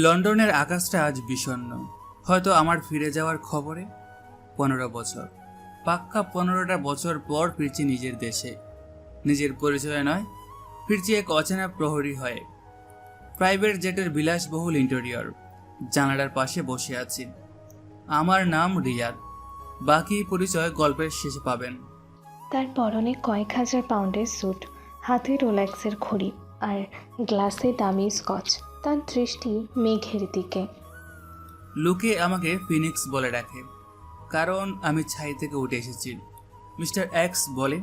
লন্ডনের আকাশটা আজ বিষণ্ণ। হয়তো আমার ফিরে যাওয়ার খবরে 15 বছর, পাক্কা 15টা বছর পর ফিরছি নিজের দেশে। নিজের পরিচয় নয়, ফিরছি এক অচেনা প্রহরী হয়ে। প্রাইভেট জেটের বিলাসবহুল ইন্টেরিয়র, জানালার পাশে বসে আছি। আমার নাম রিয়াদ। বাকি পরিচয় গল্পের শেষে পাবেন। তার পরনে কয়েক হাজার পাউন্ডের স্যুট, হাতে রোলেক্সের ঘড়ি আর গ্লাসে দামি স্কচ। তার দৃষ্টি মেঘের দিকে। লোকে আমাকে ফিনিক্স বলে ডাকে, কারণ আমি ছাই থেকে উঠে এসেছি। মিস্টার এক্স বলে,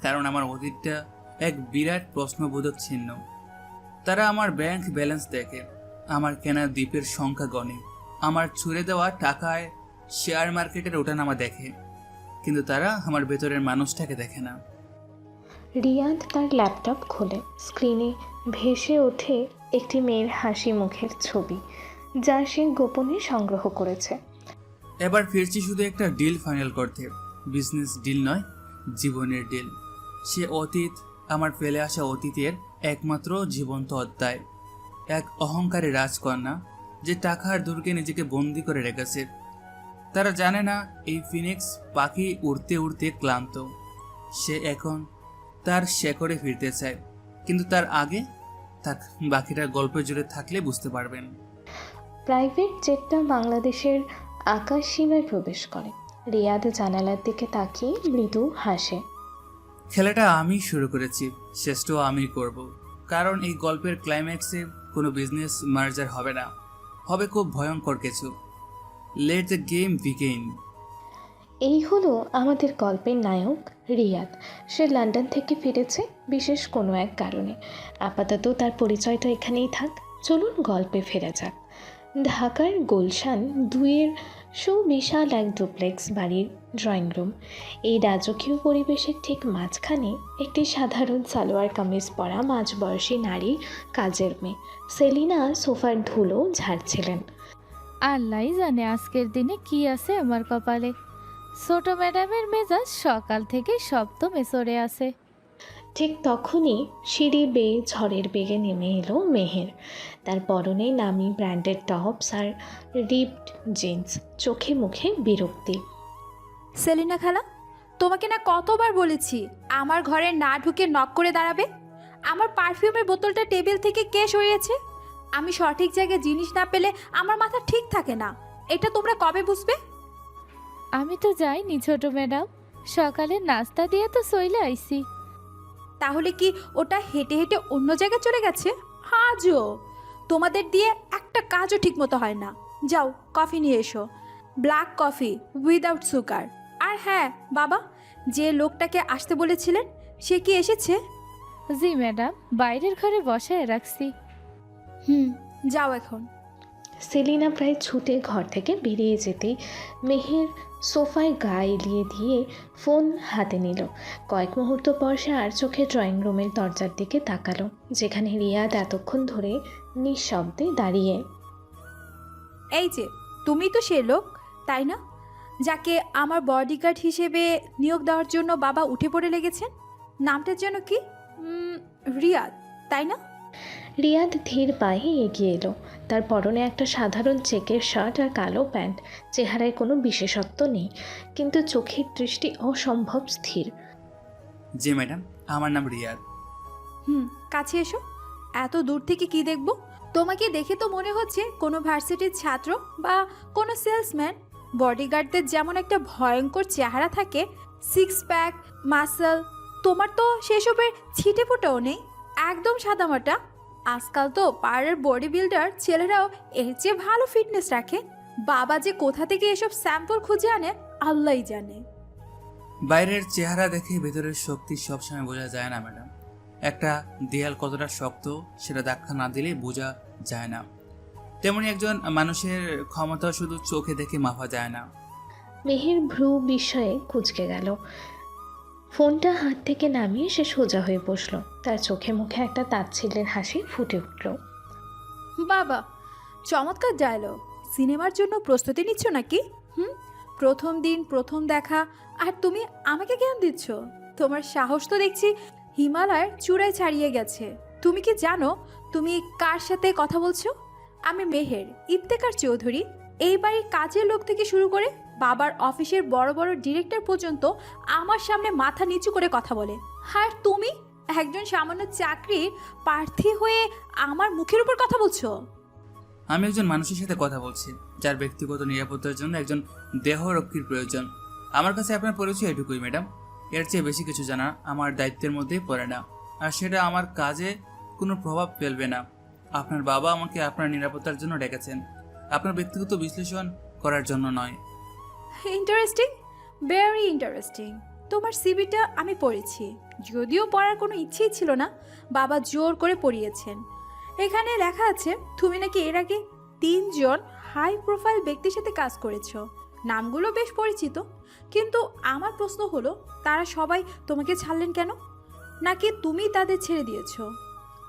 কারণ আমার অতীতটা এক বিরাট প্রশ্নবোধক চিহ্ন। তারা আমার ব্যাংক ব্যালেন্স দেখে, আমার কেনা দ্বীপের সংখ্যা গণে, আমার ছুঁড়ে দেওয়া টাকায় শেয়ার মার্কেটের ওঠানামা দেখে, কিন্তু তারা আমার ভেতরের মানুষটাকে দেখে না। রিয়াদ তার ল্যাপটপ খোলে। স্ক্রিনে ভেসে ওঠে একটি মেয়ের হাসি মুখের ছবি, যা সে গোপনে সংগ্রহ করেছে। এবার ফিরছি শুধু একটা ডিল ফাইনাল করতে। বিজনেস ডিল নয়, জীবনের ডিল। সে অতীত, আমার ফেলে আসা অতীতের একমাত্র জীবন্ত অধ্যায়। এক অহংকারী রাজকন্যা যে টাকার দুর্গে নিজেকে বন্দি করে রেখেছে। তারা জানে না এই ফিনিক্স পাখি উড়তে উড়তে ক্লান্ত। সে এখন তার শেকড়ে ফিরতে চায়, কিন্তু তার আগে থাক, বাকিটা গল্পে জুড়ে থাকলে বুঝতে পারবেন। প্রাইভেট জেটটা বাংলাদেশের আকাশ সীমায় প্রবেশ করে। রিয়াদ জানালার দিকে তাকিয়ে মৃদু হাসে। খেলাটা আমি শুরু করেছি, শেষটাও আমি করব, কারণ এই গল্পের ক্লাইম্যাক্সে কোনো বিজনেস মার্জার হবে না, হবে খুব ভয়ঙ্কর কিছু। Let the game begin. এই হলো আমাদের গল্পের নায়ক রিয়াদ। সে লন্ডন থেকে ফিরেছে বিশেষ কোনো এক কারণে। আপাতত তার পরিচয়টা এখানেই থাক। চলুন গল্পে ফেরা যাক। ঢাকার গুলশান 2-এর সুবিশাল এক ডুপ্লেক্স বাড়ির ড্রয়িং রুম। এই রাজকীয় পরিবেশের ঠিক মাঝখানে একটি সাধারণ সালোয়ার কামিজ পরা মাঝবয়সী নারী কাজের মেয়ে সেলিনা সোফার ধুলো ঝাড়ছিলেন। আল্লাহই জানে আজকের দিনে কি আছে আমার কপালে। ছোট ম্যাডামের মেজাজ সকাল থেকে শব্দ মেসরে আছে। ঠিক তখনই সিঁড়ি বেয়ে ঝড়ের বেগে নেমে এলো মেহের। তার পরনে নামি ব্র্যান্ডেড টপস আর রিপড জিন্স, চোখে মুখে বিরক্তি। সেলিনা খালা, তোমাকে না কতবার বলেছি আমার ঘরে না ঢুকে নক করে দাঁড়াবে। আমার পারফিউমের বোতলটা টেবিল থেকে কে সরিয়েছে? আমি সঠিক জায়গায় জিনিস না পেলে আমার মাথা ঠিক থাকে না। এটা তোমরা কবে বুঝবে? আমি তো যাইনি ছোট ম্যাডাম, সকালে নাস্তা দিয়ে তো সইলে আইছি। তাহলে কি ওটা হেঁটে হেঁটে অন্য জায়গায় চলে গেছে? আজও তোমাদের দিয়ে একটা কাজও ঠিক মতো হয় না। যাও কফি নিয়ে এসো, ব্ল্যাক কফি উইদাউট সুগার। আর হ্যাঁ বাবা, যে লোকটাকে আসতে বলেছিলেন সে কি এসেছে? জি ম্যাডাম, বাইরের ঘরে বসায় রাখছি। যাও এখন। সেলিনা প্রায় ছুটে ঘর থেকে বেরিয়ে যেতেই মেহের সোফায় গা এলিয়ে দিয়ে ফোন হাতে নিল। কয়েক মুহূর্ত পর সে আর চোখে ড্রয়িং রুমের দরজার দিকে তাকালো, যেখানে রিয়াদ এতক্ষণ ধরে নিঃশব্দে দাঁড়িয়ে। এই যে তুমি তো সে লোক, তাই না, যাকে আমার বডিগার্ড হিসেবে নিয়োগ দেওয়ার জন্য বাবা উঠে পড়ে লেগেছেন? নামটার যেন কি? রিয়াদ, তাই না? রিয়াদ ধীর পায়ে এগিয়ে এলো। তার পরনে একটা সাধারণ চেকের শার্ট আর কালো প্যান্ট। চেহারায় কোনো বিশেষত্ব নেই, কিন্তু চোখের দৃষ্টি অসম্ভব স্থির। জি ম্যাডাম, আমার নাম রিয়াদ। কাছে এসো। এত দূর থেকে কি দেখব? তোমাকে দেখে তো মনে হচ্ছে কোনো ভার্সিটির ছাত্র বা কোনো সেলসম্যান। বডিগার্ডদের যেমন একটা ভয়ঙ্কর চেহারা থাকে, সিক্স প্যাক, মাসল, তোমার তো সেসবের ছিটে ফোটাও নেই, একদম সাদামাটা। আজকাল তো পাড়ার বডি বিল্ডার ছেলেরাও এর চেয়ে ভালো ফিটনেস রাখে। বাবা যে কোথা থেকে এসব স্যাম্পল খুঁজে আনে আল্লাহই জানে। বাইরের চেহারা দেখে ভেতরের শক্তি সবসময় বোঝা যায় না ম্যাডাম। একটা দেয়াল কতটা শক্ত সেটা ধাক্কা না দিলে বোঝা যায় না, তেমনি একজন মানুষের ক্ষমতা শুধু চোখে দেখে মাপা যায় না। মেহের ভ্রু বিস্ময়ে কুঁচকে গেল। ফোনটা হাত থেকে নামিয়ে সে সোজা হয়ে বসলো। তার চোখে মুখে একটা তাচ্ছিল্যের হাসি ফুটে উঠল। বাবা, চমৎকার ডায়লগ। সিনেমার জন্য প্রস্তুতি নিচ্ছ নাকি? প্রথম দিন প্রথম দেখা আর তুমি আমাকে জ্ঞান দিচ্ছ? তোমার সাহস তো দেখছি হিমালয়ের চূড়ায় ছাড়িয়ে গেছে। তুমি কি জানো তুমি কার সাথে কথা বলছো? আমি মেহের ইফতেখার চৌধুরী। এই বাড়ির কাজের লোক থেকে শুরু করে বাবার অফিসের বড় বড় ডিরেক্টর পর্যন্ত আমার সামনে মাথা নিচু করে কথা বলে। আর তুমি একজন সামান্য চাকরির প্রার্থী হয়ে আমার মুখের উপর কথা বলছো? আমি একজন মানুষের সাথে কথা বলছি যার ব্যক্তিগত নিরাপত্তার জন্য একজন দেহরক্ষীর প্রয়োজন। আমার কাছে আপনার পরিচয় এটুকুই ম্যাডাম। এর চেয়ে বেশি কিছু জানা আমার দায়িত্বের মধ্যেই পড়ে না, আর সেটা আমার কাজে কোনো প্রভাব ফেলবে না। আপনার বাবা আমাকে আপনার নিরাপত্তার জন্য ডেকেছেন, আপনার ব্যক্তিগত বিশ্লেষণ করার জন্য নয়। Interesting, very interesting. তোমার সিভিটা আমি পড়েছি, যদিও পড়ার কোনো ইচ্ছেই ছিল না, বাবা জোর করে পড়িয়েছেন। এখানে লেখা আছে তুমি নাকি এর আগে 3 জন হাই প্রোফাইল ব্যক্তির সাথে কাজ করেছো। নামগুলো বেশ পরিচিত, কিন্তু আমার প্রশ্ন হলো তারা সবাই তোমাকে ছাড়লেন কেন? নাকি তুমি তাদের ছেড়ে দিয়েছো?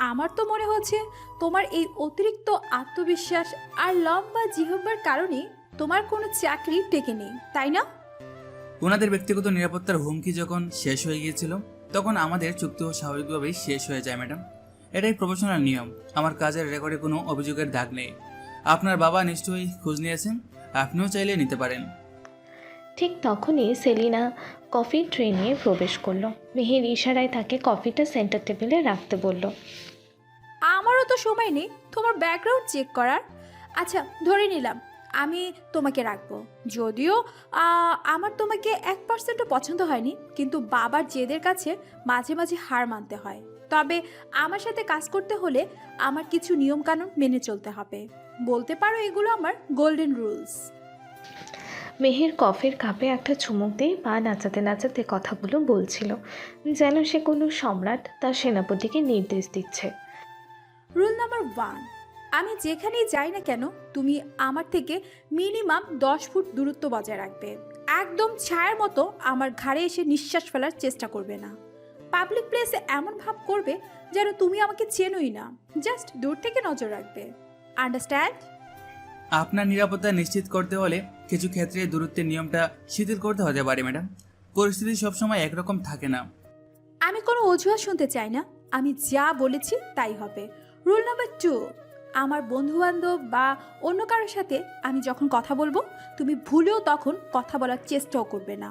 আমার তো মনে হচ্ছে তোমার এই অতিরিক্ত আত্মবিশ্বাস আর লম্বা জিহ্বার কারণেই তোমার কোনো চাকরি টেকে নেই, তাই না? ওনাদের ব্যক্তিগত নিরাপত্তার হুমকি যখন শেষ হয়ে গিয়েছিল তখন আমাদের চুক্তিও স্বাভাবিকভাবেই শেষ হয়ে যায় ম্যাডাম। এটাই প্রফেশনাল নিয়ম। আমার কাজের রেকর্ডে কোনো অভিযোগের দাগ নেই। আপনার বাবা নিশ্চয়ই খোঁজ নিয়েছেন, আপনিও চাইলে নিতে পারেন। ঠিক তখনই সেলিনা কফি ট্রে নিয়ে প্রবেশ করলো। মেহের ইশারায় তাকে কফিটা সেন্টার টেবিলে রাখতে বলল। আমারও তো সময় নেই তোমার ব্যাকগ্রাউন্ড চেক করার। আচ্ছা, ধরে নিলাম আমি তোমাকে রাখবো, যদিও আমার তোমাকে 1%ও পছন্দ হয়নি, কিন্তু বাবার জেদের কাছে মাঝে মাঝে হার মানতে হয়। তবে আমার সাথে কাজ করতে হলে আমার কিছু নিয়মকানুন মেনে চলতে হবে। বলতে পারো এগুলো আমার গোল্ডেন রুলস। মেহের কফির কাপে একটা চুমুক দিয়ে পা নাচাতে নাচাতে কথাগুলো বলছিল, যেন সে কোনো সম্রাট তার সেনাপতিকে নির্দেশ দিচ্ছে। রুল নাম্বার 1, আমি যেখানেই যাই না কেন তুমি আমার থেকে মিনিমাম 10 ফুট দূরত্ব বজায় রাখবে। একদম ছায়ার মতো আমার ঘাড়ে এসে নিঃশ্বাস ফেলার চেষ্টা করবে না। পাবলিক প্লেসে এমন ভাব করবে যেন তুমি আমাকে চেনোই না, জাস্ট দূর থেকে নজর রাখবে। আন্ডারস্ট্যান্ড? আপনার নিরাপত্তা নিশ্চিত করতে হলে কিছু ক্ষেত্রে দূরত্বের নিয়মটা শিথিল করতে হতে পারে ম্যাডাম। পরিস্থিতি সবসময় একরকম থাকে না। আমি কোনো অজুহাত শুনতে চাই না, আমি যা বলেছি তাই হবে। রুল নাম্বার 2, আমার বন্ধুবান্ধব বা অন্য কারোর সাথে আমি যখন কথা বলবো তুমি ভুলেও তখন কথা বলার চেষ্টাও করবে না।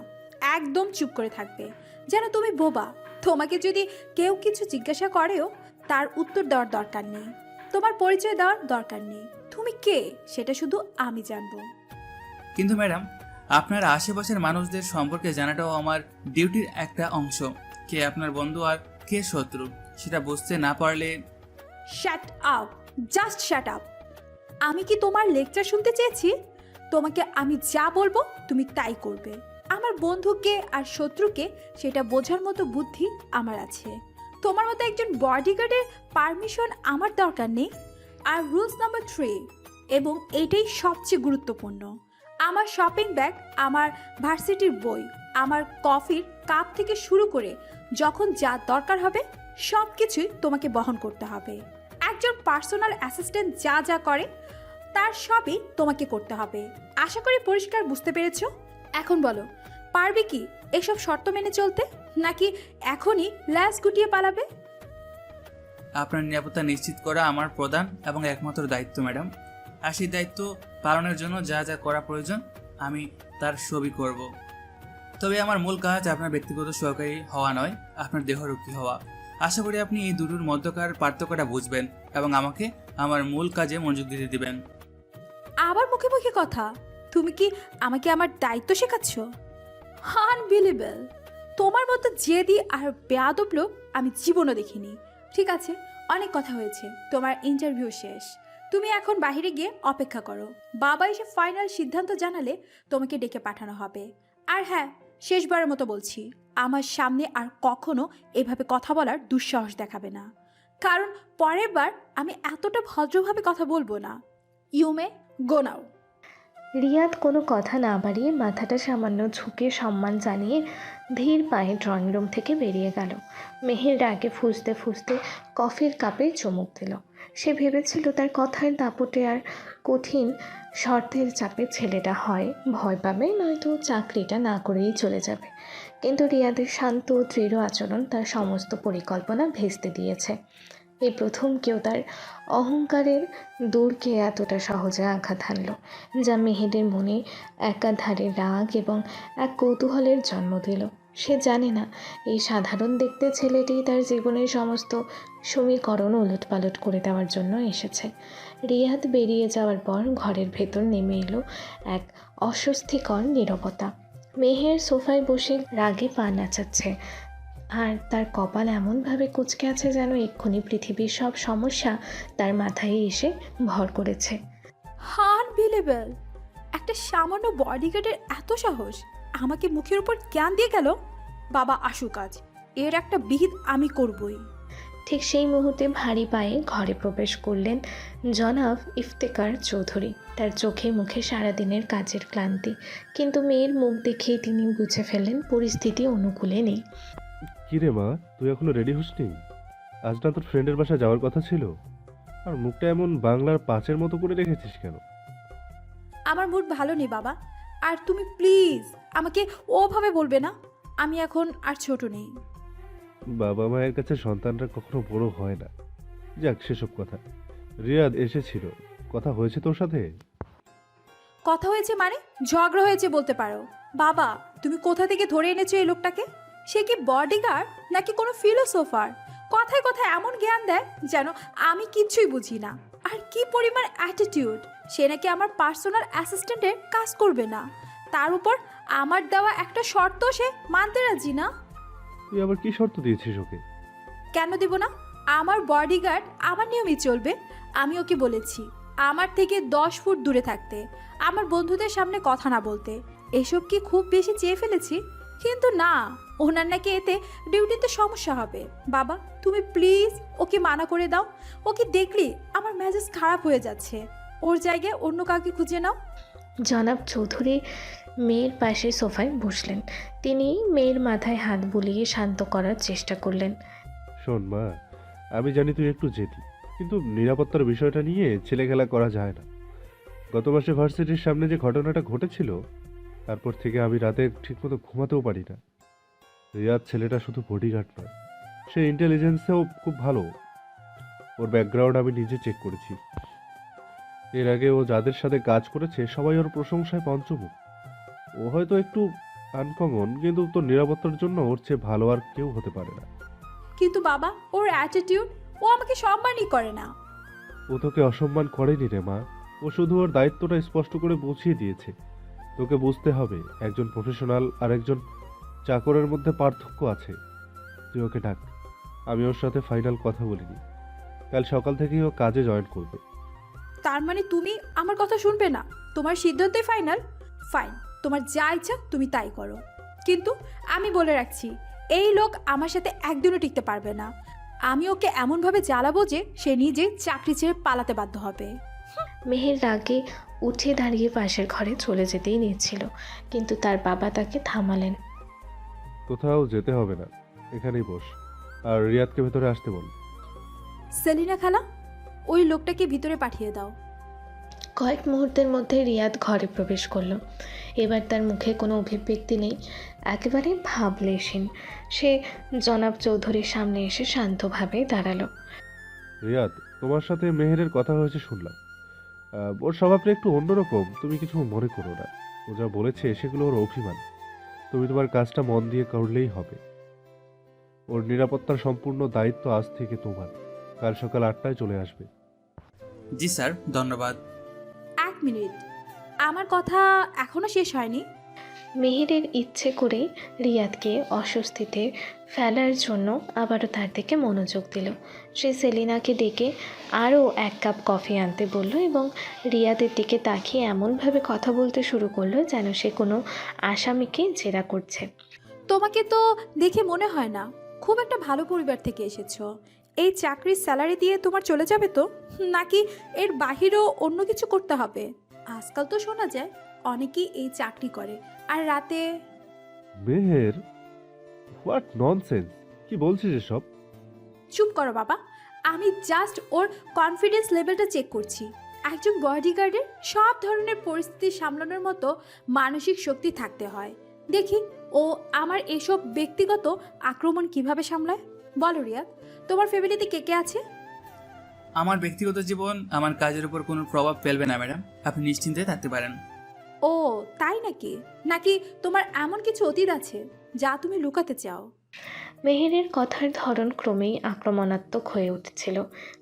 একদম চুপ করে থাকবে, যেন তুমি বোবা। তোমাকে যদি কেউ কিছু জিজ্ঞাসা করেও তার উত্তর দেওয়ার দরকার নেই, তোমার পরিচয় দেওয়ার দরকার নেই। তুমি কে সেটা শুধু আমি জানবো। কিন্তু ম্যাডাম, আপনার আশেপাশের মানুষদের সম্পর্কে জানাটাও আমার ডিউটির একটা অংশ। কে আপনার বন্ধু আর কে শত্রু সেটা বুঝতে না পারলে। Shut up, just shut up. আমি কি তোমার লেকচার শুনতে চেয়েছি? তোমাকে আমি যা বলবো তুমি তাই করবে। আমার বন্ধুকে আর শত্রুকে সেটা বোঝার মতো বুদ্ধি আমার আছে। তোমার মতো একজন বডিগার্ডের পারমিশন আমার দরকার নেই। আর রুলস নাম্বার 3, এবং এইটাই সবচেয়ে গুরুত্বপূর্ণ, আমার শপিং ব্যাগ, আমার ভার্সিটির বই, আমার কফির কাপ থেকে শুরু করে যখন যা দরকার হবে সব কিছুই তোমাকে বহন করতে হবে। একজন পার্সোনাল অ্যাসিস্ট্যান্ট যা যা করে তার সবই তোমাকে করতে হবে। আশা করি পরিষ্কার বুঝতে পেরেছো। এখন বলো, পারবে কি এসব শর্ত মেনে চলতে, নাকি এখনই ল্যাস গুটিয়ে পালাবে? আপনার নিরাপত্তা নিশ্চিত করা আমার প্রধান এবং একমাত্র দায়িত্ব ম্যাডাম। আর সেই দায়িত্ব পালনের জন্য যা যা করা প্রয়োজন আমি তার সবই করব। তবে আমার মূল কাজ আপনার ব্যক্তিগত সহকারী হওয়া নয়, আপনার দেহরক্ষী হওয়া। আশা করি আপনি এই দুটোর মধ্যকার পার্থক্যটা বুঝবেন এবং আমাকে আমার মূল কাজে মনোযোগ দিতে দিবেন। আবার মুখে মুখে কথা। তুমি কি আমাকে আমার দায়িত্ব শেখাচ্ছ? আনবিলিভেবল। তোমার মতো জেদি আর বেয়াদব লোক আমি জীবনও দেখিনি। ঠিক আছে, অনেক কথা হয়েছে, তোমার ইন্টারভিউ শেষ। তুমি এখন বাইরে গিয়ে অপেক্ষা করো। বাবা এসে ফাইনাল সিদ্ধান্ত জানালে তোমাকে ডেকে পাঠানো হবে। আর হ্যাঁ, শেষবারের মতো বলছি, আমার সামনে আর কখনো এভাবে কথা বলার দুঃসাহস দেখাবে না, কারণ পরের বার আমি এতটা ভদ্রভাবে কথা বলবো না। ইউ মে গো নাও। রিয়াদ কোনো কথা না বাড়িয়ে মাথাটা সামান্য ঝুঁকে সম্মান জানিয়ে ধীর পায়ে ড্রয়িং রুম থেকে বেরিয়ে গেল। মেহের রাগে ফুঁসতে ফুঁসতে কফির কাপে চুমুক দিল। সে ভেবেছিল তার কথার দাপটে আর কঠিন শর্তের চাপে ছেলেটা হয় ভয় পাবে, নয়তো চাকরিটা না করেই চলে যাবে। কিন্তু রিয়াদের শান্ত ও দৃঢ় আচরণ তার সমস্ত পরিকল্পনা ভেস্তে দিয়েছে। এই প্রথম কেউ তার অহংকারের দূরকে এতটা সহজে আঘাত হানল, যা মেহেরের মনে একাধারে রাগ এবং এক কৌতূহলের জন্ম দিল। সে জানে না এই সাধারণ দেখতে ছেলেটি তার জীবনের সমস্ত সমীকরণ ওলটপালট করে দেওয়ার জন্য এসেছে। রিয়াদ বেরিয়ে যাওয়ার পর ঘরের ভেতর নেমে এলো এক অস্বস্তিকর নীরবতা। মেহের সোফায় বসে রাগে পা নাচাচ্ছে, আর তার কপাল এমনভাবে কুঁচকে আছে যেন এক্ষুনি পৃথিবীর সব সমস্যা তার মাথায় এসে ভর করেছে। আনবিলিভেবল! একটা সামান্য বডিগার্ডের এত সাহস আমাকে মুখের উপর জ্ঞান দিয়ে গেল। বাবা আসুক আজ, এর একটা বিহিত আমি করবই। ঠিক সেই মুহূর্তে ভারী পায়ে ঘরে প্রবেশ করলেন জনাব ইফতেখার চৌধুরী। তার চোখে মুখে সারাদিনের কাজের ক্লান্তি, কিন্তু মেয়ের মুখ দেখেই তিনি বুঝে ফেললেন পরিস্থিতি অনুকূলে নেই। কি রে মা, তুই এখনো রেডি হসনি? আজ না তোর ফ্রেন্ডের বাসায় যাওয়ার কথা ছিল, আর মুখটা এমন বাংলার পাঁচের মতো করে রেখেছিস কেন? আমার মুড ভালো নেই বাবা, আর তুমি প্লিজ আমাকে ওভাবে বলবে না। আমি এখন আর ছোট নেই। বাবা মায়ের কাছে সন্তানরা কখনো বড় হয় না। যাক সেসব কথা। রিয়াদ এসেছিল, কথা হয়েছে তোর সাথে? কথা হয়েছে মানে? ঝগড়া হয়েছে বলতে পারো। বাবা, তুমি কোথা থেকে ধরে এনেছো এই লোকটাকে? সে কি বডিগার্ড নাকি কোনো ফিলোসোফার? কথায় কথায় এমন জ্ঞান দেয় যেন আমি কিচ্ছুই বুঝি না। আর কি পরিমাণ অ্যাটিটিউড! সে নাকি আমার পার্সোনাল অ্যাসিস্ট্যান্টের কাজ করবে না, তার উপর আমার দেওয়া একটা শর্ত সে মানতে রাজি না। তুই আবার কি শর্ত দিয়েছিস ওকে? কেন দেব না? আমার বডিগার্ড আমার নিয়মই চলবে। আমি ওকে বলেছি আমার থেকে 10 ফুট দূরে থাকতে, আমার বন্ধুদের সামনে কথা না বলতে। এসব কি খুব বেশি চেয়ে ফেলেছি? কিন্তু না, ওনার নাকি এতে ডিউটিতে সমস্যা হবে। বাবা, তুমি প্লিজ ওকে মানা করে দাও। ওকে দেখলি আমার মেজাজ খারাপ হয়ে যাচ্ছে। ওর জায়গায় অন্য কাউকে খুঁজে নাও। জনাব চৌধুরী মেয়ের পাশে সোফায় বসলেন। তিনি মেয়ের মাথায় হাত বুলিয়ে শান্ত করার চেষ্টা করলেন। শোন মা, আমি জানি তুই একটু জেদি, কিন্তু নিরাপত্তার বিষয়টা নিয়ে ছেলেখেলা করা যায় না। গত মাসে ভার্সিটির সামনে যে ঘটনাটা ঘটেছিল, তারপর থেকে আমি রাতে ঠিকমতো ঘুমাতেও পারি না। রিয়াদ ছেলেটা শুধু বডিগার্ড নয়, সে ইন্টেলিজেন্সেও খুব ভালো। ওর ব্যাকগ্রাউন্ড আমি নিজে চেক করেছি। এর আগে ও যাদের সাথে কাজ করেছে সবাই ওর প্রশংসায় পঞ্চমুখ। ও হয়তো একটু আনকমন, কিন্তু তোর নিরাপত্তার জন্য ওর চেয়ে ভালো আর কেউ হতে পারে না। কিন্তু বাবা, ওর অ্যাটিটিউড, ও আমাকে সম্মানই করে না। ও তোকে অসম্মান করেনি রে মা, ও শুধু ওর দায়িত্বটা স্পষ্ট করে বুঝিয়ে দিয়েছে। তোকে বুঝতে হবে একজন প্রফেশনাল আর একজন চাকরের মধ্যে পার্থক্য আছে। তুই ওকে ডাক, আমি ওর সাথে ফাইনাল কথা বলিনি। কাল সকাল থেকেই ও কাজে জয়েন করবে। তার মানে তুমি আমার কথা শুনবে না? তোমার সিদ্ধান্তই ফাইনাল? ফাইন, তোমার যা ইচ্ছা তুমি তাই করো। কিন্তু আমি বলে রাখছি, এই লোক আমার সাথে একদিনও টিকতে পারবে না। আমি ওকে এমনভাবে জ্বালাবো যে সে নিজে চাকরি ছেড়ে পালাতে বাধ্য হবে। মেহের রাগে উঠে দাঁড়িয়ে পাশের ঘরে চলে যেতেই নিচ্ছিল, কিন্তু তার বাবা তাকে থামালেন। কোথাও যেতে হবে না, এখানেই বস, আর রিয়াদকে ভেতরে আসতে বল। সেলিনা খালা, ওই লোকটাকে ভিতরে পাঠিয়ে দাও। কয়েক মুহূর্তের মধ্যে রিয়াদ ঘরে প্রবেশ করলো। এবার তার মুখে কোনো অভিব্যক্তি নেই, একেবারে ভাবলেশীন। সে জনাব চৌধুরীর সামনে এসে শান্তভাবে দাঁড়ালো। রিয়াদ, তোমার সাথে মেহেরের কথা হয়েছে শুনলাম। ওর স্বভাবটা একটু অন্যরকম, তুমি কিছু মনে করো না। ও যা বলেছে সেগুলো ওর অভিমান। তুমি তোমার কাজটা মন দিয়ে করলেই হবে। ওর নিরাপত্তার সম্পূর্ণ দায়িত্ব আজ থেকে তোমার। কাল সকাল 8টায় চলে আসবে। জি স্যার, ধন্যবাদ। 1 মিনিট, আমার কথা এখনো শেষ হয়নি। মেহেরের ইচ্ছে করে রিয়াদকে অস্বস্তিতে ফেলার জন্য আবারও তার দিকে মনোযোগ দিল। সে সেলিনাকে ডেকে আরও 1 কাপ কফি আনতে বলল এবং রিয়াদের দিকে তাকিয়ে এমনভাবে কথা বলতে শুরু করলো যেন সে কোনো আসামিকে জেরা করছে। তোমাকে তো দেখে মনে হয় না খুব একটা ভালো পরিবার থেকে এসেছো। এই চাকরির স্যালারি দিয়ে তোমার চলে যাবে তো, নাকি এর বাহিরেও অন্য কিছু করতে হবে? আজকাল তো শোনা যায় অনেকেই এই চাকরি করে আর রাতে। Meher, what nonsense! কি বলছিস এসব? চুপ করো বাবা, আমি জাস্ট ওর কনফিডেন্স লেভেলটা চেক করছি। একজন বডিগার্ডের সব ধরনের পরিস্থিতি সামলানোর মতো মানসিক শক্তি থাকতে হয়। দেখি ও আমার এসব ব্যক্তিগত আক্রমণ কিভাবে সামলায়? বলো রিয়াদ, তোমার ফ্যামিলিতে কে কে আছে? আমার ব্যক্তিগত জীবন আমার কাজের উপর কোনো প্রভাব ফেলবে না ম্যাডাম, আপনি নিশ্চিন্তে থাকতে পারেন। ও তাই নাকি? নাকি তোমার এমন কিছু অতীত আছে যা তুমি লুকাতে চাও? মেহেরের কথার ধরন ক্রমেই আক্রমণাত্মক হয়ে উঠছিল।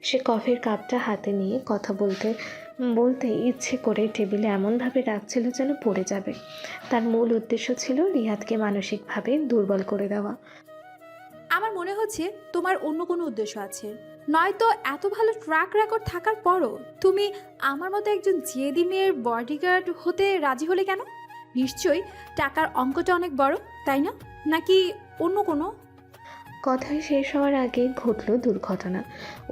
সে কফির কাপটা হাতে নিয়ে কথা বলতে বলতে ইচ্ছে করে টেবিলে এমনভাবে রাখছিল যেন পড়ে যাবে। তার মূল উদ্দেশ্য ছিল রিহাদকে মানসিকভাবে দুর্বল করে দেওয়া। আমার মনে হচ্ছে তোমার অন্য কোনো উদ্দেশ্য আছে, নয়তো এত ভালো ট্র্যাক রেকর্ড থাকার পরও তুমি আমার মতো একজন জেদি মেয়ের বডিগার্ড হতে রাজি হলে কেন? নিশ্চয়ই টাকার অঙ্কটা অনেক বড়, তাই না? নাকি অন্য কোনো? কথায় শেষ হওয়ার আগে ঘটল দুর্ঘটনা।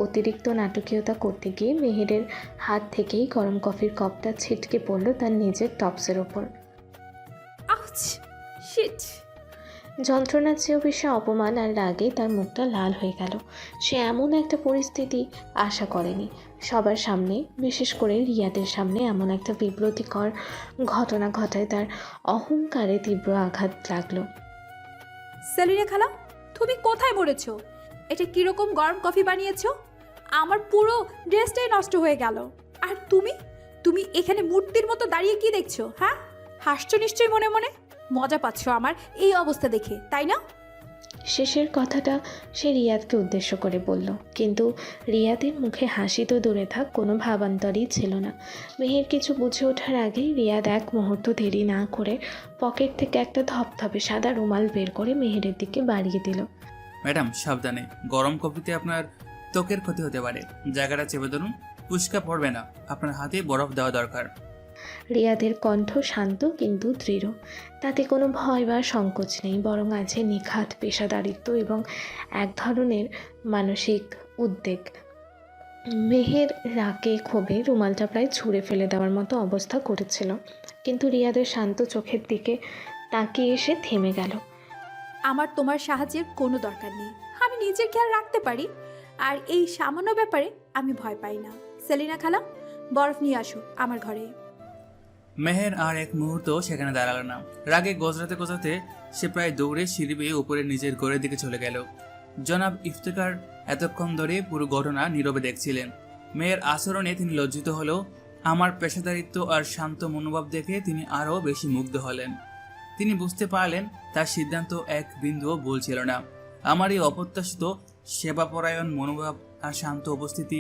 অতিরিক্ত নাটকীয়তা করতে গিয়ে মেহেরের হাত থেকেই গরম কফির কাপটা ছিটকে পড়ল তার নিজের টপসের ওপর। আউচ! শিট! যন্ত্রণার চেয়েও বেশি অপমান আর রাগে তার মুখটা লাল হয়ে গেল। সে এমন একটা পরিস্থিতি আশা করেনি। সবার সামনে, বিশেষ করে রিয়াদের সামনে এমন একটা বিব্রতিকর ঘটনা ঘটায় তার অহংকারে তীব্র আঘাত লাগলো। সেলিনা খালা, তুমি কোথায় মরেছো? এটা কিরকম গরম কফি বানিয়েছো? আমার পুরো ড্রেসটাই নষ্ট হয়ে গেল। আর তুমি তুমি এখানে মূর্তির মতো দাঁড়িয়ে কি দেখছো? হ্যাঁ, হাসছো নিশ্চয়ই মনে মনে। মজা পাচ্ছ আমার এই অবস্থা দেখে, তাই না? শেষের কথাটা সে রিয়াদকে উদ্দেশ্য করে বলল, কিন্তু রিয়াদের মুখে হাসি তো দূরে থাক, কোনো ভাবান্তরই ছিল না। মেহের কিছু বুঝে ওঠার আগেই রিয়াদ এক মুহূর্ত দেরি না করে পকেট থেকে একটা ধপধপে সাদা রুমাল বের করে মেহেরের দিকে বাড়িয়ে দিল। ম্যাডাম সাবধানে, গরম কফিতে আপনার ত্বকের ক্ষতি হতে পারে, জায়গাটা চেপে ধরুন, ফুসকা পড়বে না, আপনার হাতে বরফ দেওয়া দরকার। রিয়াদের কণ্ঠ শান্ত কিন্তু দৃঢ়, তাতে কোনো ভয় বা সংকোচ নেই, বরং আছে নিখাত পেশাদারিত্ব এবং এক ধরনের মানসিক উদ্বেগ। মেহের রাগে ক্ষোভে রুমালটা প্রায় ছুঁড়ে ফেলে দেওয়ার মতো অবস্থা করেছিল, কিন্তু রিয়াদের শান্ত চোখের দিকে তাকিয়ে এসে থেমে গেল। আমার তোমার সাহায্যের কোনো দরকার নেই, আমি নিজের খেয়াল রাখতে পারি। আর এই সামান্য ব্যাপারে আমি ভয় পাই না। সেলিনা খালা, বরফ নিয়ে আসো আমার ঘরে। মেহের আর এক মুহূর্ত সেখানে দাঁড়ালো না। রাগে গজরাতে গজরাতে সে প্রায় দৌড়ে সিঁড়ি বেয়ে উপরে নিজের ঘরের দিকে চলে গেল। জনাব ইফতেখার এতক্ষণ ধরে পুরো ঘটনা নীরবে দেখছিলেন। মেয়ের আচরণে তিনি লজ্জিত হলেও আমার পেশাদারিত্ব আর শান্ত মনোভাব দেখে তিনি আরও বেশি মুগ্ধ হলেন। তিনি বুঝতে পারলেন তার সিদ্ধান্ত এক বিন্দুও ভুল ছিল না। আমার এই অপ্রত্যাশিত সেবাপরায়ণ মনোভাব আর শান্ত উপস্থিতি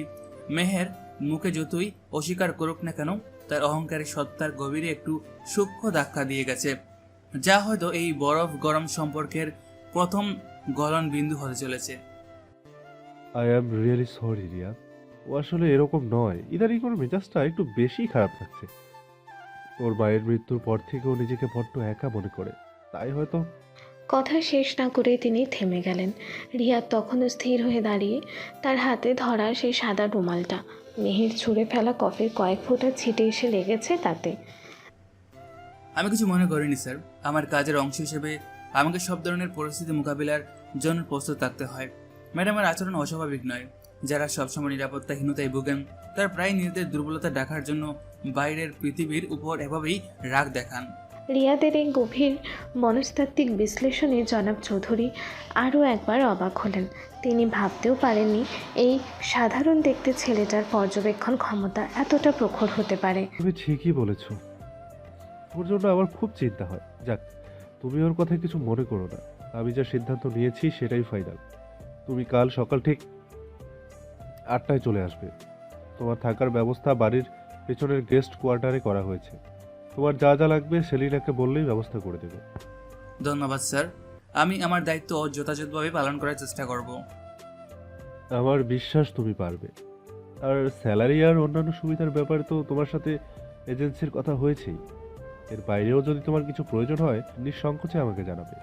মেহের মুখে যতই অস্বীকার করুক না কেন, তার অহংকারের সত্তার গভীরে একটু সূক্ষ্ম ধাক্কা দিয়ে গেছে, যা হয়তো এই বরফ গরম সম্পর্কের প্রথম গলন বিন্দু হতে চলেছে। I am really sorry Riya, ও আসলে এরকম নয়। ইদানিং ওর মেজাজটা একটু বেশি খারাপ লাগছে। ওর মায়ের মৃত্যুর পর থেকে ও নিজেকে বড্ড একা মনে করে, তাই হয়তো। কথা শেষ না করে তিনি থেমে গেলেন। রিয়াদ তখনও স্থির হয়ে দাঁড়িয়ে, তার হাতে ধরা সেই সাদা রুমালটা। মেহের ছুঁড়ে ফেলা কফির কয়েক ফোঁটা ছিটে এসে লেগেছে তাতে। আমি কিছু মনে করিনি স্যার, আমার কাজের অংশ হিসেবে আমাকে সব ধরনের পরিস্থিতি মোকাবিলার জন্য প্রস্তুত থাকতে হয়। ম্যাডামের আচরণ অস্বাভাবিক নয়। যারা সবসময় নিরাপত্তাহীনতায় ভোগেন তারা প্রায় নিজেদের দুর্বলতা ঢাকার জন্য বাইরের পৃথিবীর উপর এভাবেই রাগ দেখান। রিয়াদের এই গভীর মনস্তাত্ত্বিক বিশ্লেষণে জনাব চৌধুরী আরও একবার অবাক হলেন। তিনি ভাবতেও পারেননি এই সাধারণ দেখতে ছেলেটার পর্যবেক্ষণ ক্ষমতা এতটা প্রখর হতে পারে। তুমি ঠিকই বলেছ, ওর জন্য আমার খুব চিন্তা হয়। যাক, তুমি ওর কথায় কিছু মনে করো না। আমি যা সিদ্ধান্ত নিয়েছি সেটাই ফাইনাল। তুমি কাল সকাল ঠিক 8টায় চলে আসবে। তোমার থাকার ব্যবস্থা বাড়ির পেছনের গেস্ট কোয়ার্টারে করা হয়েছে। তোমার যা যা লাগবে সেলিনাকে বললেই ব্যবস্থা করে দেবে। ধন্যবাদ স্যার, আমি আমার দায়িত্ব যথাযথভাবে পালন করার চেষ্টা করব। আমার বিশ্বাস তুমি পারবে। আর স্যালারি আর অন্যান্য সুবিধার ব্যাপারে তো তোমার সাথে এজেন্সির কথা হয়েছেই। এর বাইরেও যদি তোমার কিছু প্রয়োজন হয় নিঃসংকোচে আমাকে জানাবে।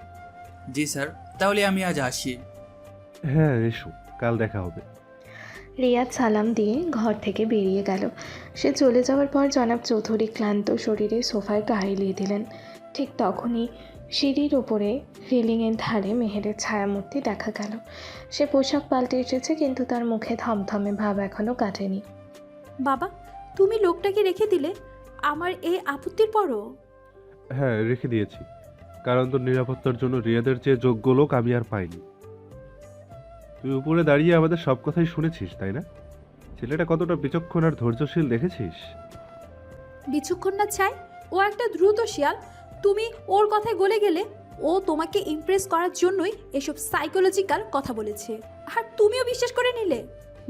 জি স্যার, তাহলে আমি আজ আসি। হ্যাঁ এসো, কাল দেখা হবে। রিয়াদ সালাম দিয়ে ঘর থেকে বেরিয়ে গেল। সে চলে যাওয়ার পর জনাব চৌধুরী ক্লান্ত শরীরে সোফায় গা এলিয়ে দিলেন। ঠিক তখনই সিঁড়ির ওপরে রেলিংয়ের ধারে মেহেরের ছায়ামূর্তি দেখা গেল। সে পোশাক পাল্টে এসেছে, কিন্তু তার মুখে থমথমে ভাব এখনও কাটেনি। বাবা, তুমি লোকটাকে রেখে দিলে আমার এই আপত্তির পরও? হ্যাঁ রেখে দিয়েছি, কারণ তোর নিরাপত্তার জন্য রিয়াদের চেয়ে যোগ্য লোক আমি আর পাইনি। তুই উপরে দাঁড়িয়ে আমাদের সব কথাই শুনেছিস, তাই না? ছেলেটা কতটা বিচক্ষণ আর ধৈর্যশীল দেখেছিস? বিচক্ষণ না চাই, ও একটা দ্রুত শিয়াল। তুমি ওর কথায় গলে গেলে। ও তোমাকে ইমপ্রেস করার জন্যই এসব সাইকোলজিক্যাল কথা বলেছে, আর তুমিও বিশ্বাস করে নিলে।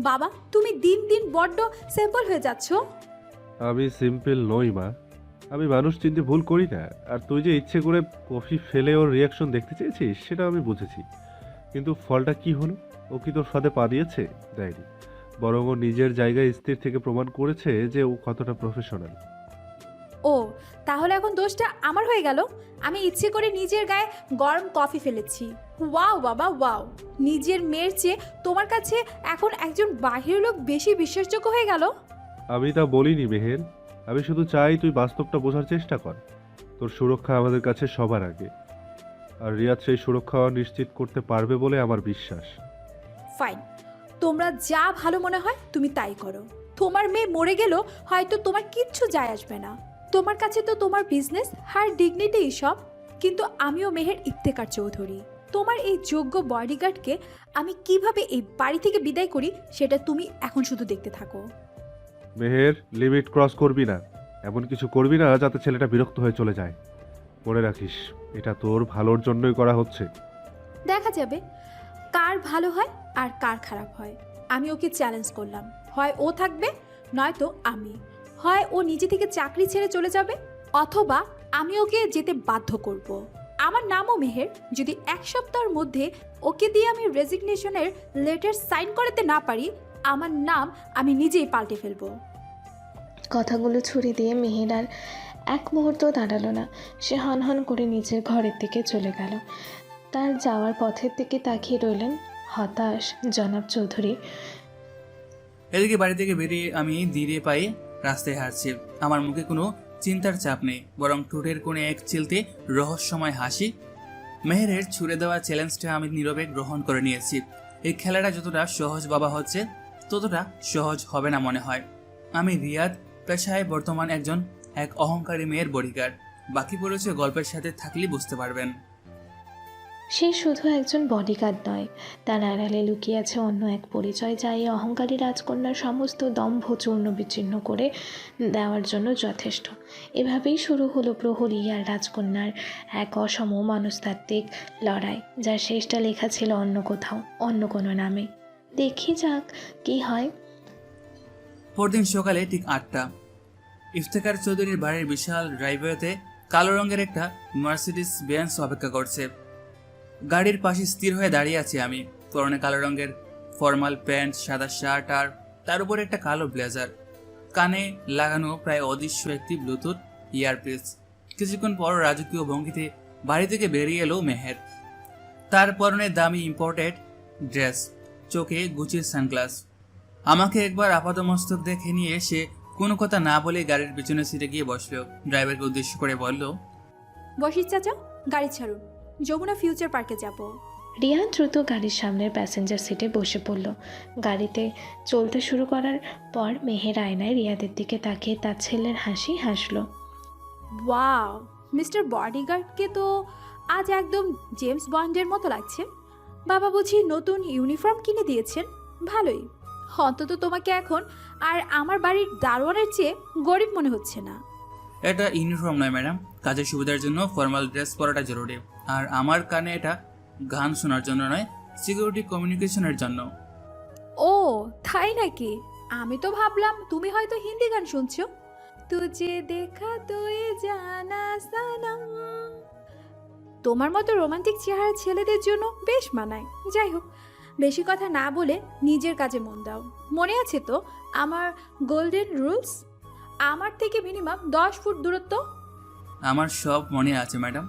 বাবা, তুমি দিন দিন বড্ড সিম্পল হয়ে যাচ্ছ। আমি সিম্পল নই মা, আমি মানুষ চিনতে ভুল করি না। আর তুই যে ইচ্ছে করে কফি ফেলে ওর রিয়াকশন দেখতে চেয়েছিস সেটা আমি বুঝেছি, কিন্তু ফলটা কি হলো? ও কি তোর ফাঁদে পা দিয়েছে? দেয়নি, বরং ও নিজের জায়গায় স্থির থেকে প্রমাণ করেছে যে ও কতটা প্রফেশনাল। ও, তাহলে এখন দোষটা আমার হয়ে গেল। আমি ইচ্ছে করে নিজের গায়ে গরম কফি ফেলেছি। ওয়াও বাবা ওয়াও, নিজের মেয়ের চেয়ে তোমার কাছে এখন একজন বাহিরের লোক বেশি বিশ্বাসযোগ্য হয়ে গেল। আমি তা বলিনি মেহের, আমি শুধু চাই তুই বাস্তবটা বোঝার চেষ্টা কর। তোর সুরক্ষা আমাদের কাছে সবার আগে, আর রিয়াদ সেই সুরক্ষা নিশ্চিত করতে পারবে বলে আমার বিশ্বাস। ফাইন, তোমরা যা ভালো মনে হয় তুমি তাই করো। তোমার মেয়ে মরে গেলেও হয়তো তোমার কিচ্ছু যায় আসবে না। তোমার কাছে তো তোমার বিজনেস আর ডিগনিটি সব। কিন্তু আমিও মেহের ইফতেখার চৌধুরী। তোমার এই যোগ্য বডিগার্ডকে আমি কিভাবে এই বাড়ি থেকে বিদায় করি সেটা তুমি এখন শুধু দেখতে থাকো। মেহের, লিমিট ক্রস করবি না, এমন কিছু করবি না যাতে ছেলেটা বিরক্ত হয়ে চলে যায়। মনে রাখিস, এটা তোর ভালোর জন্যই করা হচ্ছে। দেখা যাবে কার ভালো হয় আর কার খারাপ হয়। আমি ওকে চ্যালেঞ্জ করলাম, হয় ও থাকবে নয়তো আমি। হয় ও নিজে থেকে চাকরি ছেড়ে চলে যাবে, অথবা আমি ওকে যেতে বাধ্য করব। আমার নামও মেহের। যদি 1 সপ্তাহের মধ্যে ওকে দিয়ে আমি রেজিগনেশনের লেটার সাইন করাতে না পারি, আমার নাম আমি নিজেই পাল্টে ফেলবো। কথাগুলো ছুরি দিয়ে মেহের আর এক মুহূর্ত দাঁড়ালো না। সে হনহন করে নিজের ঘরের দিকে চলে গেল। তার যাওয়ার পথের দিকে তাকিয়ে রইলেন হতাশ জনাব চৌধুরী। এদিকে বাড়ি থেকে বেরিয়ে আমি ধীরে পায়ে রাস্তায় হাঁটছি। আমার মুখে কোনো চিন্তার চাপ নেই, বরং ঠোঁটের কোণে এক চিলতে রহস্যময় হাসি। মেহেরের ছুড়ে দেওয়া চ্যালেঞ্জটা আমি নীরবে গ্রহণ করে নিয়েছি। এই খেলাটা যতটা সহজ বাবা হচ্ছে, ততটা সহজ হবে না মনে হয়। আমি রিয়াদ, পেশায় বর্তমান এক অহংকারী মেয়ের বডিগার্ড। বাকি পরিচয় গল্পের সাথে থাকলেই বুঝতে পারবেন। সে শুধু একজন বডিগার্ড নয়, তার আড়ালে লুকিয়ে আছে অন্য এক পরিচয়, যা এই অহংকারী রাজকন্যার সমস্ত দম্ভ চূর্ণ বিচ্ছিন্ন করে দেওয়ার জন্য যথেষ্ট। এভাবেই শুরু হলো প্রহরী আর রাজকন্যার এক অসম মনস্তাত্ত্বিক লড়াই, যার শেষটা লেখা ছিল অন্য কোথাও, অন্য কোনো নামে। দেখি যাক কি হয়। পরদিন সকালে ঠিক 8টা, ইফতেখার চৌধুরীর বাড়ির বিশাল ড্রাইভওয়েতে কালো রঙের একটা মার্সিডিজ বেঞ্চ অপেক্ষা করছে। গাড়ির পাশে স্থির হয়ে দাঁড়িয়ে আছি আমি। পরনে কালো রঙের ফর্মাল প্যান্ট, সাদা শার্ট, আর তার উপরে একটা কালো ব্লেজার। কানে লাগানো প্রায় অদৃশ্য একটি ব্লুটুথ ইয়ারপিস। কিছুক্ষণ পর রাজকীয় ভঙ্গিতে বাড়ি থেকে বেরিয়ে এলো মেহের। তার পরনে দামি ইম্পোর্টেড ড্রেস, চোখে গুচির সানগ্লাস। আমাকে একবার আপাতমস্তক দেখে নিয়ে সে কোনো কথা না বলে গাড়ির পিছনে সিটে গিয়ে বসলো। ড্রাইভারকে উদ্দেশ্য করে বলল, বসির চাচা, গাড়ি ছাড়ুন, যমুনা ফিউচার পার্কে যাব। রিয়া দ্রুত গাড়ির সামনের প্যাসেঞ্জার সিটে বসে পড়ল। গাড়িতে চলতে শুরু করার পর মেহের আয়নায় রিয়াদের দিকে তাকিয়ে তার ছেলের হাসি হাসলো। ওয়াও, মিস্টার বডিগার্ডকে তো আজ একদম জেমস বন্ডের মতো লাগছে। বাবা বুঝি নতুন ইউনিফর্ম কিনে দিয়েছেন? ভালোই। অন্তত তোমাকে এখন আর আমার বাড়ির দারোয়ানের চেয়ে গরিব মনে হচ্ছে না। এটা ইউনিফর্ম নয় ম্যাডাম, কাজের সুবিধার জন্য ফর্মাল ড্রেস পরাটা জরুরি। আর আমার কানে এটা গান শোনার জন্য নয়, সিকিউরিটি কমিউনিকেশনের জন্য। ও তাই নাকি? আমি তো ভাবলাম তুমি হয়তো হিন্দি গান শুনছো। তুঝে দেখা তো এ জানা সানম। তোমার মতো রোমান্টিক চেহারা ছেলেদের জন্য বেশ মানায়। যাই হোক, বেশি কথা না বলে নিজের কাজে মন দাও। মনে আছে তো আমার গোল্ডেন রুলস? আমার থেকে মিনিমাম 10 ফুট দূরত্ব। আমার সব মনে আছে ম্যাডাম।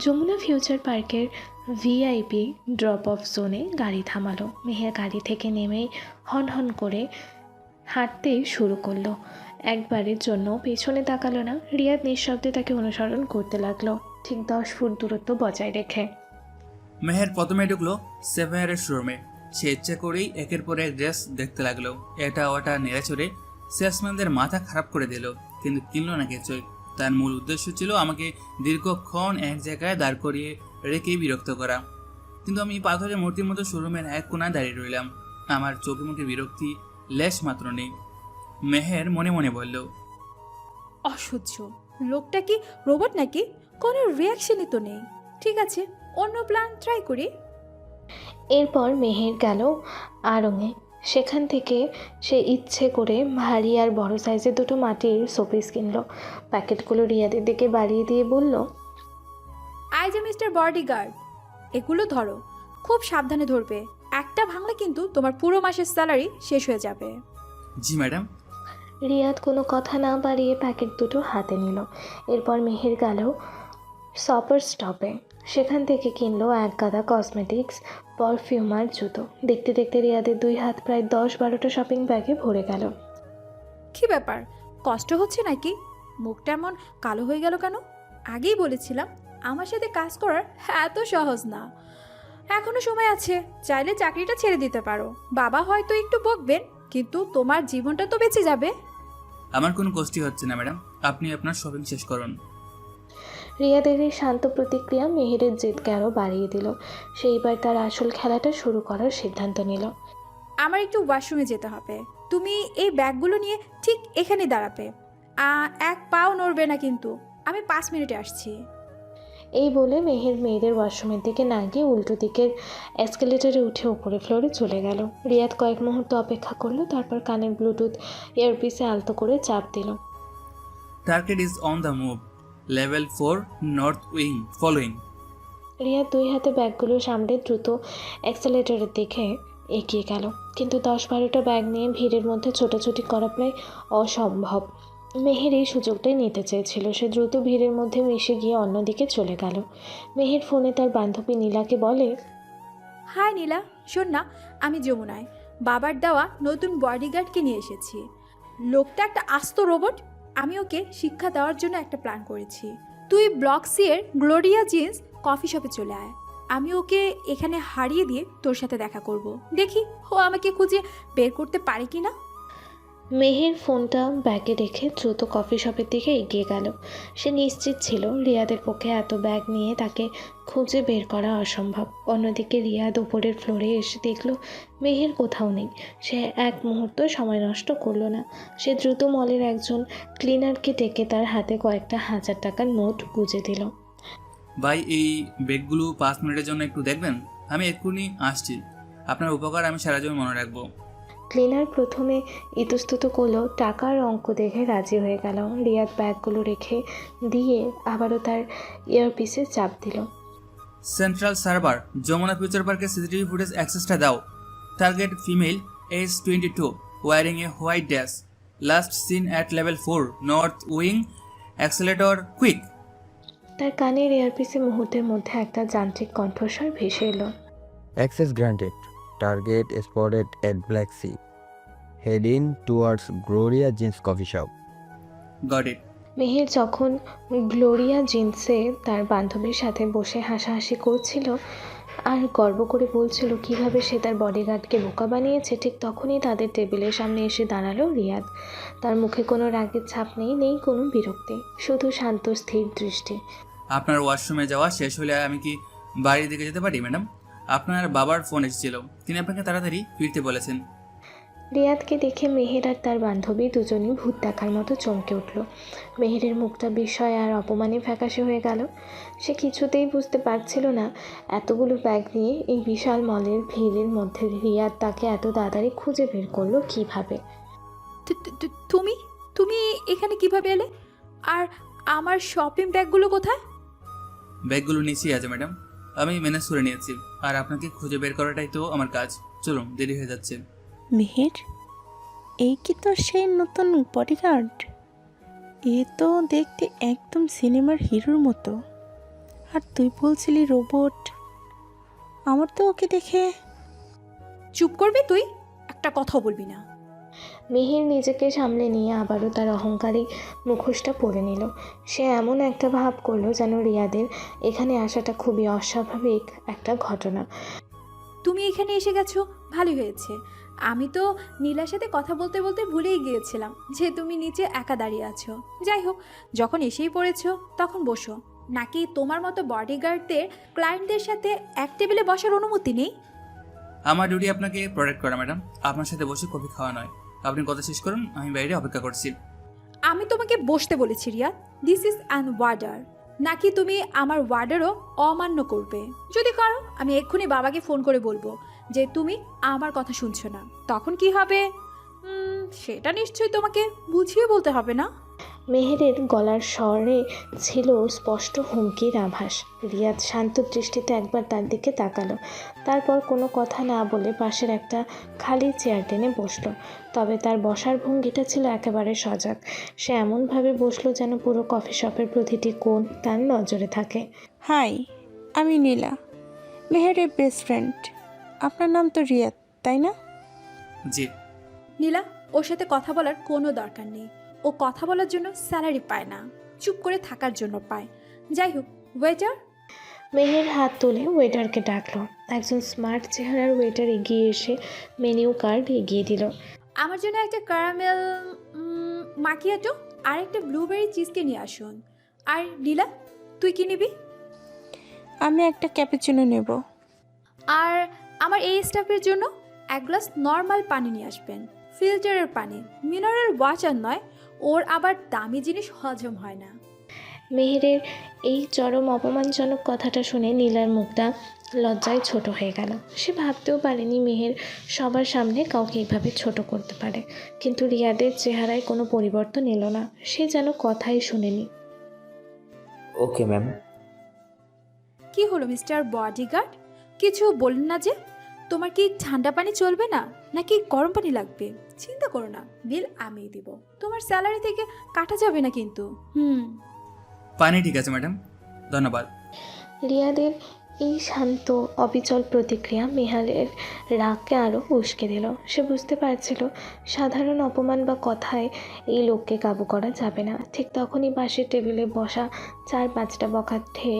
যমুনা ফিউচার পার্কের ভিআইপি ড্রপ অফ জোনে গাড়ি থামালো। মেহের গাড়ি থেকে নেমেই হনহন করে হাঁটতে শুরু করলো। একবারের জন্য পেছনে তাকালো না। রিয়াদ নিঃশব্দে তাকে অনুসরণ করতে লাগলো, ঠিক 10 ফুট দূরত্ব বজায় রেখে। মেহের প্রথমে ঢুকলো সেভেয়ারের শোরুমে। সে ইচ্ছে করেই একের পর এক ড্রেস দেখতে লাগলো। এটা ওটা নেড়ে চড়ে সেলসম্যানদের মাথা খারাপ করে দিল, কিন্তু কিনলো না কিছুই। তার মূল উদ্দেশ্য ছিল আমাকে দীর্ঘক্ষণ এক জায়গায় দাঁড় করিয়ে রেখে বিরক্ত করা। কিন্তু আমি পাথরের মূর্তির মতো শোরুমের এক কোণায় দাঁড়িয়ে রইলাম। আমার চোখে মুখে বিরক্তি লেশ মাত্র নেই। মেহের মনে মনে বলল, অসহ্য, লোকটা কি রোবট নাকি? কোনো রিয়াকশনই তো নেই। ঠিক আছে, অন্য প্ল্যান ট্রাই করি। এরপর মেহের গেল আড়ংয়ে। সেখান থেকে সে ইচ্ছে করে ভারী আর বড় সাইজের দুটো মাটির শোপিস কিনলো। প্যাকেটগুলো রিয়াদের দিকে বাড়িয়ে দিয়ে বলল, আই যে মিস্টার বডিগার্ড, এগুলো ধরো, খুব সাবধানে ধরবে। একটা ভাঙলে কিন্তু তোমার পুরো মাসের স্যালারি শেষ হয়ে যাবে। জি ম্যাডাম। রিয়াদ কোনো কথা না বাড়িয়ে প্যাকেট দুটো হাতে নিল। এরপর মেহের গেল শপার স্টপে। সেখান থেকে কিনলো এক গাদা কসমেটিক্স, পারফিউম আর জুতো। দেখতে দেখতে রিয়াদের 2 হাত প্রায় 10-12টা শপিং ব্যাগে ভরে গেল। কি ব্যাপার, কষ্ট হচ্ছে নাকি? মুখটা এমন কালো হয়ে গেল কেন? আগেই বলেছিলাম আমার সাথে কাজ করার এত সহজ না। এখনো সময় আছে, চাইলে চাকরিটা ছেড়ে দিতে পারো। বাবা হয়তো একটু বকবেন, কিন্তু তোমার জীবনটা তো বেঁচে যাবে। আমার কোনো কষ্টই হচ্ছে না ম্যাডাম, আপনি আপনার শপিং শেষ করুন। রিয়াদের এই শান্ত প্রতিক্রিয়া মেহেরের জেদকে আরও বাড়িয়ে দিল। সেইবার তার আসল খেলাটা শুরু করার সিদ্ধান্ত নিল। আমার একটু ওয়াশরুমে যেতে হবে, তুমি এই ব্যাগগুলো নিয়ে ঠিক এখানে দাঁড়াবে। এক পাও নড়বে না কিন্তু, আমি 5 মিনিটে আসছি। এই বলে মেহের মেয়েদের ওয়াশরুমের দিকে না গিয়ে উল্টো দিকের এসকেলেটারে উঠে উপরে ফ্লোরে চলে গেল। রিয়াদ কয়েক মুহূর্ত অপেক্ষা করলো, তারপর কানের ব্লুটুথ ইয়ারপিসে আলতো করে চাপ দিল। Target is on the move, level 4 north wing following. Riyad 2 হাতে ব্যাগগুলো সামনে দ্রুত অ্যাক্সেলেটারের দিকে এগিয়ে গেল। কিন্তু 10-12টা ব্যাগ নিয়ে ভিড়ের মধ্যে ছোটাছুটি করা প্রায় অসম্ভব। মেহের এই সুযোগটাই নিতে চেয়েছিল। সে দ্রুত ভিড়ের মধ্যে মিশে গিয়ে অন্যদিকে চলে গেল। মেহের ফোনে তার বান্ধবী নীলাকে বলে, হাই নীলা, শোন না, আমি যমুনায় বাবার দেওয়া নতুন বডিগার্ডকে নিয়ে এসেছি। লোকটা একটা আস্ত রোবট। আমি ওকে শিক্ষা দেওয়ার জন্য একটা প্ল্যান করেছি। তুই ব্লক সি এর গ্লোরিয়া জিন্স কফি শপে চলে আয়। আমি ওকে এখানে হারিয়ে দিয়ে তোর সাথে দেখা করব। দেখি ও আমাকে খুঁজে বের করতে পারে কি না। মেহের ফোনটা ব্যাগে রেখে দ্রুত কফি শপের দিকে এগিয়ে গেল। সে নিশ্চিত ছিল রিয়াদের পক্ষে এত ব্যাগ নিয়ে তাকে খুঁজে বের করা অসম্ভব। অন্যদিকে রিয়াদ উপরের ফ্লোরে এসে দেখল মেহের কোথাও নেই। সে এক মুহূর্ত সময় নষ্ট করলো না। সে দ্রুত মলের একজন ক্লিনারকে ডেকে তার হাতে কয়েকটা 1000 টাকার নোট গুঁজে দিল। ভাই, এই ব্যাগগুলো 5 মিনিটের জন্য একটু দেখবেন? আমি এক্ষুনি আসছি। আপনার উপকার আমি সারা জীবন মনে রাখবো। ক্লিনার প্রথমে ইতস্তত করলেও টাকার অঙ্ক দেখে রাজি হয়ে গেল। রিয়াদ ব্যাগগুলো রেখে দিয়ে আবারও তার ইয়ারপিসে চাপ দিল। সেন্ট্রাল সার্ভার, যমুনা ফিউচার পার্কের সিসিটিভি ফুটেজ অ্যাক্সেসটা দাও। Target female, age 22, wearing a white dress, last seen at level 4 north wing, accelerator quick. তার কানের এয়ারপিসে মুহূর্তের মধ্যে একটা যান্ত্রিক কণ্ঠস্বর ভেসে এলো। Access granted. Target spotted at Black Sea. Heading towards Gloria Jeans Coffee Shop. Got it. Meher যখন গ্লোরিয়া জিন্সে তার বান্ধবীর সাথে বসে হাসাহাসি করছিল আর গর্ব করে বলছিল কিভাবে সে তার বডিগার্ডকে বোকা বানিয়েছে, ঠিক তখনই তাদের টেবিলের সামনে এসে দাঁড়ালো রিয়াদ। তার মুখে কোনো রাগের ছাপ নেই, নেই কোনো বিরক্তি, শুধু শান্ত স্থির দৃষ্টি। আপনার ওয়াশরুমে যাওয়া শেষ হলে আমি কি বাড়ির দিকে যেতে পারি ম্যাডাম? আপনার বাবার ফোন এসেছিল, তিনি আপনাকে তাড়াতাড়ি ফিরতে বলেছেন। রিয়াদকে দেখে মেহের আর তার বান্ধবী দুজনই ভূত দেখার মতো চমকে উঠল। মেহেরের মুখটা বিস্ময় আর অপমানে ফ্যাকাশে হয়ে গেল। সে কিছুতেই বুঝতে পারছিল না এতগুলো ব্যাগ নিয়ে এই বিশাল মলের ভিড়ের মধ্যে রিয়াদ তাকে এত তাড়াতাড়ি খুঁজে বের করলো কিভাবে। তুমি তুমি এখানে কিভাবে এলে? আর আমার শপিং ব্যাগগুলো কোথায়? ব্যাগগুলো নিচেই আছে ম্যাডাম, আমি ম্যানেজ করে নিয়েছি। আর আপনাকে খুঁজে বের করাটাই তো আমার কাজ। চলুন, দেরি হয়ে যাচ্ছে। মেহের, এই কি তোর সেই নতুন বডিগার্ড? এ তো দেখতে একদম সিনেমার হিরোর মতো। আর তুই বলছিলি রোবট। আমার তো ওকে দেখে। চুপ করবি তুই, একটা কথাও বলবি না। মেহের নিজেকে সামলে নিয়ে আবারও তার অহংকারী মুখোশটা পরে নিল। সে এমন একটা ভাব করলো যেন রিয়াদের এখানে আসাটা খুবই অস্বাভাবিক একটা ঘটনা। তুমি এখানে এসে গেছো, ভালোই হয়েছে। আমি তো নীলার সাথে কথা বলতে বলতে ভুলেই গিয়েছিলাম যে তুমি নিচে একা দাঁড়িয়ে আছো। যাই হোক, যখন এসেই পড়েছো তখন বসো। নাকি তোমার মতো বডিগার্ডদের ক্লায়েন্টদের সাথে এক টেবিলে বসার অনুমতি নেই? আমার ডিউটি আপনাকে প্রোটেক্ট করা ম্যাডাম, আপনার সাথে বসে কফি খাওয়া নয়। আপনি কথা শেষ করুন, আমি বাইরে অপেক্ষা করছি। আমি তোমাকে বসতে বলেছি Riya. This is an order. নাকি তুমি আমার ওয়ার্ডারও অমান্য করবে? যদি করো, আমি এক্ষুনি বাবাকে ফোন করে বলবো যে তুমি আমার কথা শুনছো না। তখন কি হবে সেটা নিশ্চয়ই তোমাকে বুঝিয়ে বলতে হবে না? মেহেরের গলার স্বরে ছিল স্পষ্ট হুমকির আভাস। রিয়াদ শান্ত দৃষ্টিতে একবার তার দিকে তাকালো, তারপর কোনো কথা না বলে পাশের একটা খালি চেয়ার টেনে বসলো। তবে তার বসার ভঙ্গিটা ছিল একেবারে সজাগ। সে এমনভাবে বসলো যেন পুরো কফি শপের প্রতিটি কোণ তার নজরে থাকে। হাই, আমি নীলা, মেহেরের বেস্ট ফ্রেন্ড। আপনার নাম তো রিয়াদ, তাই না? জি। নীলা, ওর সাথে কথা বলার কোনো দরকার নেই। ও কথা বলার জন্য স্যালারি পায় না, চুপ করে থাকার জন্য পায়। যাই হোক, ওয়েটার। মেহের হাত তুলে ওয়েটারকে ডাকলো। একজন স্মার্ট চেহারার ওয়েটার এগিয়ে এসে মেনিউ কার্ড এগিয়ে দিল। আমার জন্য একটা ক্যারামেল মাকিয়াটো আর একটা ব্লুবেরি চিজকে নিয়ে আসুন। আর নীলা, তুই কি নিবি? আমি একটা ক্যাপুচিনো নেব। আর আমার এই স্টাফের জন্য এক গ্লাস নর্মাল পানি নিয়ে আসবেন, ফিল্টারের পানি, মিনারেল ওয়াটার নয়। ওর আবার দামি জিনিস হজম হয় না। মেহেরের এই চরম অপমানজনক কথাটা শুনে নীলার মুখটা লজ্জায় ছোট হয়ে গেল। সে ভাবতেও পারেনি মেহের সবার সামনে কাউকে এইভাবে ছোট করতে পারে। কিন্তু রিয়াদের চেহারায় কোনো পরিবর্তন এলো না। সে যেন কথাই শুনেনি। Okay ma'am. কি হলো মিস্টার বডিগার্ড, কিছু বললেন না যে? তোমার কি ঠান্ডা পানি চলবে না নাকি গরম পানি লাগবে? চিন্তা করো না, বিল আমিই দিব। তোমার স্যালারি থেকে কাটা যাবে না কিন্তু। পানি ঠিক আছে ম্যাডাম, ধন্যবাদ। রিয়াদের এই শান্ত অবিচল প্রতিক্রিয়া মেহারের রাগকে আরও উস্কে দিল। সে বুঝতে পারছিল সাধারণ অপমান বা কথায় এই লোককে কাবু করা যাবে না। ঠিক তখনই পাশের টেবিলে বসা 4-5টা বখাটে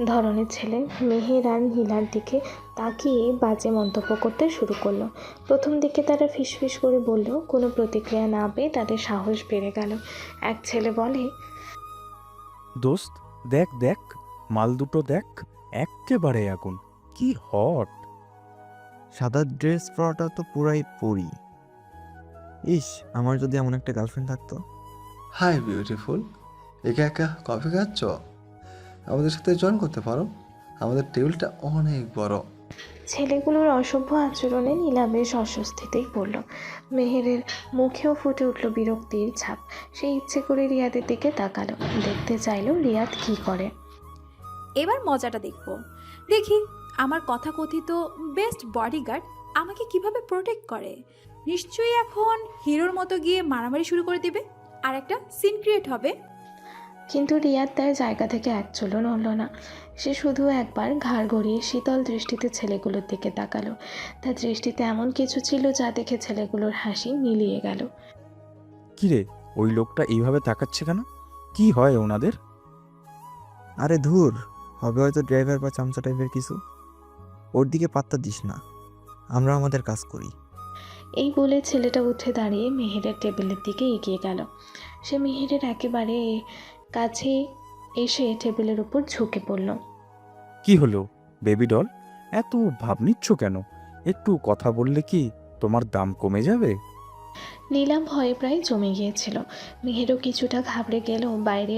ধরনের ছেলে মেহের আর নীলার দিকে তাকিয়ে বাজে মন্তব্য করতে শুরু করলো। প্রথম দিকে তারা ফিসফিস করে বলল, কোনো প্রতিক্রিয়া না পেয়ে তাদের সাহস বেড়ে গেল। এক ছেলে বলে, দোস্ত দেখ দেখ, মাল দুটো দেখ, এক্কেবারে আগুন, কি হট। সাদা ড্রেস পরাটা তো পুরাই পরি। ইস, আমার যদি এমন একটা গার্লফ্রেন্ড থাকতো। হাই বিউটিফুল, একা একা কফি খাচ্ছ? আমাদের সাথে জয়েন করতে পারো, আমাদের টেবিলটা অনেক বড়। ছেলেগুলোর অসভ্য আচরণে নীলা বেশ অস্বস্তিতেই পড়ল। মেহেরের মুখেও ফুটে উঠল বিরক্তির ছাপ। সে ইচ্ছে করে রিয়াদের দিকে তাকালো, দেখতে চাইলো রিয়াদ কি করে। এবার মজাটা দেখবো। দেখি আমার কথা কথিত বেস্ট বডিগার্ড আমাকে কিভাবে প্রোটেক্ট করে। নিশ্চয়ই এখন হিরোর মতো গিয়ে মারামারি শুরু করে দিবে আর একটা সিন ক্রিয়েট হবে। কিন্তু রিয়াদ তার জায়গা থেকে এক চুলও নড়ল না। সে শুধু একবার ঘাড় গড়িয়ে শীতল দৃষ্টিতে ছেলেগুলোর দিকে তাকালো। তার দৃষ্টিতে এমন কিছু ছিল যা দেখে ছেলেগুলোর হাসি মিলিয়ে গেল। কিরে, ওই লোকটা এইভাবে তাকাচ্ছে কেন? কি হয় ওনাদের? আরে ধুর, হবে হয়তো ড্রাইভার বা চামচা টাইপের কিছু। ওর দিকে পাত্তা দিস না, আমরা আমাদের কাজ করি। এই বলে ছেলেটা উঠে দাঁড়িয়ে মেহেরের টেবিলের দিকে এগিয়ে গেল। সে মেহেরের একেবারে কাছে এসে টেবিলের উপর ঝুঁকে পড়ল। কি হলো বেবি ডল, এত ভাব নিচ্ছ কেন? একটু কথা বললে কি তোমার দাম কমে যাবে? নীলা ভয়ে প্রায় জমে গিয়েছিল। মেহেরও কিছুটা ঘাবড়ে গেলেও বাইরে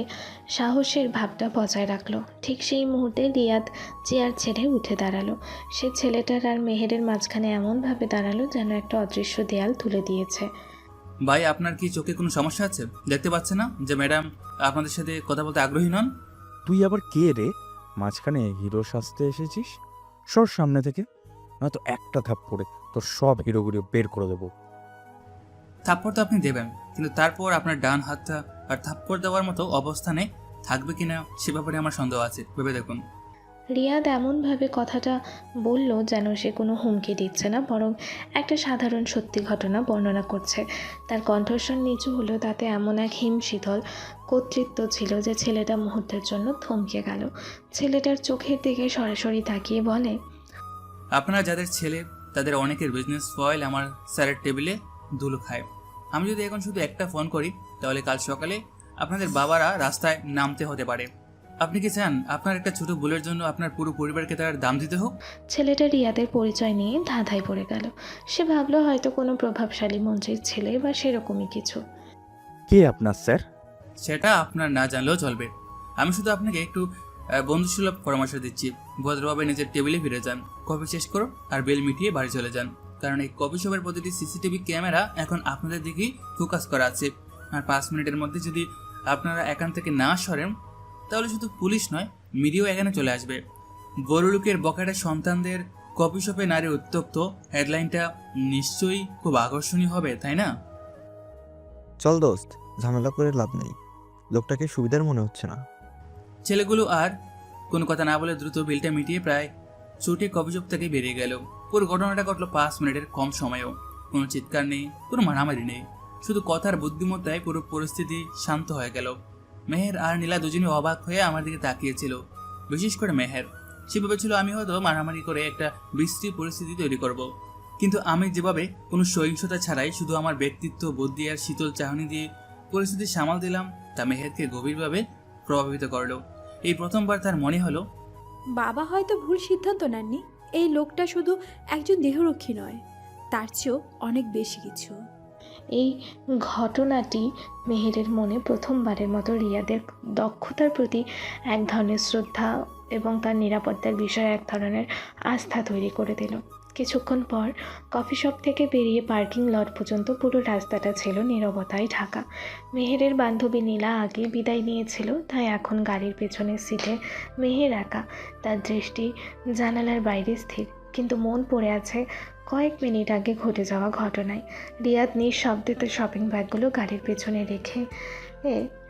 সাহসের ভাবটা বজায় রাখলো। ঠিক সেই মুহূর্তে রিয়াদ চেয়ার ছেড়ে উঠে দাঁড়ালো। সে ছেলেটার আর মেহেরের মাঝখানে এমনভাবে দাঁড়ালো যেন একটা অদৃশ্য দেয়াল তুলে দিয়েছে। ভাই, আপনার কি চোখে কোনো সমস্যা আছে? দেখতে পাচ্ছেন না যে ম্যাডাম আপনাদের সাথে কথা বলতে আগ্রহী নন? তুই আবার কে রে, মাঝখানে হিরো সাজতে এসেছিস? সর সামনে থেকে, নয়তো একটা থাপ্পড়ে তোর সব হিরোগুলো বের করে দেবো। থাপ্পড় তো আপনি দেবেন, কিন্তু তারপর আপনার ডান হাতটা আর থাপ্পড় দেওয়ার মতো অবস্থানে থাকবে কিনা সে ব্যাপারে আমার সন্দেহ আছে, ভেবে দেখুন। রিয়াদ এমনভাবে কথাটা বলল যেন সে কোনো হুমকি দিচ্ছে না, বরং একটা সাধারণ সত্যি ঘটনা বর্ণনা করছে। তার কণ্ঠস্বর নিচু হলো, তাতে এমন এক হিমশীতল কর্তৃত্ব ছিল যে ছেলেটা মুহূর্তের জন্য থমকে গেল। ছেলেটার চোখের দিকে সরাসরি তাকিয়ে বলে, আপনারা যাদের ছেলে তাদের অনেকের বিজনেস ফয়েল আমার স্যারের টেবিলে ধুলো খায়। আমি যদি এখন শুধু একটা ফোন করি তাহলে কাল সকালে আপনাদের বাবারা রাস্তায় নামতে হতে পারে। আপনি কি চান আপনার একটা ছোট ভুলের জন্য আপনার পুরো পরিবারকে তার দাম দিতে হোক? ছেলেটা রিয়াদের পরিচয় নিয়ে ধাঁধায় পড়ে গেল। সে ভাবলো হয়তো কোনো প্রভাবশালী মন্ত্রীর ছেলে বা সেরকমই কিছু। কে আপনার স্যার? সেটা আপনার না জানলেও চলবে। আমি শুধু আপনাকে একটু বন্ধুসুলভ পরামর্শ দিচ্ছি। ভদ্রভাবে নিজের টেবিলে ফিরে যান, কফি শেষ করো আর বেল মিটিয়ে বাড়ি চলে যান। কারণ এই কফি শপের প্রতিটি সিসিটিভি ক্যামেরা এখন আপনাদের দিকেই ফোকাস করা আছে। আর 5 মিনিটের মধ্যে যদি আপনারা এখান থেকে না সরেন তাহলে শুধু পুলিশ নয়, মিডিয়াও এখানে চলে আসবে। বড়লোকের বখাটে সন্তানদের কফি শপে নারী উত্তপ্ত, হেডলাইনটা নিশ্চয়ই খুব আকর্ষণীয় হবে, তাই না? চল দোস্ত, ঝামেলা করে লাভ নেই। লোকটাকে সুবিধার মনে হচ্ছে না। ছেলেগুলো আর কোনো কথা না বলে দ্রুত বিলটা মিটিয়ে প্রায় ছুটে কফি শপ থেকে বেরিয়ে গেল। পুরো ঘটনাটা ঘটলো 5 মিনিটের কম সময়েও। কোনো চিৎকার নেই, কোনো মারামারি নেই, শুধু কথার বুদ্ধিমত্তায় পুরো পরিস্থিতি শান্ত হয়ে গেল। মেহের আর নীলা দুজনে অবাক হয়ে আমার দিকে তাকিয়েছিল, বিশেষ করে মেহের। সে ভেবেছিল আমি হয়তো মারামারি করে একটা বিশ্রী পরিস্থিতি তৈরি করব, কিন্তু আমি যেভাবে কোনো সহিংসতা ছাড়াই শুধু আমার ব্যক্তিত্ব, বুদ্ধি আর শীতল চাহনি দিয়ে পরিস্থিতি সামাল দিলাম তা মেহেরকে গভীরভাবে প্রভাবিত করলো। এই প্রথমবার তার মনে হলো বাবা হয়তো ভুল সিদ্ধান্ত নেননি। এই লোকটা শুধু একজন দেহরক্ষী নয়, তার চেয়েও অনেক বেশি কিছু। এই ঘটনাটি মেহেরের মনে প্রথমবারের মতো রিয়াদের দক্ষতার প্রতি এক ধরনের শ্রদ্ধা এবং তার নিরাপত্তার বিষয়ে এক ধরনের আস্থা তৈরি করে দিল। কিছুক্ষণ পর কফি শপ থেকে বেরিয়ে পার্কিং লট পর্যন্ত পুরো রাস্তাটা ছিল নীরবতায় ঢাকা। মেহেরের বান্ধবী নীলা আগে বিদায় নিয়েছিল, তাই এখন গাড়ির পেছনের সিটে মেহের একা। তার দৃষ্টি জানালার বাইরে স্থির, কিন্তু মন পড়ে আছে কয়েক মিনিট আগে ঘটে যাওয়া ঘটনায়। রিয়াদ নিঃশব্দে শপিং ব্যাগগুলো গাড়ির পেছনে রেখে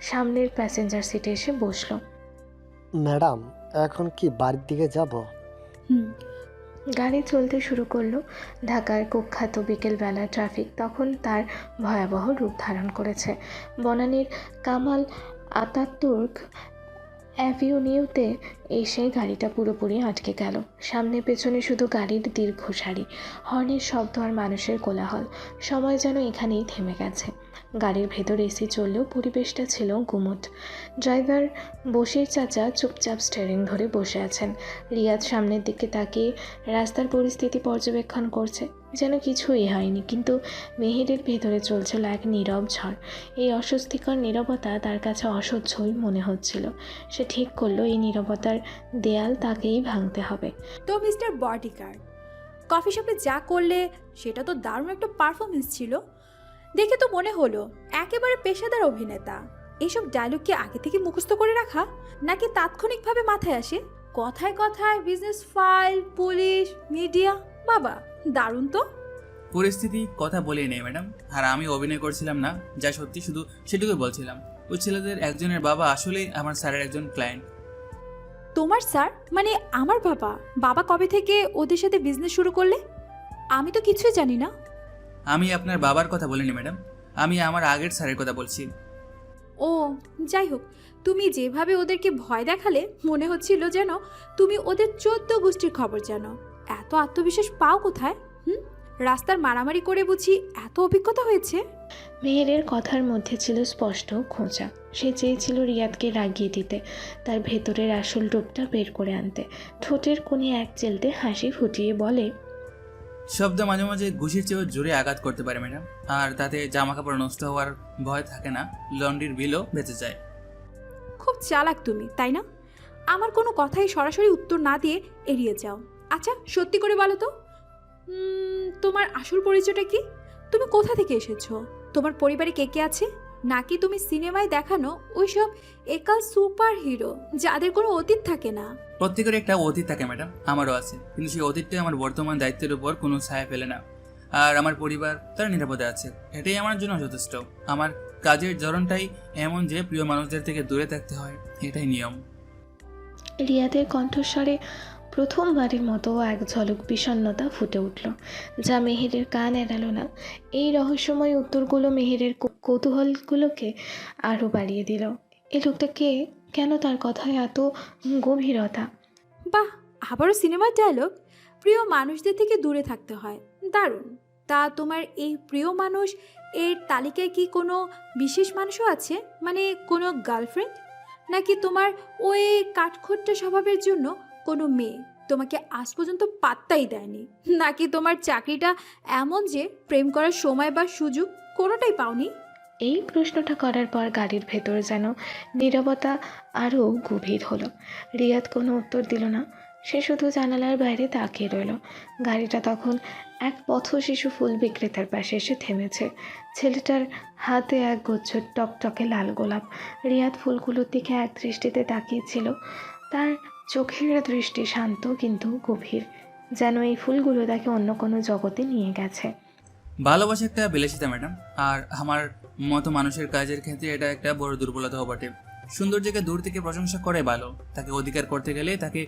সামনের প্যাসেঞ্জার সিটে এসে বসলো। ম্যাডাম, এখন কি বাড়ির দিকে যাব? গাড়ি চলতে শুরু করলো। ঢাকার কুখ্যাত বিকেলবেলা ট্রাফিক তখন তার ভয়াবহ রূপ ধারণ করেছে। বনানীর কামাল আতাতুর্ক অ্যাভিনিউতে এসে গাড়িটা পুরোপুরি আটকে গেল। সামনে পেছনে শুধু গাড়ির দীর্ঘ সারি, হর্নের শব্দ আর মানুষের কোলাহল। সময় যেন এখানেই থেমে গেছে। গাড়ির ভেতর এসি চললেও পরিবেশটা ছিল গুমোট। ড্রাইভার বশির চাচা চুপচাপ স্টিয়ারিং ধরে বসে আছেন। রিয়াদ সামনের দিকে তাকিয়ে রাস্তার পরিস্থিতি পর্যবেক্ষণ করছে, যেন কিছুই হয়নি, কিন্তু মেহেরের ভেতরে চলছিল এক নীরব ঝড়। এই অস্বস্তিকর নীরবতা তার কাছে অসহ্যই মনে হচ্ছিল। সে ঠিক করলো এই নীরবতার দেয়াল তাকেই ভাঙতে হবে। তো মিস্টার বডিগার্ড, কফি শপে যা করলে সেটা তো দারুণ একটা পারফরমেন্স ছিল। দেখে তো মনে হলো একেবারে পেশাদার অভিনেতা। এইসব ডায়লগ কি আগে থেকে মুখস্থ করে রাখা, নাকি তাৎক্ষণিকভাবে মাথায় আসে? কথায় কথায় বিজনেস ফাইল, পুলিশ, মিডিয়া, বাবা দারুণ তো। পরিস্থিতি কথা বলেই নেই ম্যাডাম, আর আমি অভিনয় করছিলাম না, যা সত্যি শুধু সেটুকুই বলছিলাম। ওই ছেলেদের একজনের বাবা আসলেই আমার স্যারের একজন ক্লায়েন্ট। তোমার স্যার মানে আমার বাবা? বাবা কবে থেকে ওদের সাথে বিজনেস শুরু করলে? আমি তো কিছুই জানি না। আমি আপনার বাবার কথা বলিনি ম্যাডাম, আমি আমার আগের স্যারের কথা বলছি। ও যাই হোক, তুমি যেভাবে ওদেরকে ভয় দেখালে মনে হচ্ছিল যেন তুমি ওদের 14 গোষ্ঠীর খবর জানো। এত আত্মবিশ্বাস পাও কোথায়? রাস্তার মারামারি করে বুঝি এত অভিজ্ঞতা হয়েছে? মেহেরের কথার মধ্যে ছিল স্পষ্ট খোঁচা। সে চেয়েছিল রিয়াদকে রাগিয়ে দিতে, তার ভেতরের আসল রূপটা বের করে আনতে। ঠোঁটের কোণে এক চেলতে হাসি ফুটিয়ে বলে, শব্দ মাঝে মাঝে ঘুষির চেয়েও জোরে আঘাত করতে পারে ম্যাডাম, আর তাতে জামা কাপড় নষ্ট হওয়ার ভয় থাকে না, লন্ড্রির বিলও বেঁচে যায়। খুব চালাক তুমি, তাই না? আমার কোনো কথাই সরাসরি উত্তর না দিয়ে এড়িয়ে যাও। আচ্ছা সত্যি করে বলো তো, তোমার আসল পরিচয়টা কি? তুমি কোথা থেকে এসেছো? তোমার পরিবারে কে কে আছে? নাকি তুমি সিনেমায় দেখানো ওইসব একাল সুপার হিরো যাদের কোনো অতীত থাকে না? প্রত্যেকের একটা অতীত থাকে ম্যাডাম, আমারও আছে, কিন্তু সেই অতীতটা আমার বর্তমান দায়িত্বের উপর কোনো ছায়া ফেলে না। আর আমার পরিবার তার নিরাপদে আছে, এটাই আমার জন্য যথেষ্ট। আমার কাজের ধরনটাই এমন যে প্রিয় মানুষদের থেকে দূরে থাকতে হয়, এটাই নিয়ম। রিয়াদের কণ্ঠস্বরে প্রথমবারের মতো এক ঝলক বিষণ্ণতা ফুটে উঠল, যা মেহেরের কান এড়ালো না। এই রহস্যময় উত্তরগুলো মেহেরের কৌতূহলগুলোকে আরও বাড়িয়ে দিল। এ লোকটা কে? কেন তার কথায় এত গভীরতা? বাহ, আবারও সিনেমার ডায়লগ। প্রিয় মানুষদের থেকে দূরে থাকতে হয়। দারুণ। তা তোমার এই প্রিয় মানুষ এর তালিকায় কি কোনো বিশেষ মানুষও আছে? মানে কোনো গার্লফ্রেন্ড? নাকি তোমার ওই কাঠখোট্টা স্বভাবের জন্য কোনো মেয়ে তোমাকে আজ পর্যন্ত পাত্তাই দেয়নি? নাকি তোমার চাকরিটা এমন যে প্রেম করার সময় বা সুযোগ কোনোটাই পাওনি? এই প্রশ্নটা করার পর গাড়ির ভেতর যেন নীরবতা আরও গভীর হলো। রিয়াদ কোনো উত্তর দিল না, সে শুধু জানালার বাইরে তাকিয়ে রইল। গাড়িটা তখন এক পথশিশু ফুল বিক্রেতার পাশে এসে থেমেছে। ছেলেটার হাতে এক গুচ্ছ টকটকে লাল গোলাপ। রিয়াদ ফুলগুলোর দিকে এক দৃষ্টিতে তাকিয়েছিল। তার চোখের দৃষ্টি শান্ত কিন্তু গভীর, যেন এই ফুলগুলো তাকে অন্য কোনো জগতে নিয়ে গেছে। ভালোবাসা একটা বিলাসিতা ম্যাডাম, আর আমার মতো মানুষের কাজের ক্ষেত্রে এটা একটা বড় দুর্বলতাও বটে। সৌন্দর্যকে দূর থেকে প্রশংসা করে ভালো, তাকে অধিকার করতে গেলে তাকে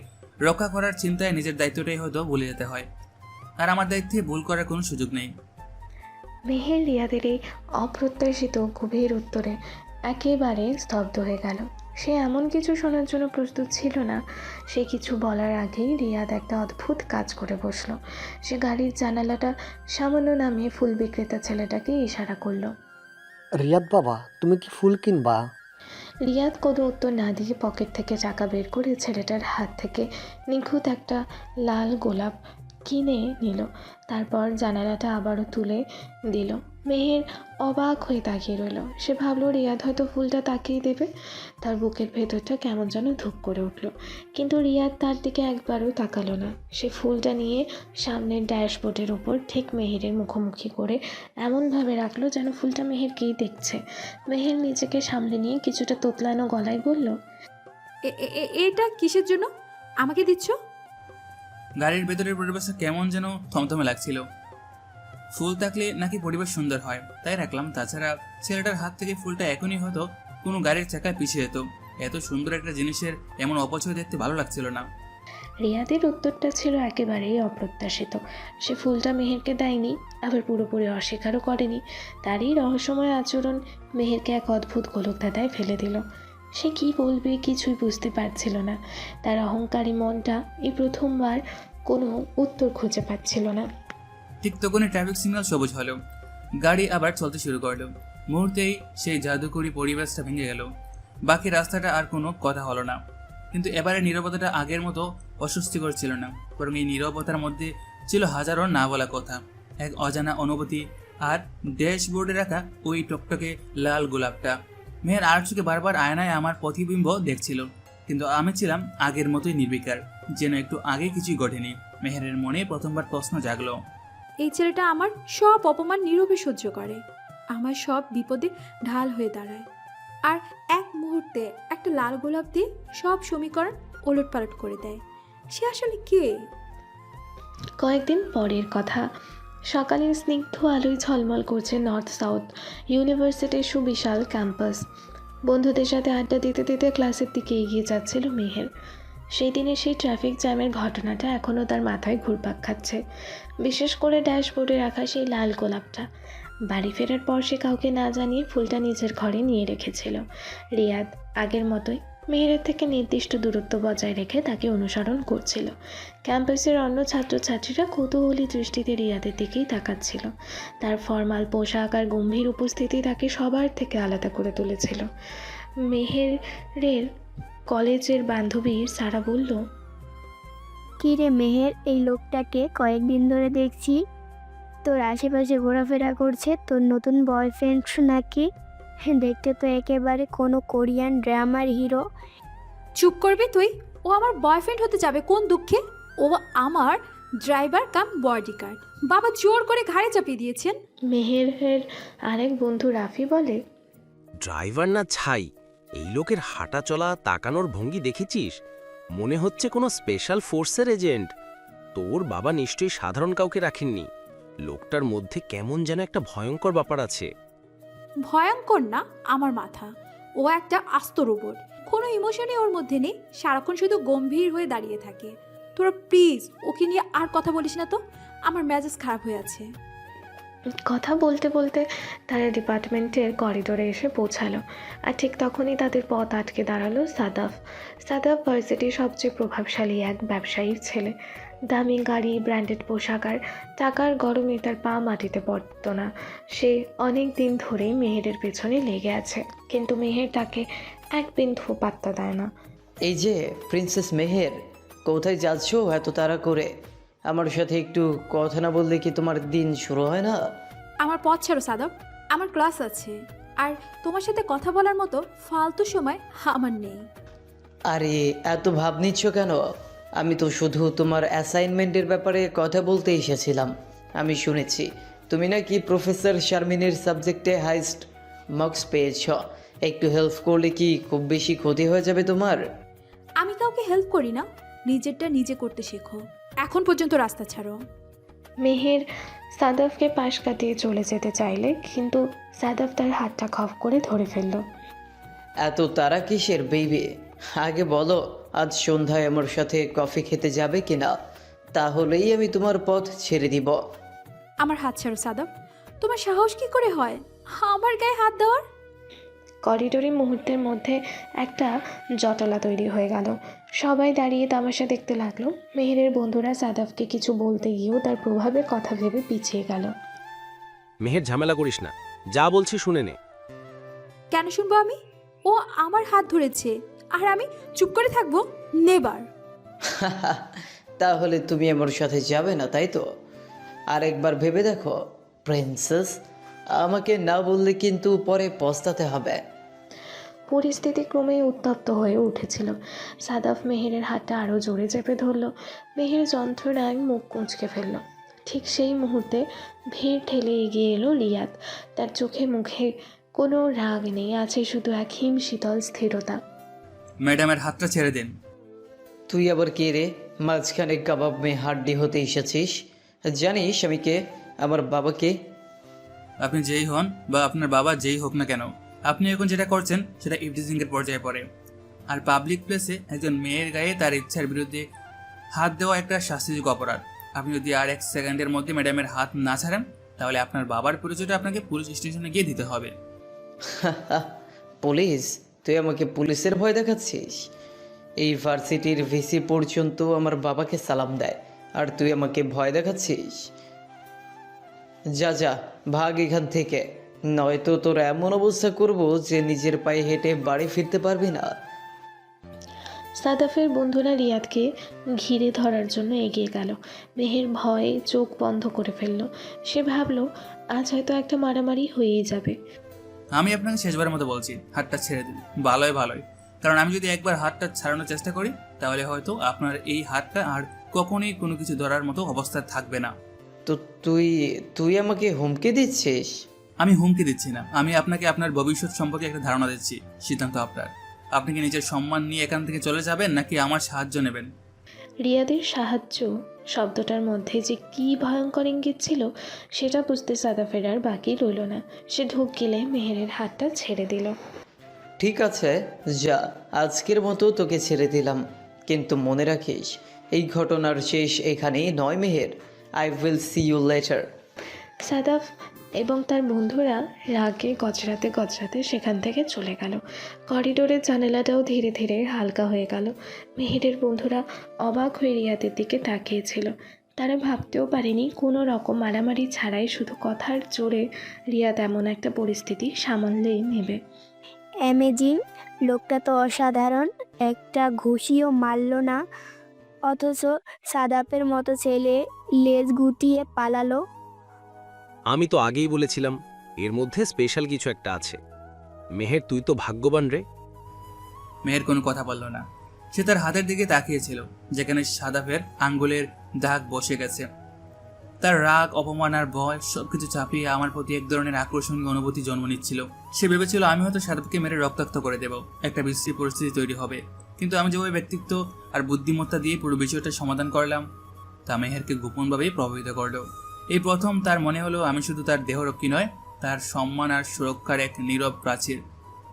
রক্ষা করার চিন্তায় নিজের দায়িত্বটাই হয়তো ভুলে যেতে হয়, আর আমার দায়িত্বে ভুল করার কোনো সুযোগ নেই। মেহের রিয়াদের এই অপ্রত্যাশিত গভীর উত্তরে একেবারে স্তব্ধ হয়ে গেল। সে এমন কিছু শোনার জন্য প্রস্তুত ছিল না। সে কিছু বলার আগেই রিয়াদ একটা অদ্ভুত কাজ করে বসলো। সে গাড়ির জানালাটা সামান্য নামিয়ে ফুল বিক্রেতা ছেলেটাকে ইশারা করলো। রিয়াদ বাবা, তুমি কি ফুল কিনবা? রিয়াদ কোনো উত্তর না দিয়ে পকেট থেকে টাকা বের করে ছেলেটার হাত থেকে নিখুঁত একটা লাল গোলাপ কিনে নিল। তারপর জানালাটা আবারও তুলে দিল। মেহের অবাক হয়ে তাকিয়ে রইল। সে ভাবলো রিয়াদ হয়তো ফুলটা তাকিয়ে দেবে। তার বুকের ভেতরটা কেমন যেন ধুপ করে উঠল, কিন্তু রিয়াদ তার দিকে একবারও তাকালো না। সে ফুলটা নিয়ে সামনের ড্যাশবোর্ডের ওপর ঠিক মেহেরের মুখোমুখি করে এমনভাবে রাখলো যেন ফুলটা মেহেরকেই দেখছে। মেহের নিজেকে সামলে নিয়ে কিছুটা তোতলানো গলায় বলল, এটা কিসের জন্য আমাকে দিচ্ছ? গাড়ির ভেতরের পরিবেশটা কেমন যেন থমথমে লাগছিল। ফুল থাকলে নাকি পরিবেশ সুন্দর হয়, তাই রাখলাম। তাছাড়া ছেলেটার হাত থেকে ফুলটা এখনই হয়তো কোনো গাড়ির চাকায় পিছিয়ে যেত। এত সুন্দর একটা জিনিসের এমন অপচয় দেখতে ভালো লাগছিল না। রিয়াদের উত্তরটা ছিল একেবারেই অপ্রত্যাশিত। সে ফুলটা মেহেরকে দেয়নি, আবার পুরোপুরি অস্বীকারও করেনি। তারই রহস্যময় আচরণ মেহেরকে এক অদ্ভুত গোলকধাঁধায় ফেলে দিল। সে কি বলবে কিছুই বুঝতে পারছিল না। তার অহংকারী মনটা এই প্রথমবার কোনো উত্তর খুঁজে পাচ্ছিল না। ঠিক তখনই ট্রাফিক সিগন্যাল সবুজ হলো, গাড়ি আবার চলতে শুরু করলো। মুহূর্তেই সেই জাদুকরী পরিবেশটা ভেঙে গেল। বাকি রাস্তাটা আর কোনো কথা হলো না, কিন্তু এবারে নীরবতাটা আগের মতো অস্বস্তিকর ছিল না, বরং এই নীরবতার মধ্যে ছিল হাজারো না বলা কথা, এক অজানা অনুভূতি। আর ড্যাশবোর্ডে রাখা ওই টকটকে লাল গোলাপটা। মেহের আর চোখে বারবার আয়নায় আমার প্রতিবিম্ব দেখছিল, কিন্তু আমি ছিলাম আগের মতোই নির্বিকার, যেন একটু আগে কিছুই ঘটেনি। মেহেরের মনে প্রথমবার প্রশ্ন জাগলো, এই ছেলেটা আমার সব অপমান নীরবে সহ্য করে, আমার সব বিপদে ঢাল হয়ে দাঁড়ায়, আর এক মুহূর্তে একটা লাল গোলাপ দিয়ে সব সমীকরণ ওলটপালট করে দেয়। সে আসলে কে? কয়েকদিন পরের কথা। সকালের স্নিগ্ধ আলোয় ঝলমল করছে নর্থ সাউথ ইউনিভার্সিটির সুবিশাল ক্যাম্পাস। বন্ধুদের সাথে আড্ডা দিতে দিতে ক্লাসের দিকে এগিয়ে যাচ্ছিল মেহের। সেই দিনের সেই ট্রাফিক জ্যামের ঘটনাটা এখনও তার মাথায় ঘুরপাক খাচ্ছে, বিশেষ করে ড্যাশবোর্ডে রাখা সেই লাল গোলাপটা। বাড়ি ফেরার পর সে কাউকে না জানিয়ে ফুলটা নিজের ঘরে নিয়ে রেখেছিল। রিয়াদ আগের মতোই মেহেরের থেকে নির্দিষ্ট দূরত্ব বজায় রেখে তাকে অনুসরণ করছিল। ক্যাম্পাসের অন্য ছাত্রছাত্রীরা কৌতূহলী দৃষ্টিতে রিয়াদের দিকেই তাকাচ্ছিল। তার ফর্মাল পোশাক আর গম্ভীর উপস্থিতি তাকে সবার থেকে আলাদা করে তুলেছিল। মেহেরের কলেজের বান্ধবী সারা বলল, কি রে মেহের, এই লোকটাকে কয়েকদিন ধরে দেখছি তোর আশেপাশে ঘোরাফেরা করছে, তোর নতুন বয়ফ্রেন্ড নাকি? দেখতে তো একেবারে কোনো কোরিয়ান ড্রামার হিরো। চুপ করবি তুই? ও আমার বয়ফ্রেন্ড হতে যাবে কোন দুঃখে? ও আমার ড্রাইভার কাম বডিগার্ড। বাবা জোর করে ঘাড়ে চাপিয়ে দিয়েছেন। মেহেরের আরেক বন্ধু রাফি বলে, ড্রাইভার না ছাই, এই লোকের হাঁটা চলা তাকানোর ভঙ্গি দেখেছিস? মনে হচ্ছে কোনো স্পেশাল ফোর্সের এজেন্ট। তোর বাবা নিশ্চয়ই সাধারণ কাউকে রাখেননি। লোকটার মধ্যে কেমন যেন একটা ভয়ঙ্কর ব্যাপার আছে। ভয়ঙ্কর না আমার মাথা, ও একটা আস্ত রোবট। কোনো ইমোশনই ওর মধ্যে নেই, সারাক্ষণ শুধু গম্ভীর হয়ে দাঁড়িয়ে থাকে। তোরা প্লিজ ওকে নিয়ে আর কথা বলিস না তো, আমার মেজাজ খারাপ হয়ে আছে। কথা বলতে বলতে তারা ডিপার্টমেন্টের করিডোরে এসে পৌঁছালো। আর ঠিক তখনই তাদের পথ আটকে দাঁড়ালো সাদাফ। সাদাফ ভার্সিটির সবচেয়ে প্রভাবশালী এক ব্যবসায়ীর ছেলে। দামি গাড়ি, ব্র্যান্ডেড পোশাক আর টাকার গরমে তার পা মাটিতে পড়তো না। সে অনেক দিন ধরেই মেহেরের পেছনে লেগে আছে, কিন্তু মেহের তাকে এক বিন্দু পাত্তা দেয় না। এই যে প্রিন্সেস মেহের, কোথায় যাচ্ছো এত তাড়া করে? আমার সাথে একটু কথা না বললে কি তোমার দিন শুরু হয় না? আমার পথ ছাড়ো সাদব, আমার ক্লাস আছে, আর তোমার সাথে কথা বলার মতো ফালতু সময় আমার নেই। আরে এত ভাব নিচ্ছ কেন? আমি তো শুধু তোমার অ্যাসাইনমেন্টের ব্যাপারে কথা বলতে এসেছিলাম। আমি শুনেছি তুমি নাকি প্রফেসর শারমিনের সাবজেক্টে হাইস্ট মার্কস পেয়েছ। একটু হেল্প করলে কি খুব বেশি ক্ষতি হয়ে যাবে তোমার? আমি কাউকে হেল্প করি না, নিজেরটা নিজে করতে শেখো। এখন পর্যন্ত রাস্তা ছাড়ো। মেহের সাদাফকে পাশ কাটিয়ে চলে যেতে চাইলে, কিন্তু সাদাফ তার হাতটা খপ করে ধরে ফেলল। এত তারা কিসের বেবি? আগে বলো আজ সন্ধ্যায় আমার সাথে কফি খেতে যাবে কিনা, তাহলেই আমি তোমার পথ ছেড়ে দিব। আমার হাত ছাড়ো সাদব, তোমার সাহস কি করে হয় আমার গায়ে হাত দেওয়ার? করিডোরে মুহূর্তের মধ্যে একটা জটলা তৈরি হয়ে গেল। সবাই দাঁড়িয়ে তামাশা দেখতে লাগলো। মেহেরের বন্ধুরা সাদাফকে কিছু বলতে গিয়েও তার প্রভাবে কথা ভেবে পিছিয়ে গেল। মেহের ঝামেলা করিস না, যা বলছি শুনে নে। কেন শুনবো আমি? ও আমার হাত ধরেছে আর আমি চুপ করে থাকবো? নেবার। তাহলে তুমি আমার সাথে যাবে না, তাই তো? আরেকবার ভেবে দেখো প্রিন্সেস, আমাকে না বললে কিন্তু পরে পস্তাতে হবে। পরিস্থিতি ক্রমেই উত্তপ্ত হয়ে উঠেছিল। সাদাফ মেহেরের হাতটা আরও জোরে চেপে ধরল। মেহের যন্ত্রণায় মুখ কুঁচকে ফেলল। ঠিক সেই মুহূর্তে ভিড় ঠেলে এগিয়ে এলো রিয়াদ। তার চোখে মুখে কোনো রাগ নেই, আছে শুধু এক হিম শীতল স্থিরতা। ম্যাডামের হাতটা ছেড়ে দিন। তুই আবার কে রে? মাঝখানে কাবাব মেয়ে হাড্ডি হতে এসেছিস? জানিস আমি কে? আমার বাবাকে? আপনি যেই হন বা আপনার বাবা যেই হোক না কেন, আপনি এখন যেটা করছেন সেটা ইভটিজিংয়ের পর্যায়ে পড়ে। আর পাবলিক প্লেসে একজন মেয়ের গায়ে তার ইচ্ছার বিরুদ্ধে হাত দেওয়া একটা শাস্তিযোগ্য অপরাধ। আপনি যদি আর এক সেকেন্ডের মধ্যে ম্যাডামের হাত না ছাড়েন, তাহলে আপনার বাবার পরিচয়টা আপনাকে পুলিশ স্টেশনে গিয়ে দিতে হবে। পুলিশ? তুই আমাকে পুলিশের ভয় দেখাচ্ছিস? এই ভার্সিটির ভিসি পর্যন্ত আমার বাবাকে সালাম দেয়, আর তুই আমাকে ভয় দেখাচ্ছিস? যা যা ভাগ এখান থেকে, নয়তো তোর এমন অবস্থা করব যে নিজের পায়ে হেঁটে বাড়ি ফিরতে পারবি না। সাদাফের বন্ধুরা রিয়াদকে ঘিরে ধরার জন্য এগিয়ে গেল। মেহের ভয়ে চোখ বন্ধ করে ফেলল। সে ভাবল আজ হয়তো একটা মারামারি হয়েই যাবে। আমি আপনাকে শেষবারের মতো বলছি, হাতটা ছেড়ে দিন। ভালোই, কারণ আমি যদি একবার হাতটা ছাড়ানোর চেষ্টা করি, তাহলে হয়তো আপনার এই হাতটা আর কখনোই কোনো কিছু ধরার মতো অবস্থায় থাকবে না। তো তুই আমাকে হুমকি দিচ্ছিস? আমি হুমকি দিচ্ছি না, আমি আপনাকে আপনার ভবিষ্যৎ সম্পর্কে একটা ধারণা দিচ্ছি। সিদ্ধান্ত আপনার। আপনি কি নিজের সম্মান নিয়ে এখান থেকে চলে যাবেন, নাকি আমার সাহায্য নেবেন? রিয়াদের সাহায্য শব্দটার মধ্যে যে কী ভয়ঙ্কর ইঙ্গিত ছিল সেটা বুঝতে সাদাফের আর বাকি রইল না। সে ঢোক গিলে মেহেরের হাতটা ছেড়ে দিল। ঠিক আছে যা, আজকের মতো তোকে ছেড়ে দিলাম, কিন্তু মনে রাখিস এই ঘটনার শেষ এখানেই নয় Meher. I will see you later. Sadaf এবং তার বন্ধুরা রাগে গজরাতে সেখান থেকে চলে গেল। করিডোরের জানালাটাও ধীরে ধীরে হালকা হয়ে গেল। মেহেরের বন্ধুরা অবাক হয়ে রিয়াদের দিকে তাকিয়েছিল। তারা ভাবতেও পারেনি কোনো রকম মারামারি ছাড়াই শুধু কথার জোরে রিয়াদ এমন একটা পরিস্থিতি সামালেই নেবে। অ্যামেজিং, লোকটা তো অসাধারণ, একটা ঘুষিও মারল না, অথচ সাদাপের মতো ছেলে লেজ গুটিয়ে পালালো। আমি তো আগেই বলেছিলাম এর মধ্যে স্পেশাল কিছু একটা আছে। মেহের তুই তো ভাগ্যবান রে। মেহের কোনো কথা বলল না। সে তার হাতের দিকে তাকিয়েছিল, যেখানে সাদাফের আঙ্গুলের দাগ বসে গেছে। তার রাগ, অপমান আর ভয় সবকিছু চাপিয়ে আমার প্রতি এক ধরনের আকর্ষণীয় অনুভূতি জন্ম নিচ্ছিল। সে ভেবেছিল আমি হয়তো সাদাফকে মেরে রক্তাক্ত করে দেব, একটা বিশ্রী পরিস্থিতি তৈরি হবে। কিন্তু আমি যেভাবে ব্যক্তিত্ব আর বুদ্ধিমত্তা দিয়ে পুরো বিষয়টা সমাধান করলাম, তা মেহেরকে গোপনভাবেই প্রভাবিত করল। এই প্রথম তার মনে হলো আমি শুধু তার দেহরক্ষী নয়, তার সম্মান আর সুরক্ষার এক নীরব প্রাচীর।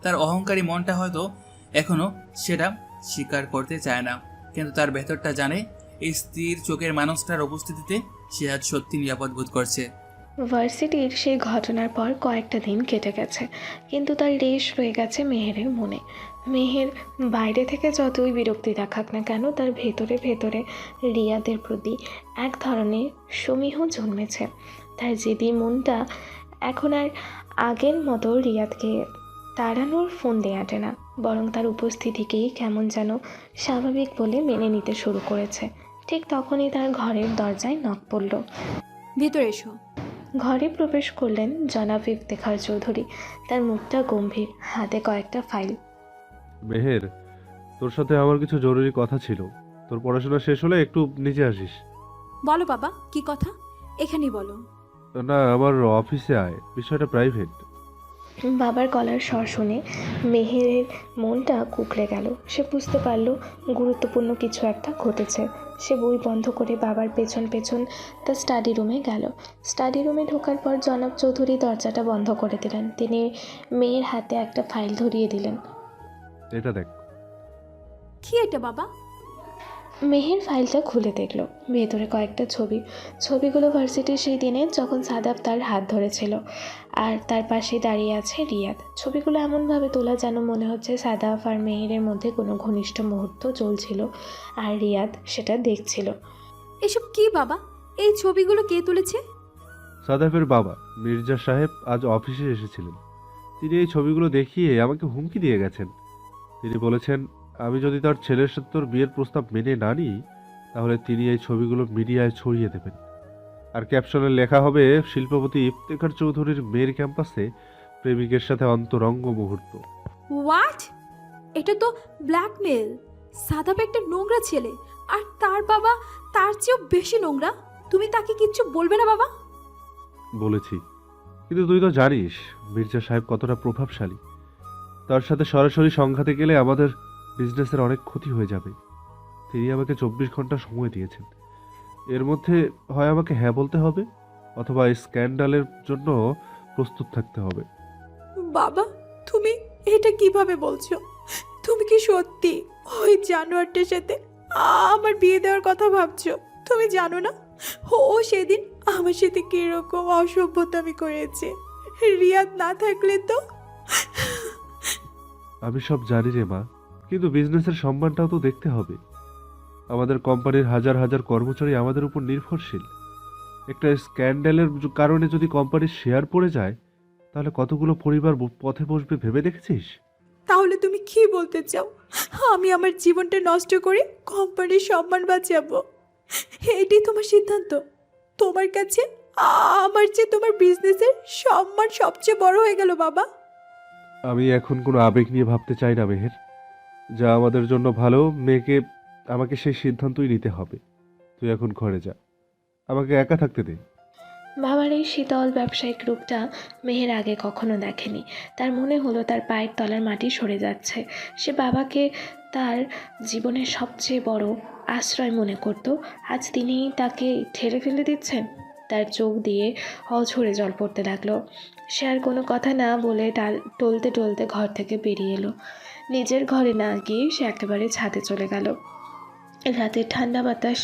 তার অহংকারী মনটা হয়তো এখনো সেটা স্বীকার করতে চায় না, কিন্তু তার ভেতরটা জানে এই স্থির চোখের মানুষটার উপস্থিতিতে সে আজ সত্যি নিরাপদ বোধ করছে। ভার্সিটির সেই ঘটনার পর কয়েকটা দিন কেটে গেছে, কিন্তু তার রেশ রয়ে গেছে মেহেরের মনে। মেহের বাইরে থেকে যতই বিরক্তি দেখাক না কেন, তার ভেতরে ভেতরে রিয়াদের প্রতি এক ধরনের সমীহ জন্মেছে। তার জেদি মনটা এখন আর আগের মতো রিয়াদকে তাড়ানোর ফোন দেয়াটে না, বরং তার উপস্থিতিকেই কেমন যেন স্বাভাবিক বলে মেনে নিতে শুরু করেছে। ঠিক তখনই তার ঘরের দরজায় নক পড়ল। ভেতরে এসো। ঘরে প্রবেশ করলেন জনাব ইফতেখার চৌধুরী। তার মুখটা গম্ভীর, হাতে কয়েকটা ফাইল। মেহের, তোর সাথে আমার কিছু জরুরি কথা ছিল। তোর পড়াশোনা শেষ হলে একটু নিচে আসিস। বলো বাবা, কি কথা? এখানেই বলো। না, আমার অফিসে আয়, বিষয়টা প্রাইভেট। বাবার গলার স্বর শুনে মেহেরের মনটা কুকড়ে গেল। সে বুঝতে পারল গুরুত্বপূর্ণ কিছু একটা ঘটেছে। সে বই বন্ধ করে বাবার পেছন পেছন তার স্টাডি রুমে গেল। স্টাডি রুমে ঢোকার পর জনাব চৌধুরী দরজাটা বন্ধ করে দিলেন। তিনি মেয়ের হাতে একটা ফাইল ধরিয়ে দিলেন। এটা দেখ। কি এটা বাবা? মেহের ফাইলটা খুলে দেখলো, ভেতরে কয়েকটা ছবি। ছবিগুলো ভার্সিটির সেই দিনে যখন সাদাব তার হাত ধরেছিল, আর তার পাশে দাঁড়িয়ে আছে রিয়াদ। ছবিগুলো এমনভাবে তোলা যেন মনে হচ্ছে সাদাব আর মেহেরের মধ্যে কোনো ঘনিষ্ঠ মুহূর্ত চলছিল, আর রিয়াদ সেটা দেখছিল। এসব কি বাবা? এই ছবিগুলো কে তুলেছে? সাদাফের বাবা মির্জা সাহেব আজ অফিসে এসেছিলেন। তিনি এই ছবিগুলো দেখিয়ে আমাকে হুমকি দিয়ে গেছেন। তিনি বলেছেন, আমি যদি তার ছেলের সাথে তোর বিয়ের প্রস্তাব মেনে না নিই, তাহলে তিনি এই ছবিগুলো মিডিয়ায় ছড়িয়ে দেবেন। আর ক্যাপশনে লেখা হবে, শিল্পপতি ইফতেখার চৌধুরীর মেয়ের ক্যাম্পাসে প্রেমিকের সাথে অন্তরঙ্গ মুহূর্ত। হোয়াট? এটা তো ব্ল্যাকমেল। সাদাব একটা নোংরা ছেলে, আর তার বাবা তার চেয়েও বেশি নোংরা। তুমি তাকে কিচ্ছু বলবে না বাবা? বলেছি, কিন্তু তুই তো জানিস মির্জা সাহেব কতটা প্রভাবশালী। তার সাথে সরাসরি সংঘাতে গেলে আমাদের বিজনেসের অনেক ক্ষতি হয়ে যাবে। তিনি আমাকে 24 ঘন্টা সময় দিয়েছেন। এর মধ্যে হয় আমাকে হ্যাঁ বলতে হবে, অথবা এই স্ক্যান্ডালের জন্য প্রস্তুত থাকতে হবে। বাবা, তুমি এটা কিভাবে বলছো? তুমি কি সত্যি ওই জানোয়ারটার সাথে আমার বিয়ে দেওয়ার কথা ভাবছো? তুমি জানো না ও সেদিন আমার সাথে কিরকম অসভ্যতামি করেছে? রিয়াদ না থাকলে তো। আমি সব জানি রে মা, কিন্তু বিজনেসের সম্মানটাও তো দেখতে হবে। আমাদের কোম্পানির হাজার হাজার কর্মচারী আমাদের উপর নির্ভরশীল। একটা স্ক্যান্ডালের কারণে যদি কোম্পানির শেয়ার পড়ে যায়, তাহলে কতগুলো পরিবার পথে বসবে ভেবে দেখেছিস? তাহলে তুমি কি বলতে চাও? আমি আমার জীবনটা নষ্ট করে কোম্পানির সম্মান বাঁচাবো? এটাই তোমার সিদ্ধান্ত? তোমার কাছে আমার চেয়ে তোমার বিজনেসের সম্মান সবচেয়ে বড় হয়ে গেল বাবা? আমি এখন কোনো আবেগ নিয়ে ভাবতে চাই না মেহের। যা আমাদের জন্য ভালো, আমাকে সেই সিদ্ধান্তই নিতে হবে। তুই এখন ঘরে যা, আমাকে একা থাকতে দে। বাবার এই শীতল ব্যবসায়িক রূপটা মেহের আগে কখনো দেখেনি। তার মনে হলো তার পায়ের তলার মাটি সরে যাচ্ছে। সে বাবাকে তার জীবনের সবচেয়ে বড় আশ্রয় মনে করত, আজ তিনি তাকে ঠেলে ফেলে দিচ্ছেন। তার চোখ দিয়ে অঝরে জল পড়তে লাগলো। সে আর কোনো কথা না বলে টলতে টলতে ঘর থেকে বেরিয়ে এলো। নিজের ঘরে না গিয়ে সে একেবারে ছাদে চলে গেল। রাতের ঠান্ডা বাতাস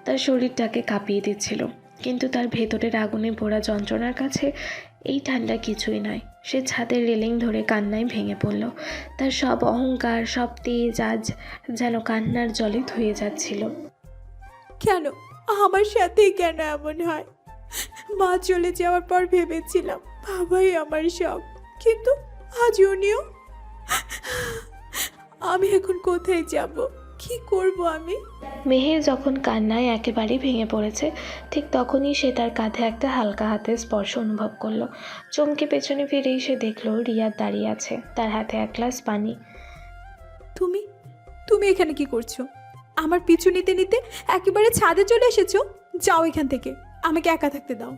তার শরীরটাকে কাঁপিয়ে দিচ্ছিল, কিন্তু তার ভেতরের আগুনে পোড়া যন্ত্রণার কাছে এই ঠান্ডা কিছুই নয়। সে ছাদের রেলিং ধরে কান্নায় ভেঙে পড়ল। তার সব অহংকার, সব তেজ আজ যেন কান্নার জলে ধুয়ে যাচ্ছিল। কেন আমার সাথেই কেন এমন হয়? মা চলে যাওয়ার পর ভেবেছিলাম বাবাই আমার সব, কিন্তু আজ উনিও। আমি এখন কোথায় যাব? কি করব আমি? মেহের যখন কান্নায় একেবারে ভেঙে পড়েছে, ঠিক তখনই সে তার কাঁধে একটা হালকা হাতের স্পর্শ অনুভব করলো। চমকে পেছনে ফিরেই সে দেখলো রিয়াদ দাঁড়িয়ে আছে, তার হাতে এক গ্লাস পানি। তুমি তুমি এখানে কি করছো? আমার পিছু নিতে নিতে একেবারে ছাদে চলে এসেছো? যাও এখান থেকে, আমাকে একা থাকতে দাও।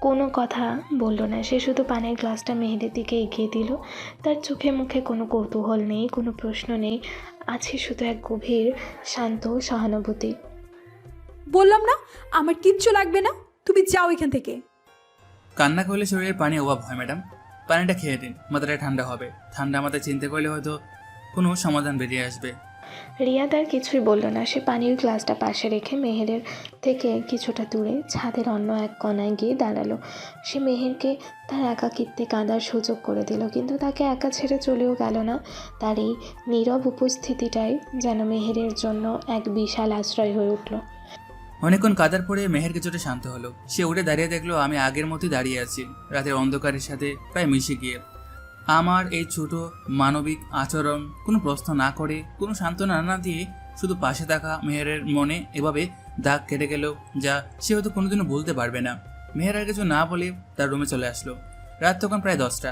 কোনো কথা বলল না, সে শুধু পানির গ্লাসটা মেহেরের দিকে এগিয়ে দিল। তার চোখে মুখে কোনো কৌতূহল নেই, কোনো প্রশ্ন নেই, আছে শুধু এক গভীর শান্ত সহানুভূতি। বললাম না আমার কিচ্ছু লাগবে না, তুমি যাও এখান থেকে। কান্না করলে শরীরের পানি অভাব হয় ম্যাডাম, পানিটা খেয়ে দিন, মাথাটা ঠান্ডা হবে। ঠান্ডা মাথায় চিন্তা করলে হয়তো কোনো সমাধান বেরিয়ে আসবে। রিয়াদ আর কিছুই বলল না। সে পানির গ্লাসটা পাশে রেখে মেহেরের থেকে কিছুটা দূরে ছাদের অন্য এক কোণায় গিয়ে দাঁড়ালো। সে মেহেরকে তার একাকিত্বে কাঁদার সুযোগ করে দিল, কিন্তু তাকে একা ছেড়ে চলেও গেল না। তার এই নীরব উপস্থিতিটাই যেন মেহেরের জন্য এক বিশাল আশ্রয় হয়ে উঠল। অনেকক্ষণ কাদার পরে মেহের কিছুটা শান্ত হলো। সে উঠে দাঁড়িয়ে দেখলো আমি আগের মতোই দাঁড়িয়ে আছি, রাতের অন্ধকারের সাথে প্রায় মিশে গিয়ে। আমার এই ছোট মানবিক আচরণ কোনো প্রশ্ন না করে, কোনো সান্ত্বনা না দিয়ে শুধু পাশে থাকা মেহেরের মনে এভাবে দাগ কেটে গেল, যা সে হয়তো কোনোদিনও ভুলতে পারবে না। মেহের আর কিছু না বলে তার রুমে চলে আসলো। রাত তখন প্রায় 10টা।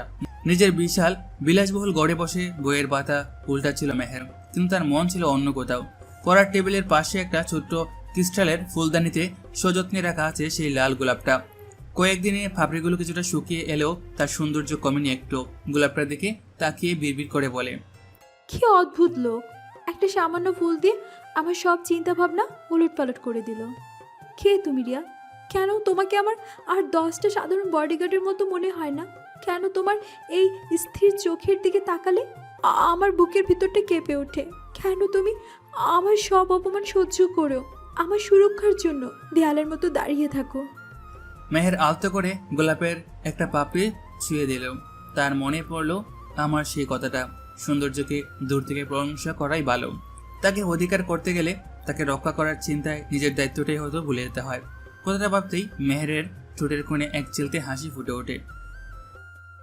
নিজের বিশাল বিলাসবহুল গড়ে বসে বইয়ের পাতা উল্টাচ্ছিল মেহের, কিন্তু তার মন ছিল অন্য কোথাও। পড়ার টেবিলের পাশে একটা ছোট্ট ক্রিস্টালের ফুলদানিতে সযত্নে রাখা আছে সেই লাল গোলাপটা। কয়েকদিনে ফাবড়িগুলো কিছুটা শুকিয়ে এলেও তার সৌন্দর্য কমেনি একটু। গোলাপটার দিকে তাকিয়ে বিড়বিড় করে বলে, কি অদ্ভুত লোক, একটা সামান্য ফুল দিয়ে আমার সব চিন্তা ভাবনা উলটপালট করে দিল। কে তুমি রিয়া? কেন তোমাকে আমার আর 10টা সাধারণ বডিগার্ডের মতো মনে হয় না? কেন তোমার এই স্থির চোখের দিকে তাকালে আমার বুকের ভিতরটা কেঁপে ওঠে? কেন তুমি আমার সব অপমান সহ্য করো, আমার সুরক্ষার জন্য দেয়ালের মতো দাঁড়িয়ে থাকো? মেহের আলতো করে গোলাপের একটা পাপড়ি ছুঁয়ে দিল। তার মনে পড়ল আমার সেই কথাটা, সৌন্দর্যকে দূর থেকে প্রশংসা করাই ভালো। তাকে অধিকার করতে গেলে তাকে রক্ষা করার চিন্তায় নিজের দায়িত্বটাই হয়তো ভুলে যেতে হয়। কথাটা ভাবতেই মেহেরের ঠোঁটের কোণে এক চিলতে হাসি ফুটে ওঠে।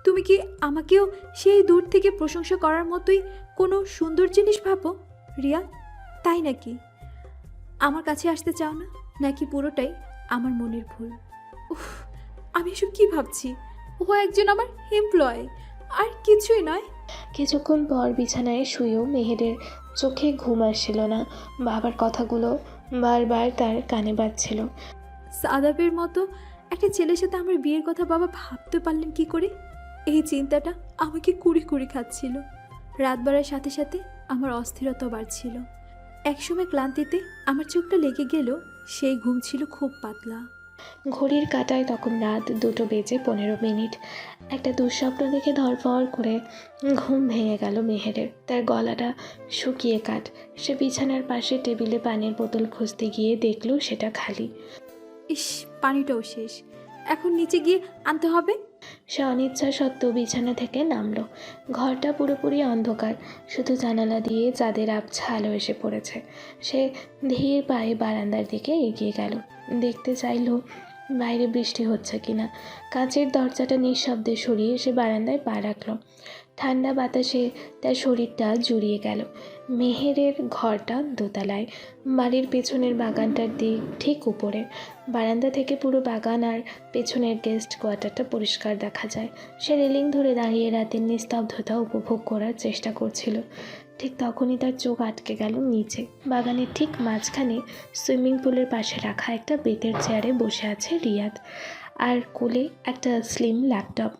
তুমি কি আমাকেও সেই দূর থেকে প্রশংসা করার মতোই কোনো সুন্দর জিনিস ভাবো রিয়া? তাই নাকি? আমার কাছে আসতে চাও না, নাকি পুরোটাই আমার মনের ভুল? উফ, আমি এসব কি ভাবছি? ও একজন আমার এমপ্লয়, আর কিছুই নয়। কিছুক্ষণ পর বিছানায় শুয়েও মেহেরের চোখে ঘুম আসছিল না। বাবার কথাগুলো বারবার তার কানে বাজছিল। সাদাবের মতো একটা ছেলের সাথে আমার বিয়ের কথা বাবা ভাবতে পারলেন কি করে? এই চিন্তাটা আমাকে কুড়ি কুড়ি খাচ্ছিল। রাত বাড়ার সাথে সাথে আমার অস্থিরতা বাড়ছিল। একসময় ক্লান্তিতে আমার চোখটা লেগে গেল, সেই ঘুম ছিল খুব পাতলা। ঘড়ির কাঁটায় তখন রাত 2:15। একটা দুঃস্বপ্ন দেখে ধরফর করে ঘুম ভেঙে গেল মেহেরের। তার গলাটা শুকিয়ে কাঠ। সে বিছানার পাশে টেবিলে পানির বোতল খুঁজতে গিয়ে দেখল সেটা খালি। ইস, পানিটাও শেষ, এখন নিচে গিয়ে আনতে হবে। সে অনিচ্ছা সত্ত্বেও বিছানা থেকে নামলো। ঘরটা পুরোপুরি অন্ধকার, শুধু জানালা দিয়ে চাঁদের আবছা আলো এসে পড়েছে। সে ধীর পায়ে বারান্দার দিকে এগিয়ে গেল, দেখতে চাইল বাইরে বৃষ্টি হচ্ছে কিনা। কাঁচের দরজাটা নিঃশব্দে সরিয়ে সে বারান্দায় পা রাখল। ঠান্ডা বাতাসে তার শরীরটা জুড়িয়ে গেল। মেহেরের ঘরটা দোতলায়, বাড়ির পেছনের বাগানটার দিক ঠিক উপরে। বারান্দা থেকে পুরো বাগান আর পেছনের গেস্ট কোয়ার্টারটা পরিষ্কার দেখা যায়। সে রেলিং ধরে দাঁড়িয়ে রাতের নিস্তব্ধতা উপভোগ করার চেষ্টা করছিল। ঠিক তখনই তার চোখ আটকে গেল নিচে। বাগানের ঠিক মাঝখানে সুইমিং পুলের পাশে রাখা একটা বেতের চেয়ারে বসে আছে রিয়াদ, আর কোলে একটা স্লিম ল্যাপটপ,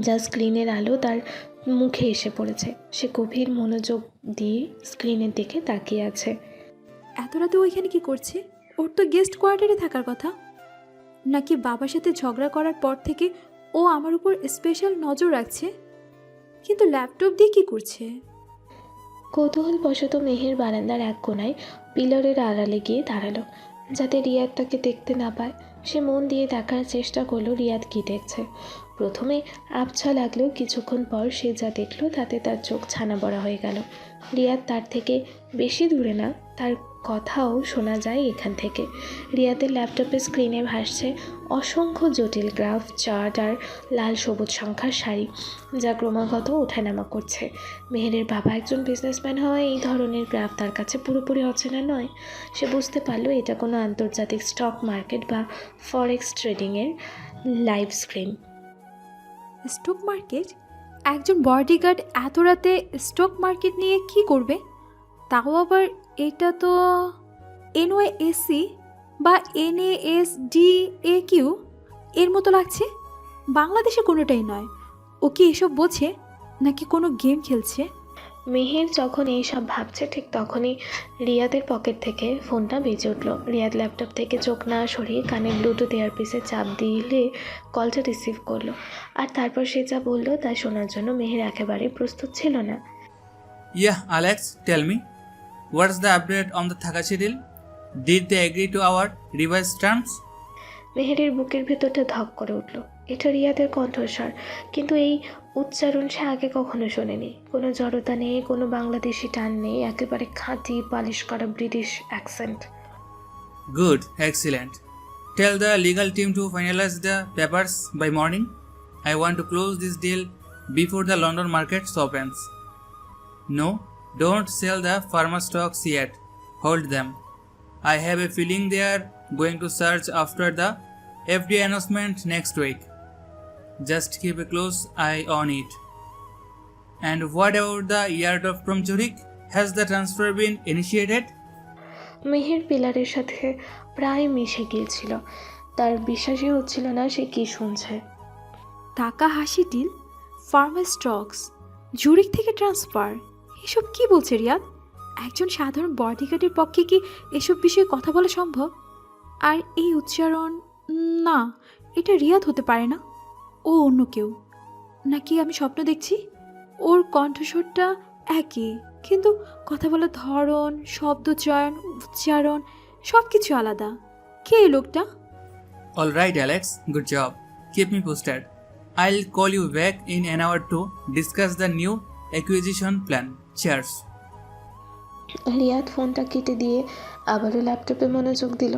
যা স্ক্রিনের আলো তার মুখে এসে পড়েছে। সে গভীর মনোযোগ দিয়ে স্ক্রিনের দিকে তাকিয়ে আছে। এত রাতে ওইখানে কি করছে? ওর তো গেস্ট কোয়ার্টারে থাকার কথা। নাকি বাবার সাথে ঝগড়া করার পর থেকে ও আমার উপর স্পেশাল নজর রাখছে? কিন্তু ল্যাপটপ দিয়ে কি করছে? কৌতূহলবশত মেহের বারান্দার এক কোণায় পিলারের আড়ালে গিয়ে দাঁড়ালো, যাতে রিয়াদ তাকে দেখতে না পায়। সে মন দিয়ে দেখার চেষ্টা করলো রিয়াদ কী দেখছে। প্রথমে আবছা লাগলেও কিছুক্ষণ পর সে যা দেখলো তাতে তার চোখ ছানা বড়া হয়ে গেল। রিয়াদ তার থেকে বেশি দূরে না, তার কথাও শোনা যায় এখান থেকে। রিয়াদের ল্যাপটপের স্ক্রিনে ভাসছে অসংখ্য জটিল গ্রাফ, চার্ট আর লাল সবুজ সংখ্যার সারি, যা ক্রমাগত ওঠানামা করছে। মেহেরের বাবা একজন বিজনেসম্যান হওয়ায় এই ধরনের গ্রাফ তার কাছে পুরোপুরি অচেনা নয়। সে বুঝতে পারলো এটা কোনো আন্তর্জাতিক স্টক মার্কেট বা ফরেক্স ট্রেডিংয়ের লাইভ স্ক্রিন। Stock market? একজন বডিগার্ড এত রাতে স্টক মার্কেট নিয়ে কি করবে? তাও আবার এটা তো NYSE বা NASDAQ এর মতো লাগছে। বাংলাদেশে কোনোটাই নয়। ও কি এসব বোঝে, নাকি কোনো গেম খেলছে? মেহের যখন এইসব ভাবছে ঠিক তখনই রিয়াদের পকেট থেকে ফোনটা বেজে উঠল। রিয়াদ ল্যাপটপ থেকে চোখ না সরিয়ে কানে ব্লুটুথ এয়ারপিসে চাপ দিলে কলটা রিসিভ করলো। আর তারপর সে যা বলল তা শোনার জন্য মেহের একেবারে প্রস্তুত ছিল না। Yeah Alex, tell me. What's the update on the Thakashi deal? Did they agree to our revised terms? মেহেরের বুকের ভেতরটা ধক করে উঠল। এটা রিয়াদের কণ্ঠস্বর, কিন্তু এই উচ্চারণ সে আগে কখনো শোনেনি। কোনো জড়তা নেই, কোনো বাংলাদেশি টান নেই, একেবারে খাঁটি পালিশ করা British accent. Good, excellent. Tell the legal team to finalize the papers by morning. I want to close this deal before the London market opens. No, don't sell the pharma stocks yet. Hold them. I have a feeling they are going to search after the FDA announcement next week. Just keep a close eye on it. And what about the airdrop from Zurich? Has the transfer been initiated? Meher পিলারের সাথে প্রায় মিশে গিয়েছিল। তার বিশ্বাসই হচ্ছিল না সে কি শুনছে। Takahashi deal, pharma stocks, Zurich থেকে ট্রান্সফার, এসব কি বলছে রিয়াদ? একজন সাধারণ বডিগার্ডের পক্ষে কি এসব বিষয়ে কথা বলা সম্ভব? আর এই উচ্চারণ, না, এটা রিয়াদ হতে পারে না। ও অন্য কেউ, নাকি আমি স্বপ্ন দেখছি? ওর কণ্ঠস্বরটা একই, কিন্তু কথা বলার ধরন, শব্দচয়ন, উচ্চারণ সব কিছু আলাদা। কে এই লোকটা? All right, Alex. Good job. Keep me posted. I'll call you back in an hour to discuss the new acquisition plan. Cheers. Riyad ফোনটা কেটে দিয়ে আবারও ল্যাপটপে মনোযোগ দিল।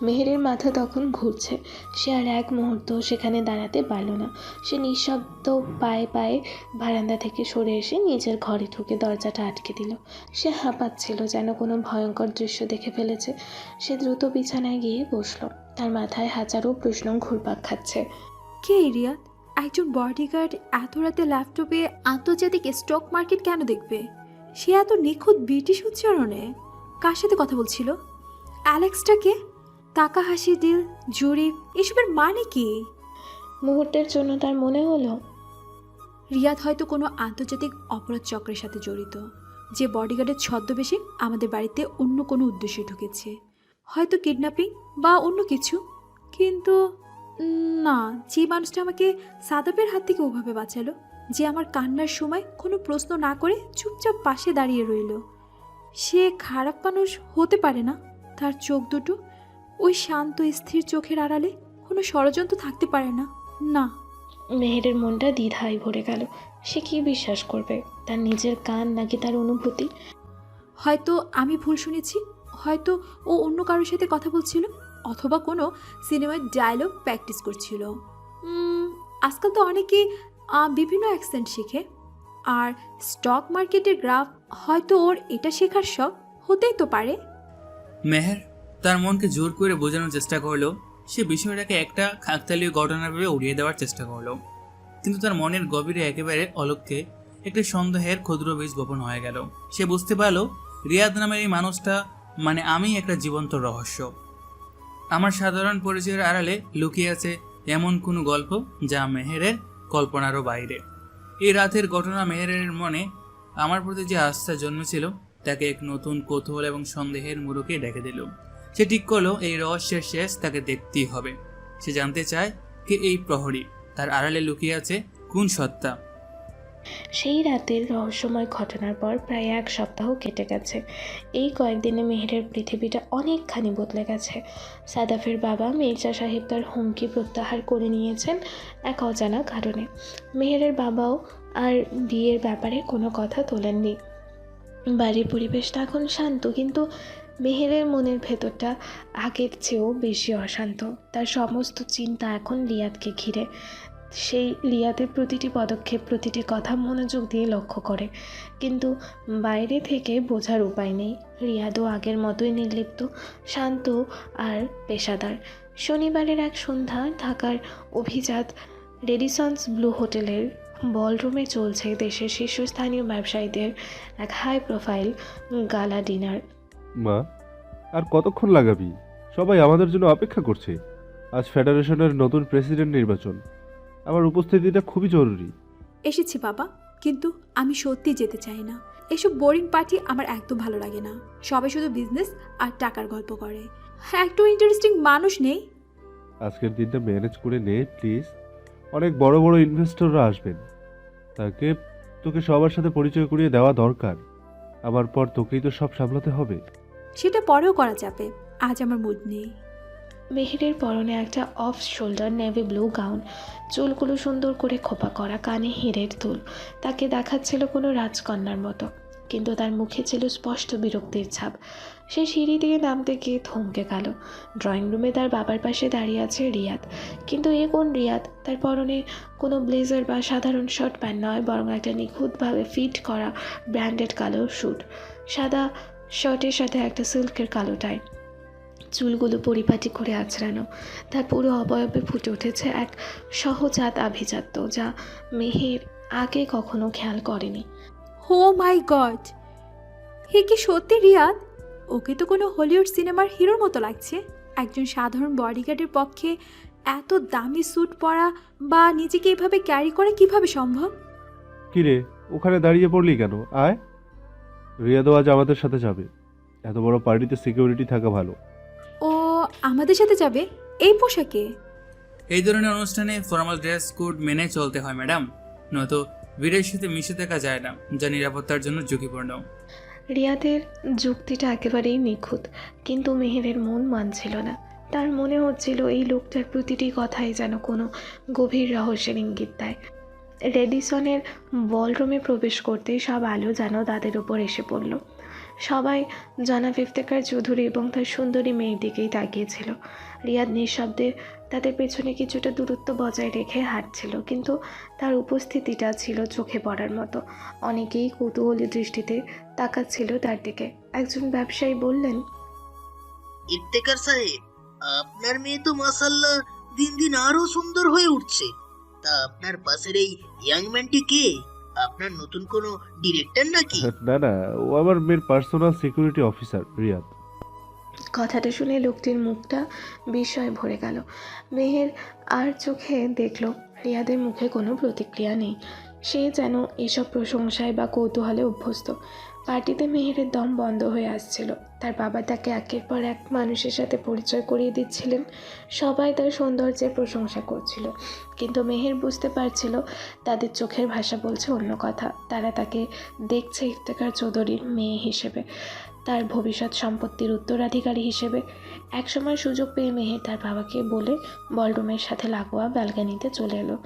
মেহেরের মাথা তখন ঘুরছে। সে আর এক মুহূর্ত সেখানে দাঁড়াতে পারল না। সে নিঃশব্দ পায়ে পায়ে বারান্দা থেকে সরে এসে নিজের ঘরে ঢুকে দরজাটা আটকে দিল। সে হাঁপাচ্ছিল, যেন কোনো ভয়ঙ্কর দৃশ্য দেখে ফেলেছে। সে দ্রুত বিছানায় গিয়ে বসল। তার মাথায় হাজারো প্রশ্ন ঘুরপাক খাচ্ছে। কে এই রিয়াদ? একজন বডিগার্ড এত রাতে ল্যাপটপে আন্তর্জাতিক স্টক মার্কেট কেন দেখবে? সে এত নিখুঁত ব্রিটিশ উচ্চারণে কার সাথে কথা বলছিল? অ্যালেক্সটাকে? তাকাহাশি ডিল, জুরিক, এসবের মানে কি? মুহূর্তের জন্য তার মনে হলো রিয়াদ হয়তো কোনো আন্তর্জাতিক অপরাধ চক্রের সাথে জড়িত, যে বডিগার্ডের ছদ্মবেশে আমাদের বাড়িতে অন্য কোনো উদ্দেশ্যে ঢুকেছে, হয়তো কিডন্যাপিং বা অন্য কিছু। কিন্তু না, যে মানুষটা আমাকে সাদাপের হাত থেকে ওভাবে বাঁচালো, যে আমার কান্নার সময় কোনো প্রশ্ন না করে চুপচাপ পাশে দাঁড়িয়ে রইল, সে খারাপ মানুষ হতে পারে না। তার চোখ দুটো, ওই শান্ত স্থির চোখের আড়ালে কোনো ষড়যন্ত্র থাকতে পারে না। না। মেহেরের মনটা দ্বিধায় ভরে গেল। সে কি বিশ্বাস করবে, তার নিজের কান নাকি তার অনুভূতি? হয়তো আমি ভুল শুনেছি, হয়তো ও অন্য কারোর সাথে কথা বলছিল, অথবা কোনো সিনেমার ডায়লগ প্র্যাকটিস করছিল। আজকাল তো অনেকে বিভিন্ন অ্যাকসেন্ট শেখে, আর স্টক মার্কেটের গ্রাফ, হয়তো ওর এটা শেখার শখ হতেই তো পারে। মেহের তার মনকে জোর করে বোঝানোর চেষ্টা করলো। সে বিষয়টাকে একটা কাকতালীয় ঘটনা ভেবে উড়িয়ে দেওয়ার চেষ্টা করলো, কিন্তু তার মনের গভীরে একেবারে অলক্ষ্যে একটি সন্দেহের ক্ষুদ্র বীজ বপন হয়ে গেল। সে বুঝতে পারলো রিয়াদ নামের এই মানুষটা মানে আমি একটা জীবন্ত রহস্য। আমার সাধারণ পরিচয়ের আড়ালে লুকিয়ে আছে এমন কোনো গল্প যা মেহেরের কল্পনারও বাইরে। এই রাতের ঘটনা মেহেরের মনে আমার প্রতি যে আস্থা জন্মেছিল তাকে এক নতুন কৌতূহল এবং সন্দেহের মুরুকে ডেকে দিল। সে ঠিক করলো এই রহস্যের শেষ তাকে দেখতেই হবে। সে জানতে চায় কে এই প্রহরী, তার আড়ালে লুকিয়ে আছে কোন সত্তা। সেই রাতের রহস্যময় ঘটনার পর প্রায় 1 সপ্তাহ কেটে গেছে। এই কয়েকদিনে মেহেরের পৃথিবীটা অনেকখানি বদলে গেছে। সাদাফের বাবা মির্জা সাহেব তার হুমকি প্রত্যাহার করে নিয়েছেন এক অজানা কারণে। মেহেরের বাবাও আর বিয়ের ব্যাপারে কোনো কথা তোলেননি। বাড়ির পরিবেশটা এখন শান্ত, কিন্তু মেহেরের মনের ভেতরটা আগের চেয়েও বেশি অশান্ত। তার সমস্ত চিন্তা এখন রিয়াদকে ঘিরে। সেই রিয়াদের প্রতিটি পদক্ষেপ, প্রতিটি কথা মনোযোগ দিয়ে লক্ষ্য করে, কিন্তু বাইরে থেকে বোঝার উপায় নেই। রিয়াদও আগের মতোই নির্লিপ্ত, শান্ত আর পেশাদার। শনিবারের এক সন্ধ্যা ঢাকার অভিজাত রেডিসন্স ব্লু হোটেলের বলরুমে চলছে দেশের শীর্ষস্থানীয় ব্যবসায়ীদের এক হাই প্রোফাইল গালা ডিনার। মা, আর কতক্ষণ লাগাবি? সবাই আমাদের জন্য অপেক্ষা করছে। আজ ফেডারেশনের নতুন প্রেসিডেন্ট নির্বাচন, আমার উপস্থিতিটা খুবই জরুরি। এসেছি বাবা, কিন্তু আমি সত্যি যেতে চাই না। এসব বোরিং পার্টি আমার একদম ভালো লাগে না। সবাই শুধু বিজনেস আর টাকার গল্প করে, একটু ইন্টারেস্টিং মানুষ নেই। আজকের দিনটা ম্যানেজ করে নে প্লিজ। অনেক বড় বড় ইনভেস্টররা আসবেন, তোকে সবার সাথে পরিচয় করিয়ে দেওয়া দরকার। আমার পর তোকেই তো সব সামলাতে হবে। সেটা পরেও করা যাবে, আজ আমার মুড নেই। মেহেরের পরনে একটা off shoulder navy blue gown, চুলগুলো সুন্দর করে খোপা করা, কানে হীরের দুল। তাকে দেখাচ্ছিল কোনো রাজকন্যার মতো, কিন্তু তার মুখে ছিল স্পষ্ট বিরক্তির ছাপ। সে সিঁড়ি দিয়ে নামতে গিয়ে থমকে গেল। ড্রয়িং রুমে তার বাবার পাশে দাঁড়িয়ে আছে রিয়াদ, কিন্তু এ কোন রিয়াদ? তার পরনে কোনো ব্লেজার বা সাধারণ শার্ট প্যান্ট নয়, বরং একটা নিখুঁতভাবে ফিট করা ব্র্যান্ডেড কালো স্যুট, সাদা শার্টের সাথে একটা সিল্কের কালো টাই, চুলগুলো পরিপাটি করে আঁচড়ানো। তার পুরো অবয়বে ফুটে উঠেছে এক সহজাত আভিজাত্য, যা মেহের আগে কখনো খেয়াল করেনি। ও মাই গড, হে কি সত্যি রিয়াদ? ওকে তো কোনো হলিউড সিনেমার হিরোর মতো লাগছে। একজন সাধারণ বডিগার্ডের পক্ষে এত দামি স্যুট পরা বা নিজেকে এভাবে ক্যারি করা কিভাবে সম্ভব? কিরে, ওখানে দাঁড়িয়ে পড়লি কেন? আয়, রিয়াদও আজ আমাদের সাথে যাবে। এত বড় পার্টিতে সিকিউরিটি থাকা ভালো। ও আমাদের সাথে যাবে এই পোশাকে? এই ধরনের অনুষ্ঠানে ফর্মাল ড্রেস কোড মেনে চলতে হয় ম্যাডাম, নয়তো ভিড়ের সাথে মিশে থাকা যায় না, যা নিরাপত্তার জন্য ঝুঁকিপূর্ণ। রিয়াদের যুক্তিটা একেবারেই নিখুঁত, কিন্তু মেহেরের মন মানছিল না। তার মনে হচ্ছিল এই লোকটার প্রতিটি কথাই যেন কোনো গভীর রহস্যের ইঙ্গিত দেয়। রেডিসনের বলরুমে প্রবেশ করতেই সব আলো যেন তাদের উপর এসে পড়ল। সবাই জনাব ইফতেখার চৌধুরী এবং তার সুন্দরী মেয়ের দিকেই তাকিয়েছিল। রিয়াদ নিঃশব্দে তাদের পেছনে কিছুটা দূরত্ব বজায় রেখে হাঁটছিল, কিন্তু তার উপস্থিতিটা ছিল চোখে পড়ার মতো। অনেকেই কৌতূহলী দৃষ্টিতে তাকাচ্ছিল তার দিকে। একজন ব্যবসায়ী বললেন, ইফতেখার সাহেব, আপনার মেয়ে তো মাশাআল্লাহ দিন দিন আরো সুন্দর হয়ে উঠছে। তা আপনার পাশের এই ইয়াং ম্যানটি কে? আপনার নতুন কোনো ডিরেক্টর নাকি? না না, ও আমার মেয়ের পার্সোনাল সিকিউরিটি অফিসার রিয়াদ। কথাটা শুনে লোকটির মুখটা বিস্ময়ে ভরে গেল। মেহের আর চোখে দেখল রিয়াদের মুখে কোনো প্রতিক্রিয়া নেই। সে যেন এসব প্রশংসায় বা কৌতূহলে অভ্যস্ত। পার্টিতে মেহেরের দম বন্ধ হয়ে আসছিল। তার বাবা তাকে একের পর এক মানুষের সাথে পরিচয় করিয়ে দিচ্ছিলেন। সবাই তার সৌন্দর্যের প্রশংসা করছিল, কিন্তু মেহের বুঝতে পারছিল তাদের চোখের ভাষা বলছে অন্য কথা। তারা তাকে দেখছে ইফতেখার চৌধুরীর মেয়ে হিসেবে, তার ভবিষ্যৎ সম্পত্তির উত্তরাধিকারী হিসেবে। একসময় সুযোগ পেয়ে মেহের তার বাবাকে বলে বলরুমের সাথে লাগোয়া ব্যালকনিতে চলে এলো।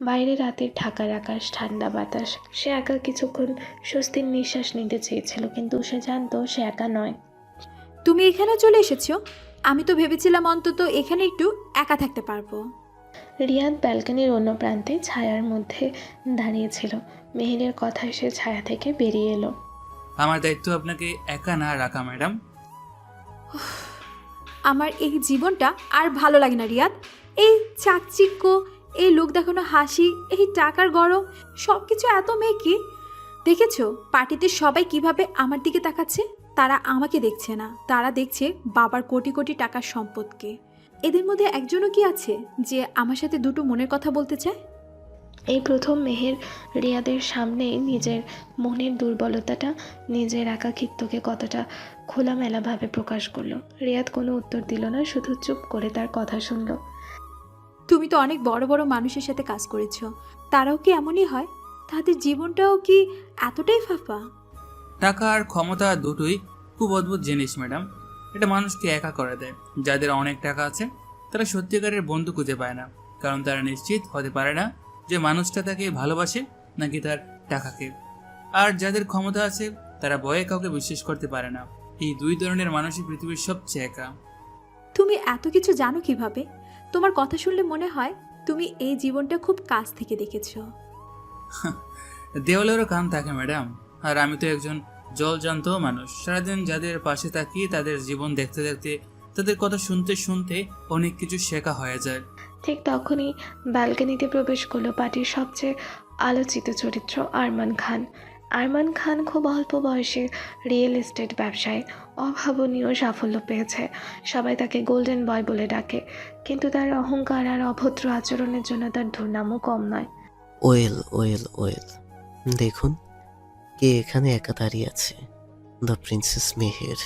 বাইরে রাতের ঢাকার আকাশ, ঠান্ডা বাতাস। সে একা কিছুক্ষণ স্বস্তির নিঃশ্বাস নিতে চেয়েছিল, কিন্তু সে জানতো সে একা নয়। তুমি এখানে চলে এসেছো? আমি তো ভেবেছিলাম অন্তত এখানে একটু একা থাকতে পারবো। রিয়াদ ব্যালকনির অন্য প্রান্তে ছায়ার মধ্যে দাঁড়িয়েছিল। মেহেরের কথায় সে ছায়া থেকে বেরিয়ে এলো। আমার দায়িত্ব আপনাকে একা না রাখা ম্যাডাম। আমার এই জীবনটা আর ভালো লাগে না রিয়াদ। এই চাকচিক্য, এই লোক দেখানো হাসি, এই টাকার গরম, সব কিছু এত মেকি। দেখেছো পার্টিতে সবাই কিভাবে আমার দিকে তাকাচ্ছে? তারা আমাকে দেখছে না, তারা দেখছে বাবার কোটি কোটি টাকার সম্পদকে। এদের মধ্যে একজনও কি আছে যে আমার সাথে দুটো মনের কথা বলতে চায়? এই প্রথম মেহের রিয়াদের সামনে নিজের মনের দুর্বলতাটা, নিজের একাকিত্বকে কতটা খোলামেলাভাবে প্রকাশ করলো। রিয়াদ কোনো উত্তর দিল না, শুধু চুপ করে তার কথা শুনল। তুমি তো অনেক বড় বড় মানুষের সাথে কাজ করেছো, তারাও কি এমনই হয়? তাদের জীবনটাও কি এতটাই ফাঁপা? টাকা আর ক্ষমতা দুটোই খুব অদ্ভুত জিনিস ম্যাডাম। এটা মানুষকে একা করে দেয়। যাদের অনেক টাকা আছে তারা সত্যিকারের বন্ধু খুঁজে পায় না, কারণ তারা নিশ্চিত হতে পারে না যে মানুষটা তাকে ভালোবাসে নাকি তার টাকাকে। আর যাদের ক্ষমতা আছে তারা ভয়ে কাউকে বিশ্বাস করতে পারে না। এই দুই ধরনের মানুষই পৃথিবীর সবচেয়ে একা। তুমি এত কিছু জানো কিভাবে? তোমার কথা শুনলে মনে হয় তুমি এই জীবনটা খুব কাছ থেকে দেখেছো। দেওয়ালেরও কান থাকে ম্যাডাম, আর আমি তো একজন জলজান্ত মানুষ। সারাদিন যাদের পাশে থাকি তাদের জীবন দেখতে দেখতে, তাদের কথা শুনতে শুনতে অনেক কিছু শেখা হয়ে যায়। ঠিক তখনই ব্যালকনিতে প্রবেশ করলো পার্টির সবচেয়ে আলোচিত চরিত্র আরমান খান। আরমান খান খুব অল্প বয়সে রিয়েল এস্টেট ব্যবসায় অভাবনীয় সাফল্য পেয়েছে। সবাই তাকে গোল্ডেন বয় বলে ডাকে, কিন্তু তার অহংকার আর অভদ্র আচরণের জন্য তার দুর্নামও কম নয়। ওয়েল ওয়েল ওয়েল, দেখুন কে এখানে একা দাঁড়িয়ে আছে। The princess Meher.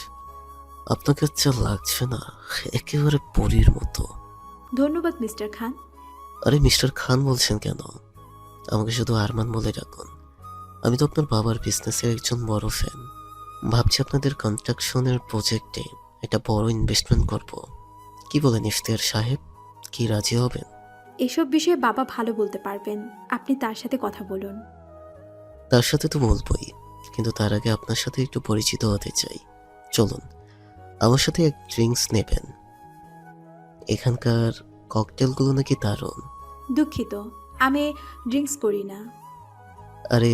আপনাকে আচ্ছা লাগছে না? একেবারে পরীর মতো। ধন্যবাদ মিস্টার খান। আরে মিস্টার খান বলছেন কেন? আমাকে শুধু আরমান বলে ডাকুন। আমি তো আপনার বাবার বিজনেসের একজন বড় ফ্যান। ভাবছি আপনাদের কনস্ট্রাকশনের প্রজেক্টে একটা বড় ইনভেস্টমেন্ট করব। কি বলেন ইফতেখার সাহেব, কি রাজি হবেন? এসব বিষয়ে বাবা ভালো বলতে পারবেন, আপনি তার সাথে কথা বলুন। তার সাথে তো বলবই, কিন্তু তার আগে আপনার সাথে একটু পরিচিত হতে চাই। চলুন, আমার সাথে এক ড্রিঙ্কস নেবেন। এখানকার ককটেলগুলো নাকি দারুণ। দুঃখিত, আমি ড্রিঙ্কস করি না। আরে,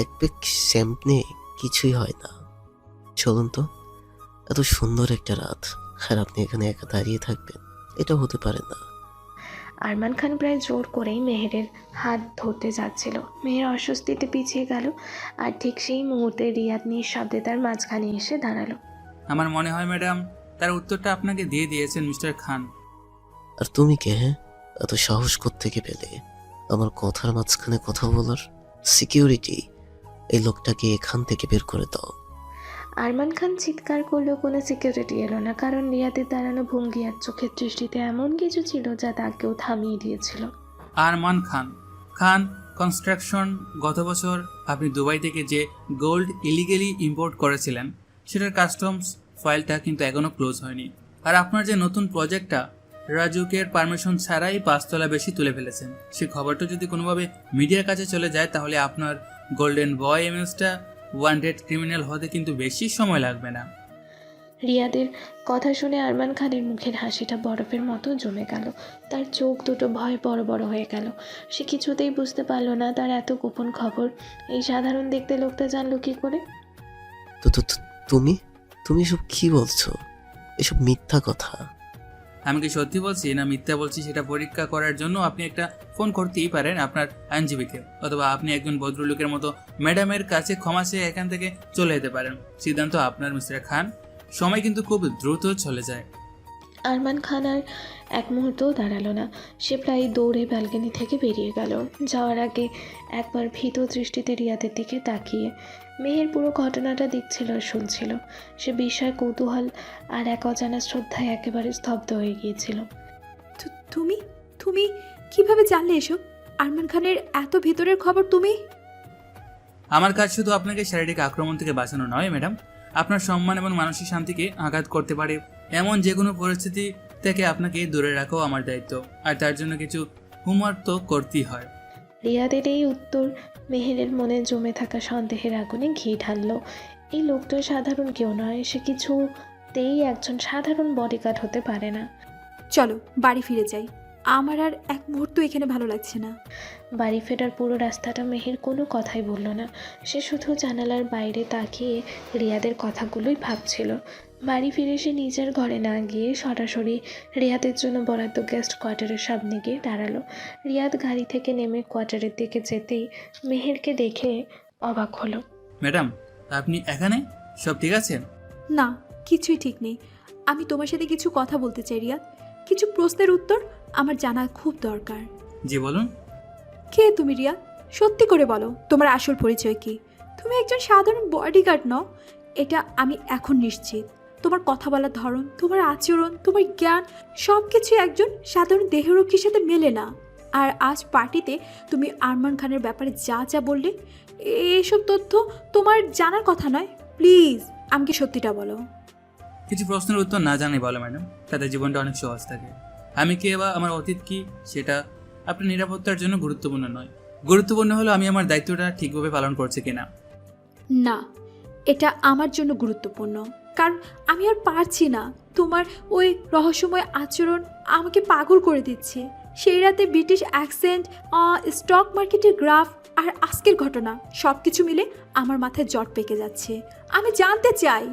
এক পেক শ্যাম্পনে কিছুই হয় না। চলুন তো, এত সুন্দর একটা রাত আর আপনি এখানে একা দাঁড়িয়ে থাকবেন, এটা হতে পারে না। আরমান খান প্রায় জোর করেই মেহেরের হাত ধরতে যাচ্ছিল। মেহের অস্বস্তিতে পিছিয়ে গেল, আর ঠিক সেই মুহূর্তে রিয়াদ নিঃশব্দে তার মাঝখানে এসে দাঁড়ালো। আমার মনে হয় ম্যাডাম তার উত্তরটা আপনাকে দিয়ে দিয়েছেন মিস্টার খান। আর তুমি কে? হ্যাঁ, এত সাহস কোত্থেকে পেলে আমার কথার মাঝখানে কথা বলার? সিকিউরিটি, এই লোকটাকে এখান থেকে বের করে দাও। আরমান খান চিৎকার করলেও কোনো সিকিউরিটি এলো না, কারণ রিয়াদের দাঁড়ানো ভঙ্গি আর চোখের দৃষ্টিতে এমন কিছু ছিল যা তাকেও থামিয়ে দিয়েছিল। আরমান খান, খান কনস্ট্রাকশন। গত বছর আপনি দুবাই থেকে যে গোল্ড ইলিগেলি ইম্পোর্ট করেছিলেন সেটার কাস্টমস ফাইলটা কিন্তু এখনও ক্লোজ হয়নি। আর আপনার যে নতুন প্রজেক্টটা রাজুকের পারমিশন ছাড়াই 5 তলা বেশি তুলে ফেলেছেন, সে খবরটা যদি কোনোভাবে মিডিয়ার কাছে চলে যায় তাহলে আপনার গোল্ডেন বয় ইমেজটা ওয়ান্টেড ক্রিমিনাল হতে কিন্তু বেশি সময় লাগবে না। রিয়াদের কথা শুনে আরমান খানের মুখের হাসিটা বরফের মতো জমে গেল। তার চোখ দুটো ভয় বড় বড় হয়ে গেল। সে কিছুতেই বুঝতে পারলো না তার এত গোপন খবর এই সাধারণ দেখতে লোকটা জানলো কি করে। তো তুমি তুমি এসব কি বলছো? এসব মিথ্যা কথা। আমি কি সত্যি বলছি না মিথ্যা বলছি সেটা পরীক্ষা করার জন্য আপনি একটা ফোন করতেই পারেন আপনার আইনজীবীকে, অথবা আপনি একজন ভদ্রলোকের মতো ম্যাডামের কাছে ক্ষমা চেয়ে এখান থেকে চলে যেতে পারেন। সিদ্ধান্ত আপনার মিস্টার খান। সময় কিন্তু খুব দ্রুত চলে যায়। আরমান খান আর এক মুহূর্তও দাঁড়ালো না। সে প্রায় দৌড়ে ব্যালকনি থেকে বেরিয়ে গেল, যাওয়ার আগে একবার ভীত দৃষ্টিতে রিয়াদের দিকে তাকিয়ে। মেহের পুরো ঘটনাটা দেখছিল আর শুনছিল। সে বিস্ময়, কৌতূহল আর এক অজানা শ্রদ্ধায় একেবারে স্তব্ধ হয়ে গিয়েছিল। তুমি তুমি কিভাবে জানলে এসব? আরমান খানের এত ভেতরের খবর তুমি? আমার কাজ শুধু আপনাকে শারীরিক আক্রমণ থেকে বাঁচানো নয় ম্যাডাম, আপনার সম্মান এবং মানসিক শান্তিকে আঘাত করতে পারে এমন যে কোনো পরিস্থিতি থেকে আপনাকে দূরে রাখাও আমার দায়িত্ব, আর তার জন্য কিছু হোমওয়ার্ক তো করতেই হয়। রিয়াদের এই উত্তর মেহেরের মনে জমে থাকা সন্দেহের আগুনে ঘি ঢাললো। এই লোকটা সাধারণ কেউ নয়, সে কিছুতেই একজন সাধারণ বডিগার্ড হতে পারে না। চলো বাড়ি ফিরে যাই, আমার আর এক মুহূর্ত এখানে ভালো লাগছে না। বাড়ি ফেরার পুরো রাস্তাটা মেহের কোনো কথাই বলল না। সে শুধু জানালার বাইরে তাকিয়ে রিয়াদের কথাগুলোই ভাবছিল। বাড়ি ফিরে সে নিজের ঘরে না গিয়ে সরাসরি রিয়াদের জন্য বরাদ্দ গেস্ট কোয়ার্টারের সামনে গিয়ে দাঁড়ালো। রিয়াদ গাড়ি থেকে নেমে কোয়ার্টারের দিকে যেতেই মেহেরকে দেখে অবাক হলো। ম্যাডাম, আপনি এখানে? সব ঠিক আছে? না, কিছুই ঠিক নেই। আমি তোমার সাথে কিছু কথা বলতে চাই রিয়াদ। কিছু প্রশ্নের উত্তর আমার জানা খুব দরকার। জি বলুন। কে তুমি রিয়াদ? সত্যি করে বলো, তোমার আসল পরিচয় কি? তুমি একজন সাধারণ বডিগার্ড নও, এটা আমি এখন নিশ্চিত। তোমার কথা বলার ধরন, তোমার আচরণ, তোমার জ্ঞান সব কিছু একজন সাধারণ দেহরক্ষীর সাথে মেলে না। আর আজ পার্টিতে তুমি আরমান খানের ব্যাপারে যা যা বললে, এসব তথ্য তোমার জানার কথা নয়। প্লিজ আমাকে সত্যিটা বলো। কিছু প্রশ্নের উত্তর না জানাই বলো ম্যাডাম, তাদের জীবনটা অনেক সহজ থাকে। আমি কে বা আমার অতীত কি সেটা আপনার নিরাপত্তার জন্য গুরুত্বপূর্ণ নয়। গুরুত্বপূর্ণ হলো আমি আমার দায়িত্বটা ঠিকভাবে পালন করছি কিনা। না, এটা আমার জন্য গুরুত্বপূর্ণ, কারণ আমি আর পারছি না। তোমার ওই রহস্যময় আচরণ আমাকে পাগল করে দিচ্ছে। সেই রাতে ব্রিটিশ অ্যাকসেন্ট, স্টক মার্কেটের গ্রাফ আর আজকের ঘটনা সব কিছু মিলে আমার মাথায় জট পেকে যাচ্ছে। আমি জানতে চাই।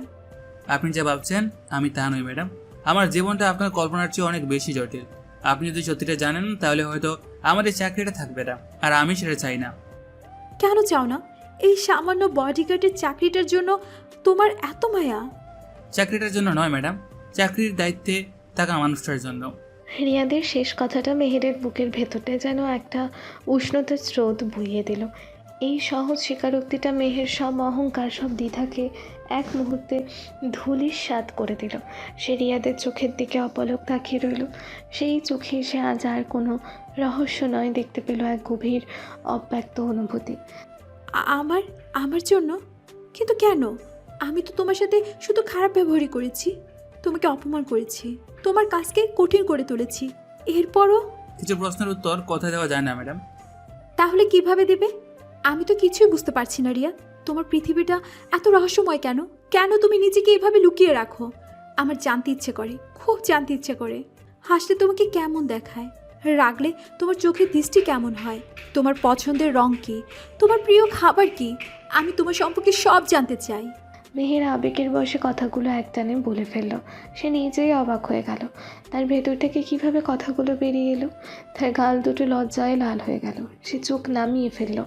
আপনি যা ভাবছেন আমি তা নই ম্যাডাম। আমার জীবনটা আপনার কল্পনার চেয়ে অনেক বেশি জটিল। আপনি যদি সত্যিটা জানেন তাহলে হয়তো আমার এই চাকরিটা থাকবে না, আর আমি সেটা চাই না। কেন চাও না? এই সামান্য বডিগার্ডের চাকরিটার জন্য তোমার এত মায়া? চাকরিটার জন্য নয় ম্যাডাম, চাকরির দায়িত্বে থাকা মানুষটার জন্য। রিয়াদের শেষ কথাটা মেহেরের বুকের ভেতরটা যেন একটা উষ্ণতার স্রোত বইয়ে দিল। এই সহজ স্বীকারোক্তিটা মেহের সব অহংকার, সব দ্বিধাকে এক মুহূর্তে ধূলিসাৎ করে দিল। সে রিয়াদের চোখের দিকে অপলক তাকিয়ে রইল। সেই চোখে সে আজ আর কোনো রহস্য নয়, দেখতে পেল এক গভীর অব্যক্ত অনুভূতি। আমার জন্য? কিন্তু কেন? আমি তো তোমার সাথে শুধু খারাপ ব্যবহারই করেছি, তোমাকে অপমান করেছি, তোমার কাজকে কঠিন করে তুলেছি। এরপরও কিছু প্রশ্নের উত্তর কথা দেওয়া যায় না ম্যাডাম। তাহলে কিভাবে দেবে? আমি তো কিছুই বুঝতে পারছি না রিয়া। তোমার পৃথিবীটা এত রহস্যময় কেন? কেন তুমি নিজেকে এভাবে লুকিয়ে রাখো? আমার জানতে ইচ্ছে করে, খুব জানতে ইচ্ছে করে। হাসলে তোমাকে কেমন দেখায়? রাগলে তোমার চোখের দৃষ্টি কেমন হয়? তোমার পছন্দের রং কী? তোমার প্রিয় খাবার কী? আমি তোমার সম্পর্কে সব জানতে চাই। মেহের আবেগের বয়সে কথাগুলো একটানে বলে ফেলল। সে নিজেই অবাক হয়ে গেল, তার ভেতর থেকে কিভাবে কথাগুলো বেরিয়ে এলো। তার গাল দুটো লজ্জায় লাল হয়ে গেল। সে চোখ নামিয়ে ফেলল।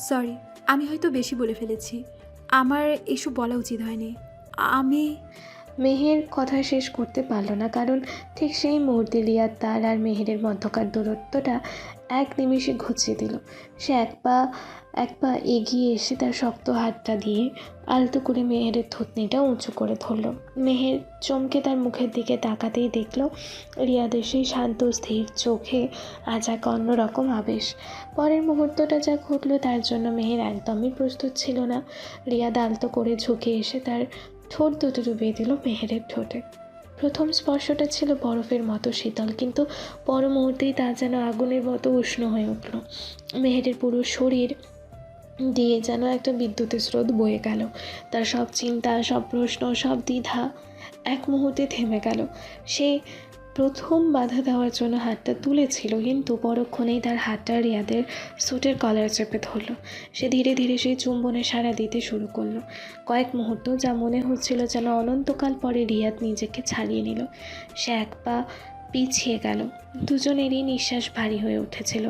সরি, আমি হয়তো বেশি বলে ফেলেছি। আমার এসব বলা উচিত হয়নি। আমি মেহের কথা শেষ করতে পারল না, কারণ ঠিক সেই মুহূর্তে রিয়াদ তার আর মেহেরের মধ্যকার দূরত্বটা এক নিমেষে ঘুচিয়ে দিল। সে এক পা এগিয়ে এসে তার শক্ত হাতটা দিয়ে আলতো করে মেহেরের থুতনিটা উঁচু করে ধরল। মেহের চমকে তার মুখের দিকে তাকাতেই দেখল রিয়াদের সেই শান্ত স্থির চোখে আজ এক অন্যরকম আবেশ। পরের মুহূর্তটা যা ঘটল তার জন্য মেহের একদমই প্রস্তুত ছিল না। রিয়াদ আলতো করে ঝুঁকে এসে তার ঠোঁট দুটো ডুবিয়ে দিল মেহেরের ঠোঁটে। প্রথম স্পর্শটা ছিল বরফের মতো শীতল, কিন্তু পর মুহূর্তেই তা যেন আগুনের মতো উষ্ণ হয়ে উঠল। মেহেরের পুরো শরীর দিয়ে যেন একটা বিদ্যুতের স্রোত বয়ে গেল। তার সব চিন্তা, সব প্রশ্ন, সব দ্বিধা এক মুহূর্তে থেমে গেল। সে প্রথম বাধা দেওয়ার জন্য হাতটা তুলেছিল, কিন্তু পরক্ষণেই তার হাতটা রিয়াদের স্যুটের কলার চেপে ধরল। সে ধীরে ধীরে সেই চুম্বনে সাড়া দিতে শুরু করলো। কয়েক মুহূর্ত, যা মনে হচ্ছিল যেন অনন্তকাল পরে, রিয়াদ নিজেকে ছাড়িয়ে নিল। সে এক পা পিছিয়ে গেল। দুজনেরই নিঃশ্বাস ভারী হয়ে উঠেছিল।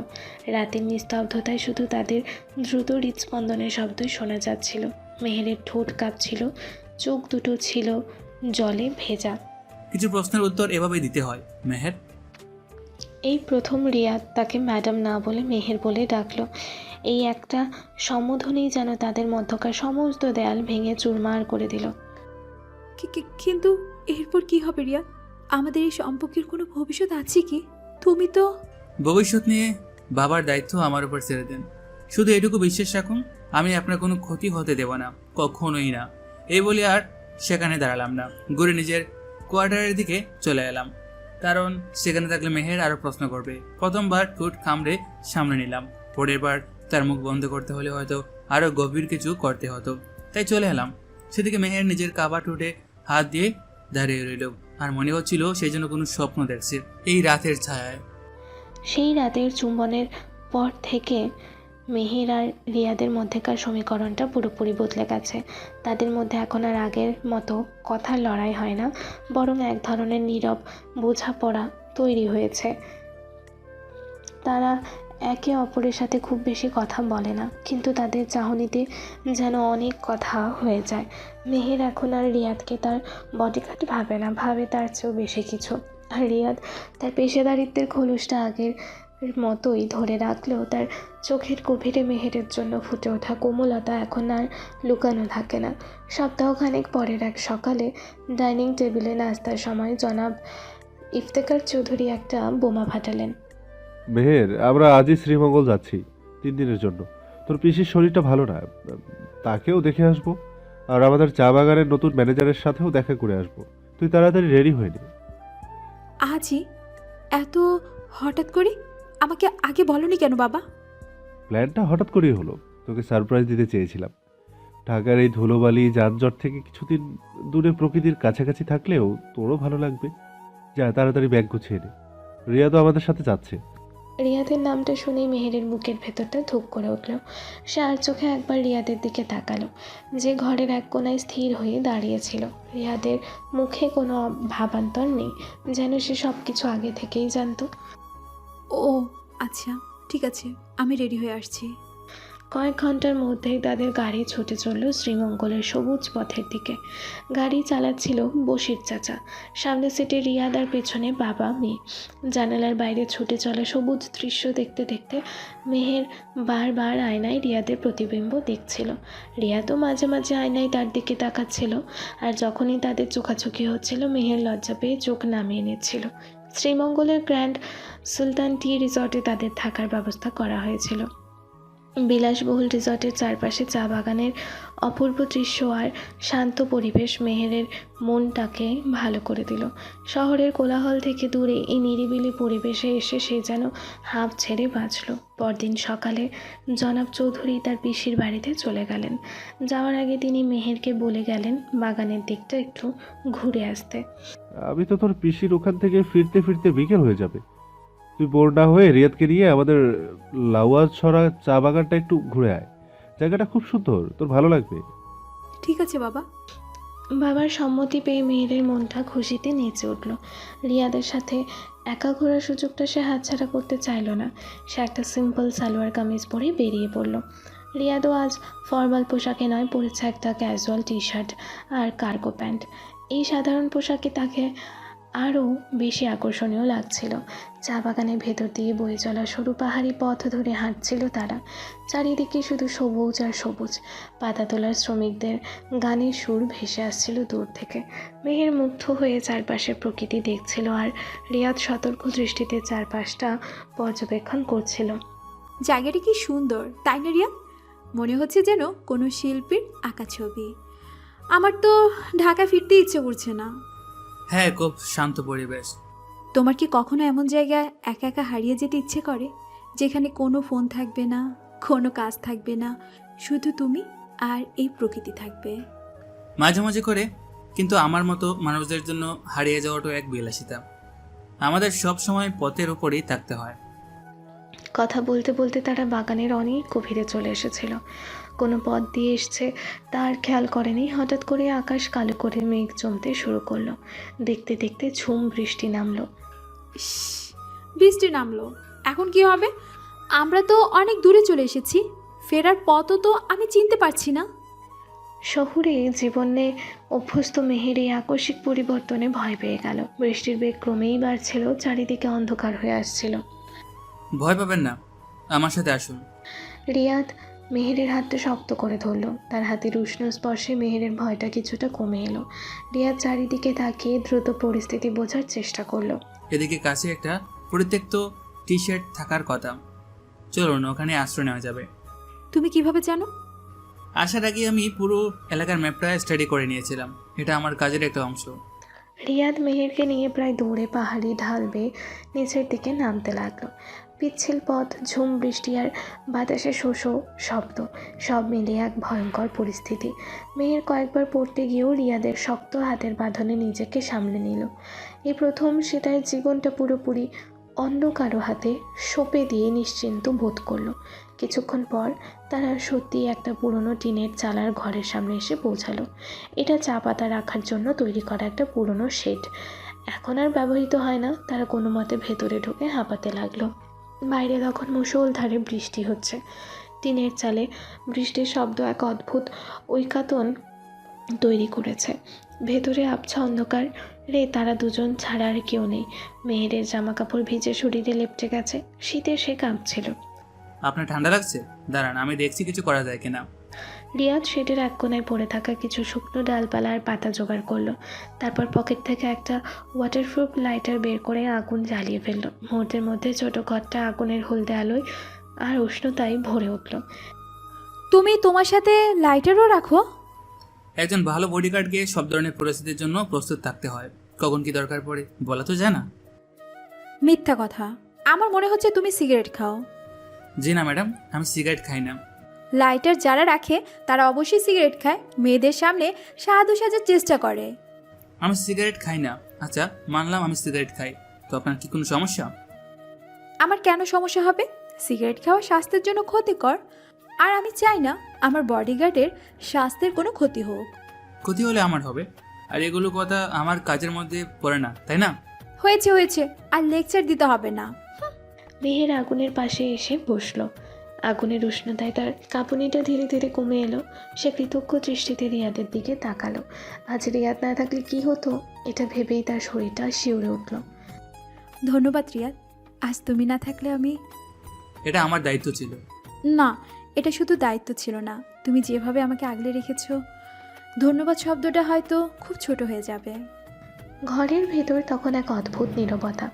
রাতের নিস্তব্ধতায় শুধু তাদের দ্রুত হৃদস্পন্দনের শব্দই শোনা যাচ্ছিল। মেহেরের ঠোঁট কাঁপছিল, চোখ দুটো ছিল জলে ভেজা। কিছু প্রশ্নের উত্তর এভাবেই দিতে হয় মেহের। এই প্রথম রিয়াদ তাকে ম্যাডাম না বলে মেহের বলে ডাকলো। এই একটা সম্বোধনেই যেন তাদের মধ্যকার সমস্ত দেয়াল ভেঙে চুরমার করে দিল। কিন্তু এরপর কি হবে রিয়া? আমাদের এই সম্পর্কের কোনো ভবিষ্যৎ আছে কি? তুমি তো ভবিষ্যৎ নিয়ে বাবার দায়িত্ব আমার উপর ছেড়ে দেন। শুধু এটুকু বিশ্বাস রাখুন, আমি আপনার কোনো ক্ষতি হতে দেব না, কখনোই না। এই বলে আর সেখানে দাঁড়ালাম না, ঘুরে নিজের কোয়ার্টারের দিকে চলে এলাম। কারণ সেখানে থাকলে মেহের আরও প্রশ্ন করবে। প্রথমবার ঠোঁট কামড়ে সামনে নিলাম, পরের বার তার মুখ বন্ধ করতে হলে হয়তো আরও গভীর কিছু করতে হতো। তাই চলে এলাম। সেদিকে মেহের নিজের কাবা ঠোঁটে হাত দিয়ে দাঁড়িয়ে রইল, আর মনে হচ্ছিল সেই জন্য কোনো স্বপ্ন দেখছে এই রাতের ছায়ায়। সেই রাতের চুম্বনের পর থেকে মেহের আর রিয়াদের মধ্যেকার সমীকরণটা পুরোপুরি বদলে গেছে। তাদের মধ্যে এখন আর আগের মতো কথার লড়াই হয় না, বরং এক ধরনের নীরব বোঝাপড়া তৈরি হয়েছে। তারা একে অপরের সাথে খুব বেশি কথা বলে না, কিন্তু তাদের চাহনিতে যেন অনেক কথা হয়ে যায়। মেহের এখন আর রিয়াদকে তার বডিগার্ড ভাবে না, ভাবে তার চেয়েও বেশি কিছু। আর রিয়াদ তার পেশাদারিত্বের খোলসটা আগের মতোই ধরে রাখলেও তার চোখের গভীরে মেহেরের জন্য ফুটে ওঠা কোমলতা এখন আর লুকানো থাকে না। সপ্তাহখানেক পরের এক সকালে ডাইনিং টেবিলে নাস্তার সময় জনাব ইফতেখার চৌধুরী একটা বোমা ফাটালেন। মেহের, আমরা আজই শ্রীমঙ্গল যাচ্ছি 3 দিনের জন্য। তোর পিসির শরীরটা ভালো না, তাকেও দেখে আসবো, আর আমাদের চা বাগানের নতুন ম্যানেজারের সাথেও দেখা করে আসবো। তুই তাড়াতাড়ি রেডি হয়ে নে। আজই? এত হঠাৎ করে? আমাকে আগে বলনি কেন বাবা? প্ল্যানটা হঠাৎ করেই হলো, তোকে সারপ্রাইজ দিতে চেয়েছিলাম। ঢাকার এই ধুলোবালি যানজট থেকে কিছুদিন দূরে প্রকৃতির কাছাকাছি থাকলেও তোরও ভালো লাগবে। যা, তাড়াতাড়ি ব্যাগ গুছিয়ে নে। রিয়া তো আমাদের সাথে যাচ্ছে। রিয়াদের নামটা শুনেই মেহেরের বুকের ভেতরটা ধুক করে উঠল। সে আর চোখে একবার রিয়াদের দিকে তাকালো, যে ঘরের এক কোনায় স্থির হয়ে দাঁড়িয়েছিল। রিয়াদের মুখে কোনো ভাবান্তর নেই, যেন সে সব কিছু আগে থেকেই জানতো। ও আচ্ছা, ঠিক আছে, আমি রেডি হয়ে আসছি। কয়েক ঘন্টার মধ্যেই তাদের গাড়ি ছুটে চলল শ্রীমঙ্গলের সবুজ পথের দিকে। গাড়ি চালাচ্ছিল বশির চাচা, সামনে সিটে রিয়াদ আর পেছনে বাবা মেয়ে। জানালার বাইরে ছুটে চলা সবুজ দৃশ্য দেখতে দেখতে মেহের বারবার আয়নায় রিয়াদের প্রতিবিম্ব দেখছিল। রিয়াদও মাঝে মাঝে আয়নায় তার দিকে তাকাচ্ছিল, আর যখনই তাদের চোখাচোখি হচ্ছিল মেহের লজ্জা পেয়ে চোখ নামিয়ে নিচ্ছিল। শ্রীমঙ্গলের গ্র্যান্ড সুলতান টি রিসর্টে তাদের থাকার ব্যবস্থা করা হয়েছিল। বিলাসবহুল রিসর্টের চারপাশে চা বাগানের অপূর্ব দৃশ্য আর শান্ত পরিবেশ মেহেরের মনটাকে ভালো করে দিল। শহরের কোলাহল থেকে দূরে এই নিরিবিলি পরিবেশে এসে সে যেন হাঁপ ছেড়ে বাঁচল। পরদিন সকালে জনাব চৌধুরী তার পিসির বাড়িতে চলে গেলেন। যাওয়ার আগে তিনি মেহেরকে বলে গেলেন বাগানের দিকটা একটু ঘুরে আসতে। আমি তো তোর পিসির ওখান থেকে ফিরতে ফিরতে বিকেল হয়ে যাবে। তুই বোর না হয়ে রিয়াদকে নিয়ে আমাদের লাউয়া ছড়া চা বাগানটা একটু ঘুরে আয়। জায়গাটা খুব সুন্দর, তোর ভালো লাগবে। ঠিক আছে বাবা। বাবার সম্মতি পেয়ে মেহেরের মনটা খুশিতে নেচে উঠল। রিয়াদের সাথে একা ঘোরার সুযোগটা সে হাতছাড়া করতে চাইল না। সে একটা সিম্পল সালোয়ার কামিজ পরে বেরিয়ে পড়ল। রিয়াদও আজ ফর্মাল পোশাকে নয়, পরেছে একটা ক্যাজুয়াল টি শার্ট আর কার্গো প্যান্ট। এই সাধারণ পোশাকে তাকে আরও বেশি আকর্ষণীয় লাগছিল। চা বাগানের ভেতর দিয়ে বয়ে চলা সরু পাহাড়ি পথ ধরে হাঁটছিল তারা। চারিদিকে শুধু সবুজ আর সবুজ। পাতা তোলার শ্রমিকদের গানের সুর ভেসে আসছিল দূর থেকে। মেহের মুগ্ধ হয়ে চারপাশের প্রকৃতি দেখছিল আর রিয়াদ সতর্ক দৃষ্টিতে চারপাশটা পর্যবেক্ষণ করছিল। জায়গাটা কি সুন্দর, তাই না রিয়া? মনে হচ্ছে যেন কোনো শিল্পীর আঁকা ছবি। আমার তো ঢাকা ফিরতে ইচ্ছে করছে না। হ্যাঁ, খুব শান্ত পরিবেশ। তোমার কি কখনো এমন জায়গায় একা একা হারিয়ে যেতে ইচ্ছে করে, যেখানে কোনো ফোন থাকবে না, কোনো কাজ থাকবে না, শুধু তুমি আর এই প্রকৃতি থাকবে? মাঝে মাঝে করে, কিন্তু আমার মতো মানুষদের জন্য হারিয়ে যাওয়াটাও এক বিলাসিতা। আমাদের সব সময় পথের উপরেই থাকতে হয়। কথা বলতে বলতে তারা বাগানের অনেক গভীরে চলে এসেছিল। কোনো পথ দিয়ে এসছে তার খেয়াল করেনি। হঠাৎ করে আকাশ কালো করে মেঘ জমতে শুরু করলো। দেখতে দেখতে ঝুম বৃষ্টি নামলো। বৃষ্টি নামলো, এখন কি হবে? আমরা তো অনেক দূরে চলে এসেছি, ফেরার পথও তো আমি চিনতে পারছি না। শহুরে জীবনে অভ্যস্ত মেহের এই আকস্মিক পরিবর্তনে ভয় পেয়ে গেল। বৃষ্টির বেগ ক্রমেই বাড়ছিল, চারিদিকে অন্ধকার হয়ে আসছিল। ভয় পাবেন না, আমার সাথে আসুন। রিয়াদ মেহেরের হাতটা শক্ত করে ধরল। তার হাতের উষ্ণ স্পর্শে মেহেরের ভয়টা কিছুটা কমে এলো। রিয়াদ চারিদিকে তাকিয়ে দ্রুত পরিস্থিতি বোঝার চেষ্টা করলো। এদিকে কাছে একটা পরিত্যক্ত টি শার্ট থাকার কথা, চলুন ওখানে আশ্রয় নেওয়া যাবে। তুমি কিভাবে জানো? আসার আগে আমি পুরো এলাকার ম্যাপটা স্টাডি করে নিয়েছিলাম। এটা আমার কাজের একটা অংশ। রিয়াদ মেহেরকে নিয়ে প্রায় দৌড়ে পাহাড়ি ঢাল বেয়ে নিচের দিকে নামতে লাগলো। পিচ্ছিল পথ, ঝুম বৃষ্টি আর বাতাসে শোষো শব্দ, সব মিলিয়ে এক ভয়ঙ্কর পরিস্থিতি। মেহের কয়েকবার পড়তে গিয়েও রিয়াদের শক্ত হাতের বাঁধনে নিজেকে সামলে নিল। এই প্রথম সে তার জীবনটা পুরোপুরি অন্য কারো হাতে সঁপে দিয়ে নিশ্চিন্ত বোধ করলো। কিছুক্ষণ পর তারা সত্যিই একটা পুরনো টিনের চালার ঘরের সামনে এসে পৌঁছালো। এটা চা পাতা রাখার জন্য তৈরি করা একটা পুরনো শেড। এখন আর ব্যবহৃত হয় না। তারা কোনো মতে ভেতরে ঢুকে হাঁপাতে লাগলো। বাইরে তখন মুষলধারে বৃষ্টি হচ্ছে। টিনের চালে বৃষ্টির শব্দ এক অদ্ভুত ঐকাতন তৈরি করেছে। ভেতরে আবছা অন্ধকার রে তারা দুজন ছাড়া আর কেউ নেই। মেহেরের জামা কাপড় ভিজে শরীরে লেপটে গেছে, শীতে সে কাঁপছিল। আপনার ঠান্ডা লাগছে? দাঁড়ান, আমি দেখছি কিছু করা যায় কিনা। রিয়াদ শেডের এক কোনায় পড়ে থাকা কিছু শুকনো ডালপালা আর পাতা জোগাড় করলো। তারপর পকেট থেকে একটা ওয়াটারপ্রুফ লাইটার বের করে আগুন জ্বালিয়ে ফেললো। মুহূর্তের মধ্যে ছোট ঘরটা আগুনের হলদে আলোয় আর উষ্ণতায় ভরে উঠল। তুমি তোমার সাথে লাইটারও রাখো? একজন ভালো বডিগার্ডকে সব ধরনের পরিস্থিতির জন্য প্রস্তুত থাকতে হয়। কখন কি দরকার পড়ে বলা তো যায় না। মিথ্যা কথা, আমার মনে হচ্ছে তুমি সিগারেট খাও। জি না ম্যাডাম, আমি সিগারেট খাই না। লাইটার যারা রাখে তারা অবশ্যই সিগারেট খায়, মেয়েদের সামনে সাধু সাজার চেষ্টা করে। আমি সিগারেট খাই না। আচ্ছা, মানলাম আমি সিগারেট খাই, তো আপনার কি কোনো সমস্যা? আমার কেন সমস্যা হবে? সিগারেট খাওয়া স্বাস্থ্যের জন্য ক্ষতিকর, আর আমি চাই না আমার বডিগার্ডের স্বাস্থ্যের কোনো ক্ষতি হোক। ক্ষতি হলে আমার হবে, আর এগুলো কথা আমার কাজের মধ্যে পড়ে না, তাই না? হয়েছে হয়েছে, আর লেকচার দিতে হবে না। মেহের আগুনের পাশে এসে বসলো। আগুনের উষ্ণতায় তার কাঁপুনিটা ধীরে ধীরে কমে এলো। সে কৃতজ্ঞ দৃষ্টিতে রিয়াদের দিকে তাকালো। আজ রিয়াদ না থাকলে কি হতো, এটা ভেবেই তার শরীরটা শিউরে উঠল। ধন্যবাদ রিয়াদ, আজ তুমি না থাকলে আমি... এটা আমার দায়িত্ব ছিল। না, এটা শুধু দায়িত্ব ছিল না, তুমি যেভাবে আমাকে আগলে রেখেছো। ধন্যবাদ শব্দটা হয়তো খুব ছোট হয়ে যাবে। ঘরের ভেতর তখন এক অদ্ভুত নীরবতা।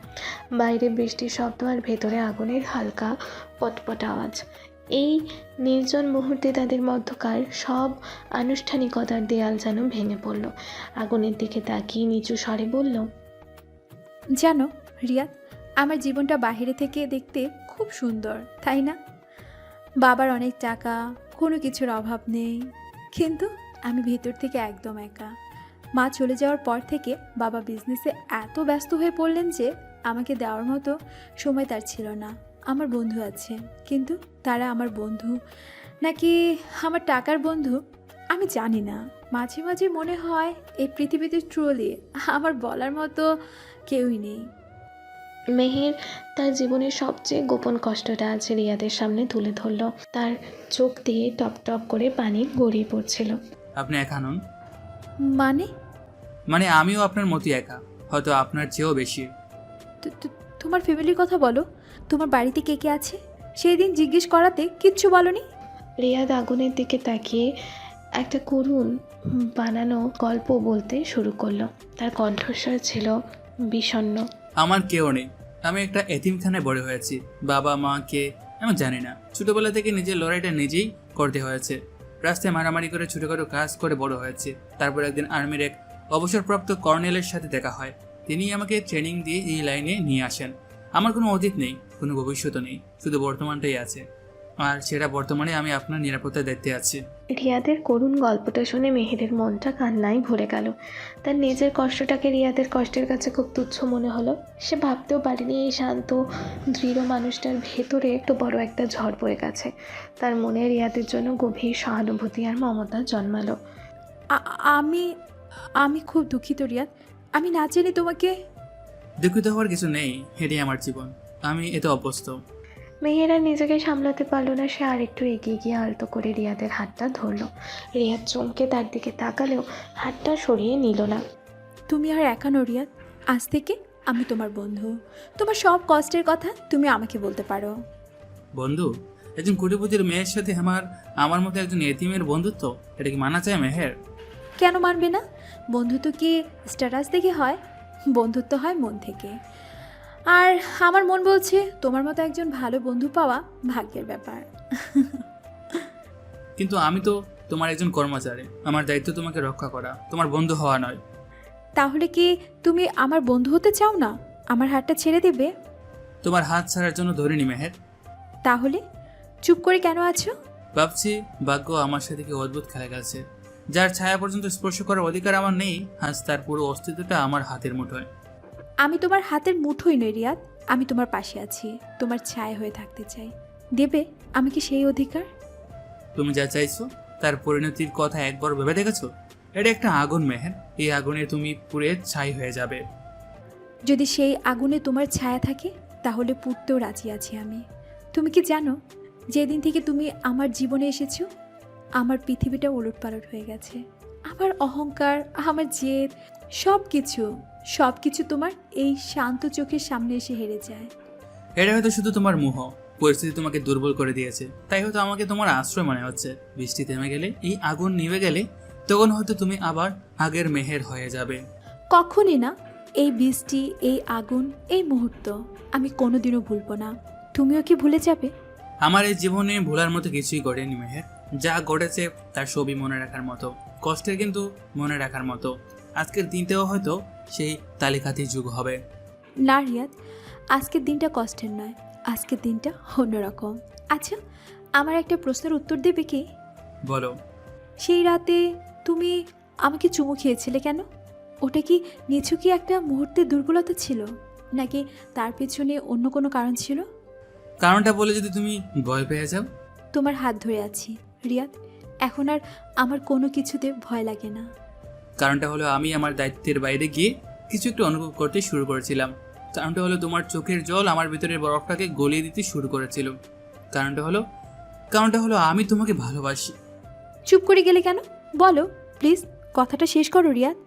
বাইরে বৃষ্টির শব্দ আর ভেতরে আগুনের হালকা পটপট আওয়াজ। এই নির্জন মুহূর্তে তাদের মধ্যকার সব আনুষ্ঠানিকতার দেয়াল যেন ভেঙে পড়ল। আগুনের দিকে তাকিয়ে নিচু স্বরে বলল, জানো রিয়াদ, আমার জীবনটা বাইরে থেকে দেখতে খুব সুন্দর, তাই না? বাবার অনেক টাকা, কোনো কিছুর অভাব নেই, কিন্তু আমি ভেতর থেকে একদম একা। মা চলে যাওয়ার পর থেকে বাবা বিজনেসে এত ব্যস্ত হয়ে পড়লেন যে আমাকে দেওয়ার মতো সময় তার ছিল না। আমার বন্ধু আছে, কিন্তু তারা আমার বন্ধু নাকি আমার টাকার বন্ধু আমি জানি না। মাঝে মাঝে মনে হয় এই পৃথিবীতে ট্রুলি আমার বলার মতো কেউই নেই। মেহের তার জীবনের সবচেয়ে গোপন কষ্টটা আজ রিয়াদের সামনে তুলে ধরল। তার চোখ দিয়ে টপ টপ করে পানি গড়িয়ে পড়ছিল। আপনি একা নন। মানে আমিও আপনার মতোই একা, হয়তো আপনার চেয়েও বেশি। তোমার ফ্যামিলির কথা বলো, তোমার বাড়িতে কে কে আছে? সেই দিন জিজ্ঞেস করাতে কিচ্ছু বলনি। রিয়াদ আগুনের দিকে তাকিয়ে একটা করুণ বানানো গল্প বলতে শুরু করলো। তার কণ্ঠস্বর ছিল বিষণ্ণ। আমার কেউ নেই, আমি একটা এতিমখানায় বড় হয়েছি। বাবা মা কে আমি জানি না। ছোটবেলা থেকে নিজের লড়াইটা নিজেই করতে হয়েছে। রাস্তায় মারামারি করে ছোটখাটো কাজ করে বড় হয়েছে। তারপর একদিন আর্মির এক অবসরপ্রাপ্ত কর্নেলের সাথে দেখা হয়। তিনি আমাকে ট্রেনিং দিয়ে এই লাইনে নিয়ে আসেন। আমার কোনো অতীত নেই, কোনো ভবিষ্যৎ নেই, শুধু বর্তমানটাই আছে। আর সেটা বর্তমানে আমি আপনার নিরাপত্তার দায়িত্বে আছি। রিয়াদের করুণ গল্পটা শুনে মেহেরের মনটা কান্নায় ভরে গেল। তার নিজের কষ্টটাকে রিয়াদের কষ্টের কাছে খুব তুচ্ছ মনে হলো। সে ভাবতেও পারেনি এই শান্ত দৃঢ় মানুষটার ভেতরে একটু বড় একটা ঝড় বয়ে গেছে। তার মনে রিয়াদের জন্য গভীর সহানুভূতি আর মমতা জন্মালো। আমি খুব দুঃখিত রিয়াদ, আমি না জেনে তোমাকে। দুঃখিত হওয়ার কিছু নেই, এটাই আমার জীবন, আমি এতে অভ্যস্ত। মেহের আর নিজেকে সামলাতে পারল না। সে আরেকটু এগিয়ে গিয়ে আলতো করে রিয়াদের হাতটা ধরলো। রিয়াদ চমকে তার দিকে তাকালেও হাতটা সরিয়ে নিল না। তুমি আর একা নও রিয়াদ, আজ থেকে আমি তোমার বন্ধু। তোমার সব কষ্টের কথা তুমি আমাকে বলতে পারো। বন্ধু? একজন কোটিপতির মেয়ের সাথে আমার মতো একজন এতিমের বন্ধুত্ব, এটা কি মানা চায় মেহের? কেন মানবে না? বন্ধুত্ব কি স্ট্যাটাস দেখে হয়? বন্ধুত্ব হয় মন থেকে। আর আমার মন বলছে তোমার মতো একজন ভালো বন্ধু পাওয়া ভাগ্যের ব্যাপার। কিন্তু আমি তো তোমার একজন কর্মচারী, আমার দায়িত্ব তোমাকে রক্ষা করা, তোমার বন্ধু হওয়া নয়। তাহলে কি তুমি আমার বন্ধু হতে চাও না? আমার হাতটা ছেড়ে দেবে? তোমার হাত ছাড়ার জন্য ধরিনি মেহের। তাহলে চুপ করে কেন আছো? ভাবছি ভাগ্য আমার সাথে কি অদ্ভুত খেলা গেছে। যার ছায়া পর্যন্ত স্পর্শ করার অধিকার আমার নেই, আজ তার পুরো অস্তিত্বটা আমার হাতের মুঠোয়। আমি তোমার হাতের মুঠোই নই রিয়াদ, আমি তোমার পাশে আছি, তোমার ছায়া হয়ে থাকতে চাই। দেবে আমাকে সেই অধিকার? তুমি যা চাইছো তার পরিণতির কথা একবার ভেবে দেখেছো? এটা একটা আগুন মেহের, এই আগুনে তুমি পুড়ে ছাই হয়ে যাবে। যদি সেই আগুনে তোমার ছায়া থাকে তাহলে পুড়তেও রাজি আছি আমি। তুমি কি জানো, যেদিন থেকে তুমি আমার জীবনে এসেছো আমার পৃথিবীটা ওলটপালট হয়ে গেছে। আমার অহংকার, আমার জেদ, সব কিছু তোমার এই শান্ত চোখের সামনে এসে হেরে যায়। এটা হয়তো শুধু তোমার মোহ, পরিস্থিতি তোমাকে দুর্বল করে দিয়েছে, তাই হয়তো আমাকে তোমার আশ্রয় মনে হচ্ছে। বৃষ্টি থেমে গেলে, এই আগুন নিভে গেলে, তখন হয়তো তুমি আবার আগের মেহের হয়ে যাবে। কখনই না। এই বৃষ্টি, এই আগুন, এই মুহূর্ত আমি কোনোদিনও ভুলবো না। তুমিও কি ভুলে যাবে? আমার এই জীবনে ভোলার মতো কিছুই ঘটেনি মেহের। যা ঘটেছে তার সবই মনে রাখার মতো, কষ্টের কিন্তু মনে রাখার মতো। আজকের দিনটাও হয়তো সেই তালিকাতেই যুগ হবে। না রিয়াদ, আজকের দিনটা কষ্টের নয়, আজকের দিনটা অন্যরকম। আচ্ছা, আমার একটা প্রশ্নের উত্তর দেবে কি? বলো। সেই রাতে তুমি আমাকে চুমু খেয়েছিলে কেন? ওটা কি নিছকই একটা মুহূর্তের দুর্বলতা ছিল, নাকি তার পেছনে অন্য কোনো কারণ ছিল? কারণটা বলে যদি তুমি ভয় পেয়ে যাও? তোমার হাত ধরে আছি রিয়াদ, এখন আর আমার কোনো কিছুতে ভয় লাগে না। কারণটা হলো আমি আমার দায়িত্বের বাইরে গিয়ে কিছু একটু অনুভব করতে শুরু করেছিলাম। কারণটা হলো তোমার চোখের জল আমার ভিতরের বরফটাকে গলিয়ে দিতে শুরু করেছিল। কারণটা হলো আমি তোমাকে ভালোবাসি। চুপ করে গেলে কেন? বলো প্লিজ, কথাটা শেষ করো রিয়াদ।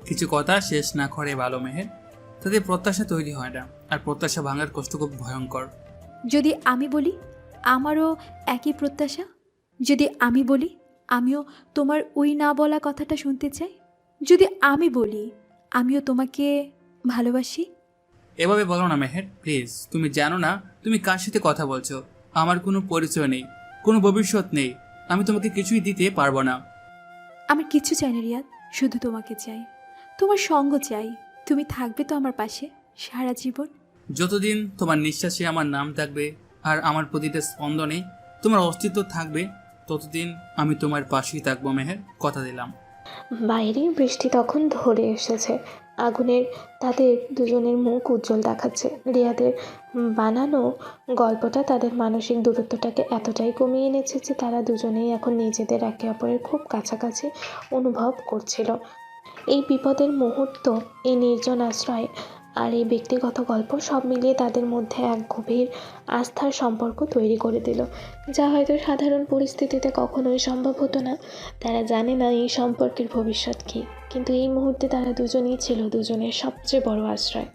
কিছু কথা শেষ না করে ভালো মেহের, তাদের প্রত্যাশা তৈরি হয় না, আর প্রত্যাশা ভাঙার কষ্ট খুব ভয়ঙ্কর। যদি আমি বলি আমারও একই প্রত্যাশা, যদি আমি বলি আমিও তোমার ওই না বলা কথাটা শুনতে চাই, যদি আমি বলি আমিও তোমাকে ভালোবাসি। এভাবে বলো না মেহের প্লিজ। তুমি জানো না তুমি কার সাথে কথা বলছো। আমার কোনো পরিচয় নেই, কোনো ভবিষ্যৎ নেই। আমি তোমাকে কিছুই দিতে পারবো না। আমার কিচ্ছু চাই না রিয়াদ, শুধু তোমাকে চাই, তোমার সঙ্গ চাই। তুমি থাকবে তো আমার পাশে সারা জীবন? যতদিন তোমার নিঃশ্বাসে আমার নাম থাকবে আর আমার প্রতিটা স্পন্দনে তোমার অস্তিত্ব থাকবে, ততদিন আমি তোমার পাশেই থাকবো মেহের, কথা দিলাম। বাইরে বৃষ্টি তখন ধরে এসেছে। আগুনের তাদের দুজনের মুখ উজ্জ্বল দেখাচ্ছে। রিয়াদের বানানো গল্পটা তাদের মানসিক দূরত্বটাকে এতটাই কমিয়ে এনেছে যে তারা দুজনেই এখন নিজেদের একে অপরের খুব কাছাকাছি অনুভব করছিল। এই বিপদের মুহূর্ত, এই নির্জন আশ্রয় আর এই ব্যক্তিগত গল্প সব মিলিয়ে তাদের মধ্যে এক গভীর আস্থার সম্পর্ক তৈরি করে দিল, যা হয়তো সাধারণ পরিস্থিতিতে কখনোই সম্ভব হতো না। তারা জানে না এই সম্পর্কের ভবিষ্যৎ কী, কিন্তু এই মুহূর্তে তারা দুজনেই ছিল দুজনের সবচেয়ে বড় আশ্রয়।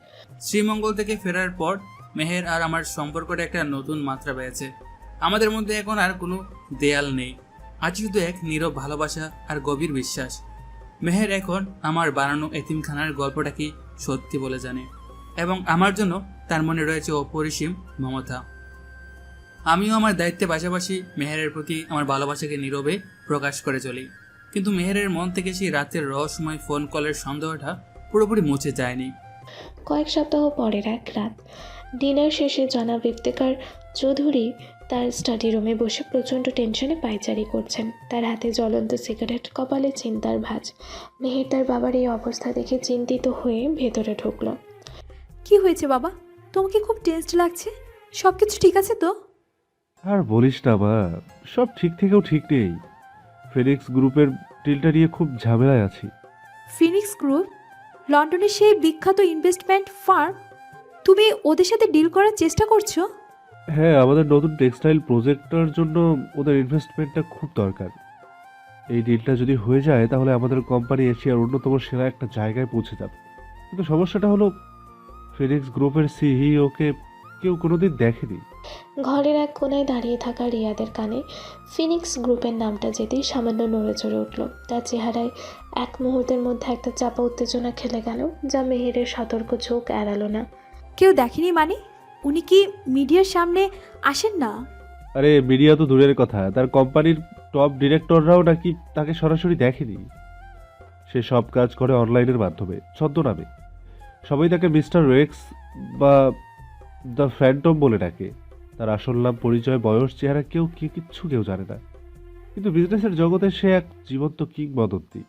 শ্রীমঙ্গল থেকে ফেরার পর মেহের আর আমার সম্পর্কটা একটা নতুন মাত্রা পেয়েছে। আমাদের মধ্যে এখন আর কোনো দেয়াল নেই, আছে শুধু এক নীরব ভালোবাসা আর গভীর বিশ্বাস। মেহের এখন আমার বানানো এতিমখানার গল্পটা কি সত্যি বলে জানে, এবং আমার জন্য তার মনে রয়েছে অপরিসীম মমতা। আমিও আমার দায়িত্বের পাশাপাশি মেহেরের প্রতি আমার ভালোবাসাকে নীরবে প্রকাশ করে চলি। কিন্তু মেহেরের মন থেকে সেই রাতের রহস্যময় ফোন কলের সন্দেহটা পুরোপুরি মুছে যায়নি। কয়েক সপ্তাহ পরের এক রাত, ডিনার শেষে জনাব ইফতেখার চৌধুরী তার স্টাডি রুমে বসে প্রচণ্ড টেনশনে পায়চারি করছেন। তার হাতে জ্বলন্ত সিগারেট, কপালে চিন্তার ভাঁজ। মেহের তার বাবার এই অবস্থা দেখে চিন্তিত হয়ে ভেতরে ঢুকলো। কি হয়েছে বাবা? তোমাকে খুব টেনসড লাগছে। সব কিছু ঠিক আছে তো? আর বলিস না মা, সব ঠিক থেকেও ঠিক নেই। ফিনিক্স গ্রুপের ডিলটা নিয়ে খুব ঝামেলায় আছি। Phoenix group? লন্ডনের সেই বিখ্যাত ইনভেস্টমেন্ট ফার্ম? তুমি ওদের সাথে ডিল করার চেষ্টা করছো? হ্যাঁ, আমাদের নতুন টেক্সটাইল প্রজেক্টটার জন্য ওদের ইনভেস্টমেন্টটা খুব দরকার। এই ডিলটা যদি হয়ে যায় তাহলে আমাদের কোম্পানি এশিয়ার অন্যতম সেরা একটা জায়গায় পৌঁছে যাবে। কিন্তু সমস্যাটা হলো ফিনিক্স গ্রুপের সিইওকে কেউ কোনোদিন দেখেনি। ঘরের এক কোনায় দাঁড়িয়ে থাকা রিয়াদের কানে ফিনিক্স গ্রুপের নামটা যেতেই সামান্য নড়ে চড়ে উঠল। তার চেহারায় এক মুহূর্তের মধ্যে একটা চাপা উত্তেজনা খেলে গেল, যা মেহেরের সতর্ক চোখ এড়ালো না। কেউ দেখেনি মানে? উনি কি মিডিয়ার সামনে আসেন না? আরে মিডিয়া তো দূরের কথা, তার কোম্পানির টপ ডিরেক্টররাও নাকি তাকে সরাসরি দেখেনি। সে সব কাজ করে অনলাইনের মাধ্যমে, ছদ্মনামে। সবাই তাকে মিস্টার রেক্স বা দ্য ফ্যান্টম বলে ডাকে। তার আসল নাম, পরিচয়, বয়স, চেহারা কেউ জানে না। কিন্তু বিজনেসের জগতে সে এক জীবন্ত কিংবদন্তি।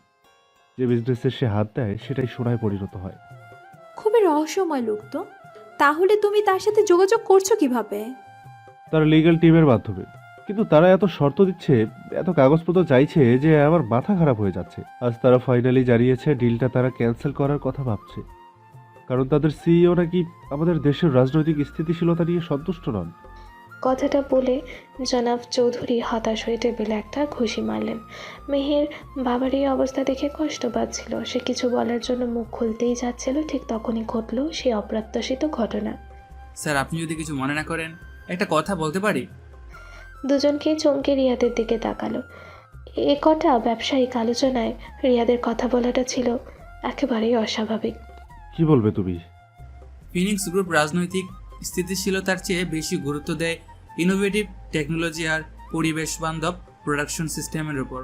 যে বিজনেসে সে হাত দেয় সেটাই সোনায় পরিণত হয়। খুবই রহস্যময় লোক তো। তাহলে তুমি তার সাথে যোগাযোগ করছো কিভাবে? তার লিগ্যাল টিমের মাধ্যমে। কিন্তু তারা এত শর্ত দিচ্ছে, এত কাগজপত্র চাইছে যে আমার মাথা খারাপ হয়ে যাচ্ছে। আজ তারা ফাইনালি জানিয়েছে ডিলটা তারা ক্যান্সেল করার কথা ভাবছে, কারণ তাদের সিইও নাকি আমাদের দেশের রাজনৈতিক স্থিতিশীলতা নিয়ে সন্তুষ্ট নন। কথাটা বলে জনাব চৌধুরী হতাশ হয়ে টেবিলে একটা ঘুষি মারলেন। মেহের বাবার এই অবস্থা দেখে কষ্ট পাচ্ছিল। সে কিছু বলার জন্য মুখ খুলতেই যাচ্ছিল, ঠিক তখনই ঘটল সেই অপ্রত্যাশিত ঘটনা। স্যার, আপনি যদি কিছু মনে না করেন একটা কথা বলতে পারি? দুজনকে চমকে রিয়াদের দিকে তাকালো। এ কটা ব্যবসায়িক আলোচনায় রিয়াদের কথা বলাটা ছিল একেবারেই অস্বাভাবিক। কি বলবে তুমি? ফিনিক্স গ্রুপ রাজনৈতিক স্থিতিশীলতার চেয়ে বেশি গুরুত্ব দেয় ইনোভেটিভ টেকনোলজি আর পরিবেশ বান্ধব প্রোডাকশন সিস্টেমের উপর।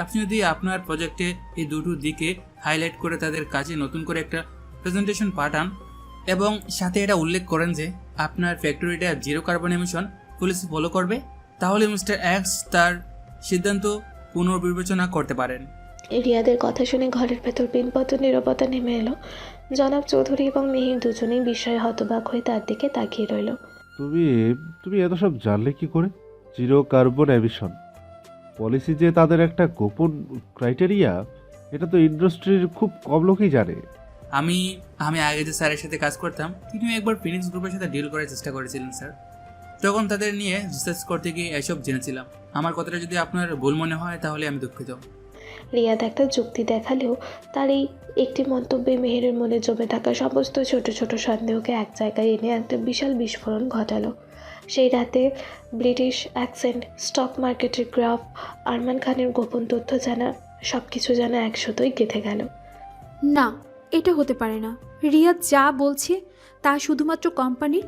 আপনি যদি আপনার প্রজেক্টে এই দুটো দিকে হাইলাইট করে তাদের কাছে নতুন করে একটা প্রেজেন্টেশন পাঠান এবং সাথে এটা উল্লেখ করেন যে আপনার ফ্যাক্টরিটা zero carbon emission policy follow করবে, তাহলে মিস্টার এক্স তার সিদ্ধান্ত পুনর্বিবেচনা করতে পারেন। রিয়াদের কথা শুনে ঘরের ভেতর পিনপত নীরবতা নেমে এলো। জনাব চৌধুরী এবং মেহির দুজনেই বিস্ময়ে হতবাক হয়ে তার দিকে তাকিয়ে রইল। তুমি এত সব জানলে কি করে? জিরো কার্বন এমিশন পলিসি যে তাদের একটা গোপন ক্রাইটেরিয়া, এটা তো ইন্ডাস্ট্রির খুব কম লোকই জানে। আমি আগে যে স্যারের সাথে কাজ করতাম, তিনি একবার ফিনিক্স গ্রুপের সাথে ডিল করার চেষ্টা করেছিলেন স্যার। তখন তাদের নিয়ে রিসার্চ করতে গিয়ে এসব জেনেছিলাম। আমার কথাটা যদি আপনার ভুল মনে হয় তাহলে আমি দুঃখিত। রিয়াদ একটা যুক্তি দেখালেও তার এই একটি মন্তব্যে মেহেরের মনে জমে থাকা সমস্ত ছোট ছোট সন্দেহকে এক জায়গায় এনে একটা বিশাল বিস্ফোরণ ঘটালো। সেই রাতে ব্রিটিশ অ্যাকসেন্ট, স্টক মার্কেটের গ্রাফ, আরমান খানের গোপন তথ্য জানা, সব কিছু জানা একসাথেই গেঁথে গেল। না, এটা হতে পারে না। রিয়াদ যা বলছে তা শুধুমাত্র কোম্পানির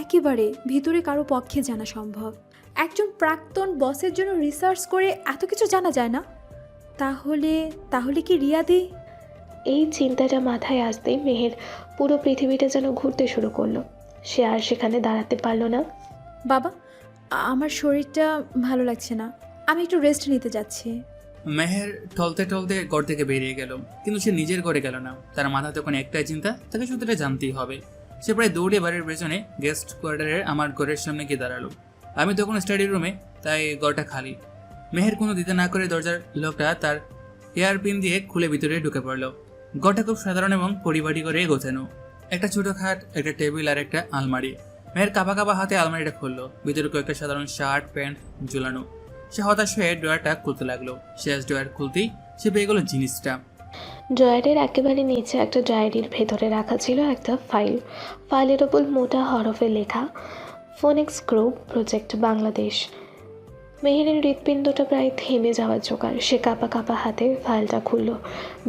একেবারে ভিতরে কারো পক্ষে জানা সম্ভব। একজন প্রাক্তন বসের জন্য রিসার্চ করে এত কিছু জানা যায় না? তাহলে তাহলে কি রিয়াদি? এই চিন্তাটা মাথায় আসতেই মেহের পুরো পৃথিবীটা যেন ঘুরতে শুরু করলো। সে আর সেখানে দাঁড়াতে পারলো না। বাবা, আমার শরীরটা ভালো লাগছে না, আমি একটু রেস্ট নিতে যাচ্ছি। মেহের টলতে টলতে ঘর থেকে বেরিয়ে গেল, কিন্তু সে নিজের ঘরে গেল না। তার মাথায় তখন একটাই চিন্তা, তাকে শুধু এটা জানতেই হবে। সে প্রায় দৌড়ে বাড়ির পেছনে গেস্ট কোয়ার্টারের আমার ঘরের সামনে গিয়ে দাঁড়ালো। আমি তখন স্টাডি রুমে, তাই ঘরটা খালি। মেহের কোনো দিতে না করে দরজার লকটা তার হেয়ার পিন দিয়ে খুলে ভিতরে ঢুকে পড়লো। ঘরটা খুব সাধারণ এবং পরিপাটি করে গোছানো। একটা ছোট খাট, একটা টেবিল আর একটা আলমারি। মেহের কাঁপা কাঁপা হাতে আলমারিটা খুললো। ভিতরে কয়েকটা সাধারণ শার্ট প্যান্ট ঝুলানো। সে হতাশ হয়ে ড্রয়ারটা খুলতে লাগলো। শেষ ড্রয়ার খুলতেই সে পেয়ে গেল জিনিসটা। ড্রয়ারের একেবারে নিচে একটা ডায়েরির ভেতরে রাখা ছিল একটা ফাইল। ফাইলের ওপর মোটা হরফে লেখা ফোনিক্স গ্রুপ প্রজেক্ট বাংলাদেশ। মেহেরের হৃৎপিণ্ডটা প্রায় থেমে যাওয়ার জোগাড়। সে কাঁপা কাঁপা হাতে ফাইলটা খুলল।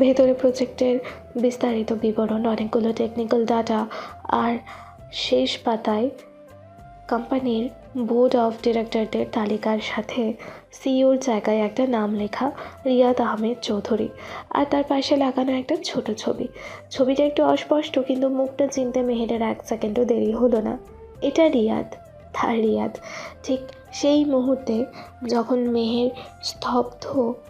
ভেতরে প্রজেক্টের বিস্তারিত বিবরণ, অনেকগুলো টেকনিক্যাল ডাটা, আর শেষ পাতায় কোম্পানির বোর্ড অফ ডিরেক্টরদের তালিকার সাথে সিইওর জায়গায় একটা নাম লেখা, রিয়াদ আহমেদ চৌধুরী। আর তার পাশে লাগানো একটা ছোট ছবি। ছবিটা একটু অস্পষ্ট, কিন্তু মুখটা চিনতে মেহেরের 1 সেকেন্ডও দেরি হলো না। এটা রিয়াদ, তার রিয়াদ। ঠিক সেই মুহূর্তে যখন মেহের স্তব্ধ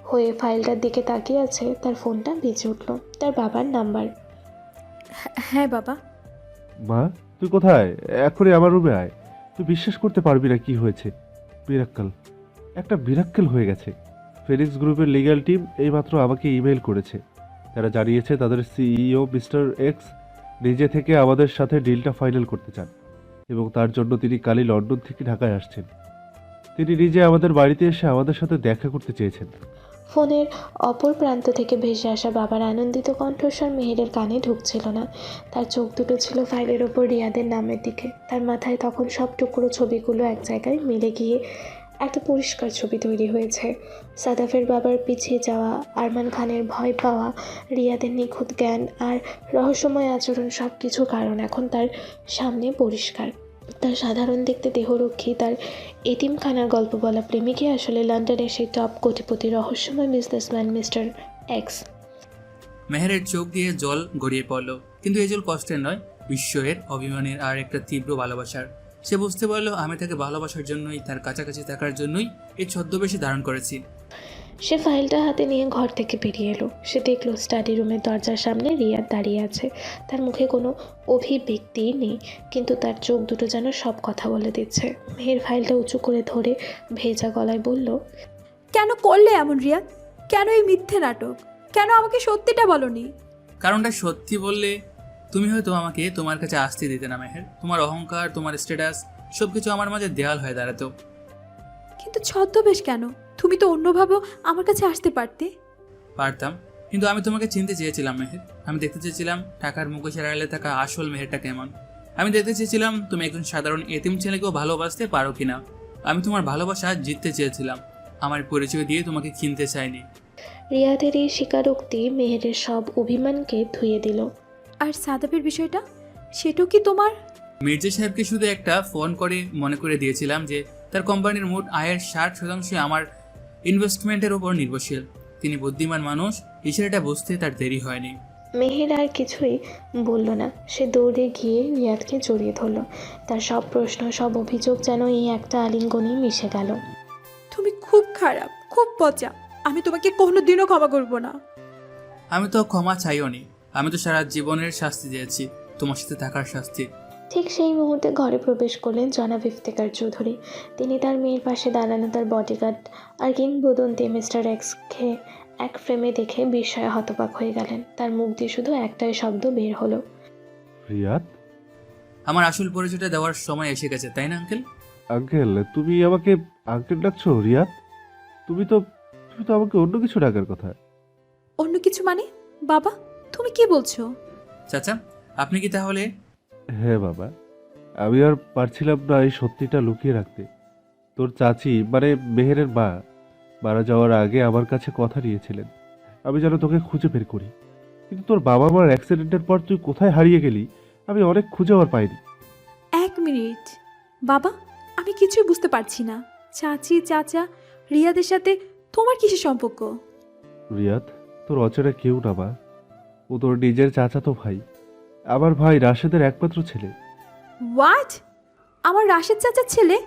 হয়ে ফাইলটার দিকে তাকিয়ে আছে, তার ফোনটা বেজে উঠল। তার বাবার নাম্বার। হ্যাঁ বাবা। মা, তুই কোথায়? এখনই আমার রুমে আয়। তুই বিশ্বাস করতে পারবি না কি হয়েছে। মিরাক্কেল, একটা মিরাক্কেল হয়ে গেছে। ফিনিক্স গ্রুপের লিগ্যাল টিম এইমাত্র আমাকে ইমেল করেছে। তারা জানিয়েছে তাদের সিইও মিস্টার এক্স নিজে থেকে আমাদের সাথে ডিলটা ফাইনাল করতে চান, এবং তার জন্য তিনি কালই লন্ডন থেকে ঢাকায় আসছেন। তিনি নিজে আমাদের বাড়িতে এসে আমাদের সাথে দেখা করতে চেয়েছেন। ফোনের অপর প্রান্ত থেকে ভেসে আসা বাবার আনন্দিত কণ্ঠস্বর মেহেরের কানে ঢুকছিল না। তার চোখ দুটো ছিল ফাইলের ওপর রিয়াদের নামের দিকে। তার মাথায় তখন সব টুকরো ছবিগুলো এক জায়গায় মিলে গিয়ে একটা পরিষ্কার ছবি তৈরি হয়েছে। সাদাফের বাবার পিছিয়ে যাওয়া, আরমান খানের ভয় পাওয়া, রিয়াদের নিখুঁত জ্ঞান আর রহস্যময় আচরণ, সব কিছু কারণ এখন তার সামনে পরিষ্কার। তার সাধারণ দেখতে দেহরক্ষী, তার এতিমখানার গল্প বলা প্রেমিকই আসলে লন্ডনের সেই টপ কোটিপতি রহস্যময় বিজনেসম্যান মিস্টার এক্স। মেহেরের চোখ দিয়ে জল গড়িয়ে পড়ল, কিন্তু এই জল কষ্টের নয়, বিস্ময়ের, অভিমানের আর একটা তীব্র ভালোবাসার। সে বুঝতে পারলো আমি তাকে ভালোবাসার জন্যই, তার কাছাকাছি থাকার জন্যই এই ছদ্মবেশে ধারণ করেছি। সে ফাইলটা হাতে নিয়ে ঘর থেকে বেরিয়ে এলো। সে দেখলো স্টাডি রুমের দরজার সামনে রিয়াদ দাঁড়িয়ে আছে। তার মুখে কোনো অভিব্যক্তিই নেই, কিন্তু তার চোখ দুটো যেন সব কথা বলে দিচ্ছে। মেহের ফাইলটা উঁচু করে ধরে ভেজা গলায় বলল, কেন করলে এমন রিয়াদ? কেন এই মিথ্যে নাটক? কেন আমাকে সত্যিটা বলনি? কারণটা সত্যি বললে তুমি হয়তো আমাকে তোমার কাছে আসতে দিতে না মেহের। তোমার অহংকার, তোমার স্ট্যাটাস, সবকিছু আমার মাঝে দেয়াল হয়ে দাঁড়াতো। কিন্তু ছদ্মবেশ কেন? তুমি তো অন্যভাবেও আমার কাছে আসতে পারতে। পারতাম, কিন্তু আমি তোমাকে চিনতে চেয়েছিলাম মেহের। আমি দেখতে চেয়েছিলাম টাকার মুখোশের আড়ালে থাকা আসল মেহেরটা কেমন। আমি দেখতে চেয়েছিলাম তুমি একজন সাধারণ এতিম ছেলেকেও ভালোবাসতে পারো কিনা। আমি তোমার ভালোবাসা জিততে চেয়েছিলাম, আমার পরিচয় দিয়ে তোমাকে কিনতে চাইনি। রিয়াদের এই স্বীকারোক্তি মেহেরের সব অভিমানকে ধুয়ে দিল। আর সাদাফের বিষয়টা, সেটাও কি তোমার? মির্জা সাহেবকে শুধু একটা ফোন করে মনে করে দিয়েছিলাম যে তার কোম্পানির মোট আয়ের 60% আমার ইনভেস্টমেন্টের উপর নির্ভরশীল। তিনি বুদ্ধিমান মানুষ, বিষয়টা বুঝতে তার দেরি হয়নি। মেহের আর কিছুই বলল না। সে দৌড়ে গিয়ে রিয়াদকে জড়িয়ে ধরল। তার সব প্রশ্ন, সব অভিযোগ যেন এই একটা আলিঙ্গনেই মিশে গেল। তুমি খুব খারাপ, খুব পচা। আমি তোমাকে কোনোদিনও ক্ষমা করব না। আমি তো ক্ষমা চাইও নি, আমি তো সারা জীবনের শাস্তি দিয়েছি, তোমার সাথে থাকার শাস্তি। ঠিক সেই মুহূর্তে ঘরে প্রবেশ করলেন জনাব ইফতেখার চৌধুরী। তিনি তার মেয়ের পাশে দাঁড়ানো তার বডিগার্ড আর কিংবদন্তি মিস্টার এক্সকে এক ফ্রেমে দেখে বিস্ময়ে হতবাক হয়ে গেলেন। তার মুখ দিয়ে শুধু একটাই শব্দ বের হলো, রিয়াদ। আমার আসল পরিচয়টা দেওয়ার সময় এসে গেছে, তাই না আঙ্কেল? আঙ্কেল, তুমি আমাকে আঙ্কেল ডাকছো? রিয়াদ, তুমি তো আমাকে অন্য কিছু ডাকার কথা। অন্য কিছু মানে? বাবা, তুমি কি বলছো? চাচা, আপনি কি তাহলে? হ্যাঁ বাবা, আমি আর পারছিলাম না এই সত্যিটা লুকিয়ে রাখতে। তোর চাচি, মানে মেহেরের মা, মারা যাওয়ার আগে আমার কাছে কথা নিয়েছিলেন আমি যেন তোকে খুঁজে বের করি। কিন্তু তোর বাবা মার অ্যাক্সিডেন্টের পর তুই কোথায় হারিয়ে গেলি আমি অনেক খুঁজে আর পাইনি। 1 মিনিট বাবা, আমি কিছুই বুঝতে পারছি না। চাচি চাচা রিয়াদের সাথে তোমার কিসের সম্পর্ক? রিয়াদ, তোর অচেনা কেউ না মা। ও তোর নিজের চাচাতো ভাই, আমার ভাই রাশেদের একমাত্র ছেলে। হোয়াট? আমার রাশেদ চাচার ছেলে,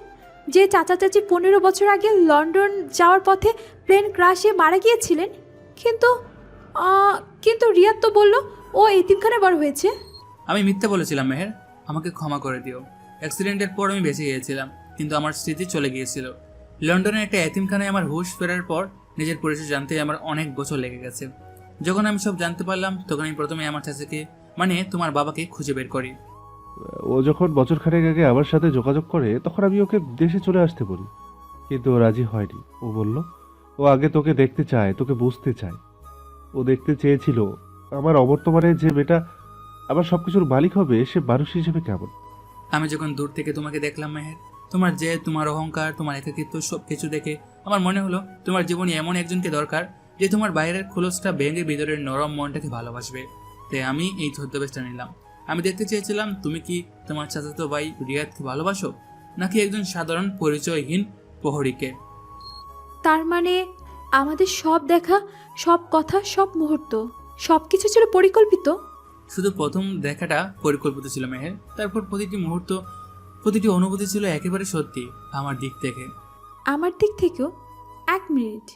যে চাচা চাচি 15 বছর আগে লন্ডন যাওয়ার পথে প্লেন ক্রাশে মারা গিয়েছিলেন? কিন্তু কিন্তু রিয়াদ তো বলল ও এতিমখানায় বড় হয়েছে। আমি মিথ্যে বলেছিলাম মেহের, আমাকে ক্ষমা করে দিও। অ্যাক্সিডেন্টের পর আমি বেঁচে গিয়েছিলাম, কিন্তু আমার স্মৃতি চলে গিয়েছিল। লন্ডনের একটা এতিমখানায় আমার হুঁশ ফেরার পর নিজের পরিচয় জানতে আমার অনেক বছর লেগে গেছে। যখন আমি সব জানতে পারলাম তখন আমি প্রথমে আমার চাচাকে, মানে তোমার বাবাকে খুঁজে বের করি। ও যখন বছরখানেক আগে আমার সাথে যোগাযোগ করে তখন আমি ওকে দেশে চলে আসতে বলি, কিন্তু ও রাজি হয়নি। ও বলল ও আগে তোকে দেখতে চায়, তোকে বুঝতে চায়। ও দেখতে চেয়েছিল আমার অবর্তমানে যে মেয়েটা আমার সবকিছুর মালিক হবে সে মানুষ হিসেবে কেমন। আমি যখন দূর থেকে তোমাকে দেখলাম মেহের, তোমার যে তোমার অহংকার, তোমার একাকিত্ব সব কিছু দেখে আমার মনে হলো তোমার জীবনে এমন একজনকে দরকার যে তোমার বাইরের খোলসটা ভেঙে ভিতরের নরম মনটাকে ভালোবাসবে। তাই আমি এই ছদ্মবেশটা নিলাম। আমি দেখতে চেয়েছিলাম তুমি কি তোমার চাচাতো ভাই রিয়াদকে ভালোবাসো, নাকি একজন সাধারণ পরিচয়হীন প্রহরীকে। তার মানে আমাদের সব দেখা, সব কথা, সব মুহূর্ত, সব কিছু ছিল পরিকল্পিত। শুধু প্রথম দেখাটা পরিকল্পিত ছিল মেহের, তারপর প্রতিটি মুহূর্ত, প্রতিটি অনুভূতি ছিল একেবারে সত্যি আমার দিক থেকে। আমার দিক থেকেও? 1 মিনিট,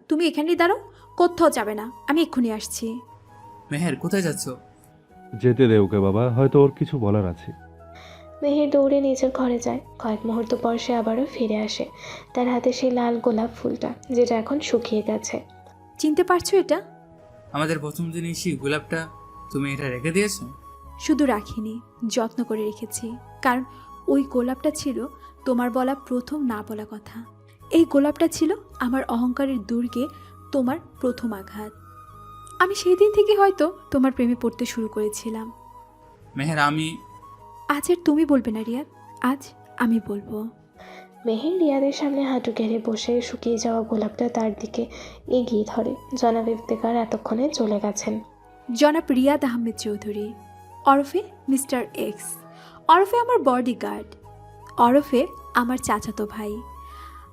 তুমি এখানেই দাঁড়াও, কোথাও যাবে না, আমি এক্ষুনি আসছি। মেহের, কোথায় যাচ্ছ? যেতে দে ওকে বাবা, হয়তো ওর কিছু বলার আছে। মেহের দৌড়ে নিজের ঘরে যায়। কয়েক মুহূর্ত পর সে আবারও ফিরে আসে, তার হাতে সেই লাল গোলাপ ফুলটা, যেটা এখন শুকিয়ে গেছে। চিনতে পারছো এটা? আমাদের প্রথম দিনই সেই গোলাপটা, তুমি এটা রেখে দিয়েছো? শুধু রাখিনি, যত্ন করে রেখেছি, কারণ ওই গোলাপটা ছিল তোমার বলা প্রথম না বলা কথা। এই গোলাপটা ছিল আমার অহংকারের দুর্গে তোমার প্রথম আঘাত। আমি সেই দিন থেকে হয়তো তোমার প্রেমে পড়তে শুরু করেছিলাম। মেহের, আমি আজ আর তুমি বলবে না রিয়াদ, আজ আমি বলবো। মেহের রিয়াদের সামনে হাঁটু গেড়ে বসে শুকিয়ে যাওয়া গোলাপটা তার দিকে এগিয়ে ধরে। জনাব ইফতেখার এতক্ষণে চলে গেছেন। জনাব রিয়াদ আহমেদ চৌধুরী, ওরফে মিস্টার এক্স, ওরফে আমার বডিগার্ড, ওরফে আমার চাচাতো ভাই।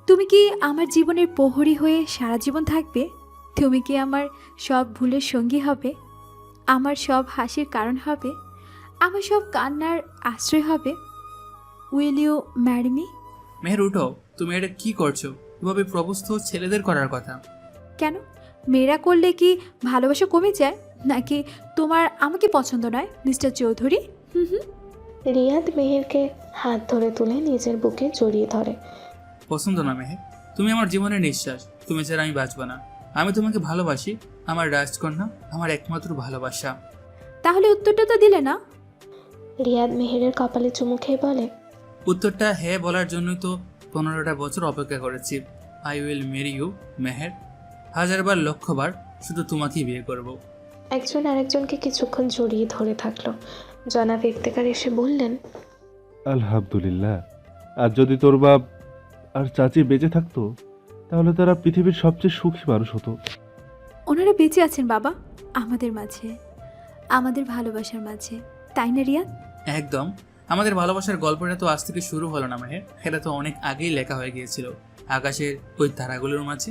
তুমি কি আমার জীবনের প্রহরী হয়ে সারা জীবন থাকবে? তুমি কি আমার সব ভুলের সঙ্গী হবে? আমার সব হাসির কারণ হবে? আমার সব কান্নার আশ্রয় হবে? Will you marry me? Meher, উঠো, তুমি এটা কি করছো? এভাবে প্রপোজ তো ছেলেদের করার কথা। কেন, মেয়েরা করলে কি ভালোবাসা কমে যায়, নাকি তোমার আমাকে পছন্দ নয় মিস্টার চৌধুরী? রিয়াদ মেহেরকে হাত ধরে তুলে নিজের বুকে জড়িয়ে ধরে। পছন্দ না মেহের, তুমি আমার জীবনের নিঃশ্বাস, তুমি ছাড়া আমি বাঁচব না। আমি তোমাকে ভালোবাসি, আমার রাজকন্যা, আমার একমাত্র ভালোবাসা। তাহলে উত্তরটা তো দিলে না। রিয়াদ মেহেরের কপালে চুমু খেয়ে বলে, উত্তরটা হ্যাঁ বলার জন্যই তো 15টা বছর অপেক্ষা করেছি। I will marry you Meher, 1000বার লক্ষবার শুধু তোমাকেই বিয়ে করব। একজন আরেকজনকে কিছুক্ষণ জড়িয়ে ধরে থাকলো। জনাব ইফতেখার এসে বললেন, আলহামদুলিল্লাহ, আর যদি তোর বাপ আর চাচি বেঁচে থাকতো তাহলে তারা পৃথিবীর সবচেয়ে সুখী মানুষ হতো। ওনারা বেঁচে আছেন বাবা, আমাদের মাঝে, আমাদের ভালোবাসার মাঝে, তাই না রিয়াদ? একদম। আমাদের ভালোবাসার গল্পটা তো আজ থেকে শুরু হলো না মেহের, এটা তো অনেক আগেই লেখা হয়ে গিয়েছিল আকাশের ওই তারাগুলোর মাঝে।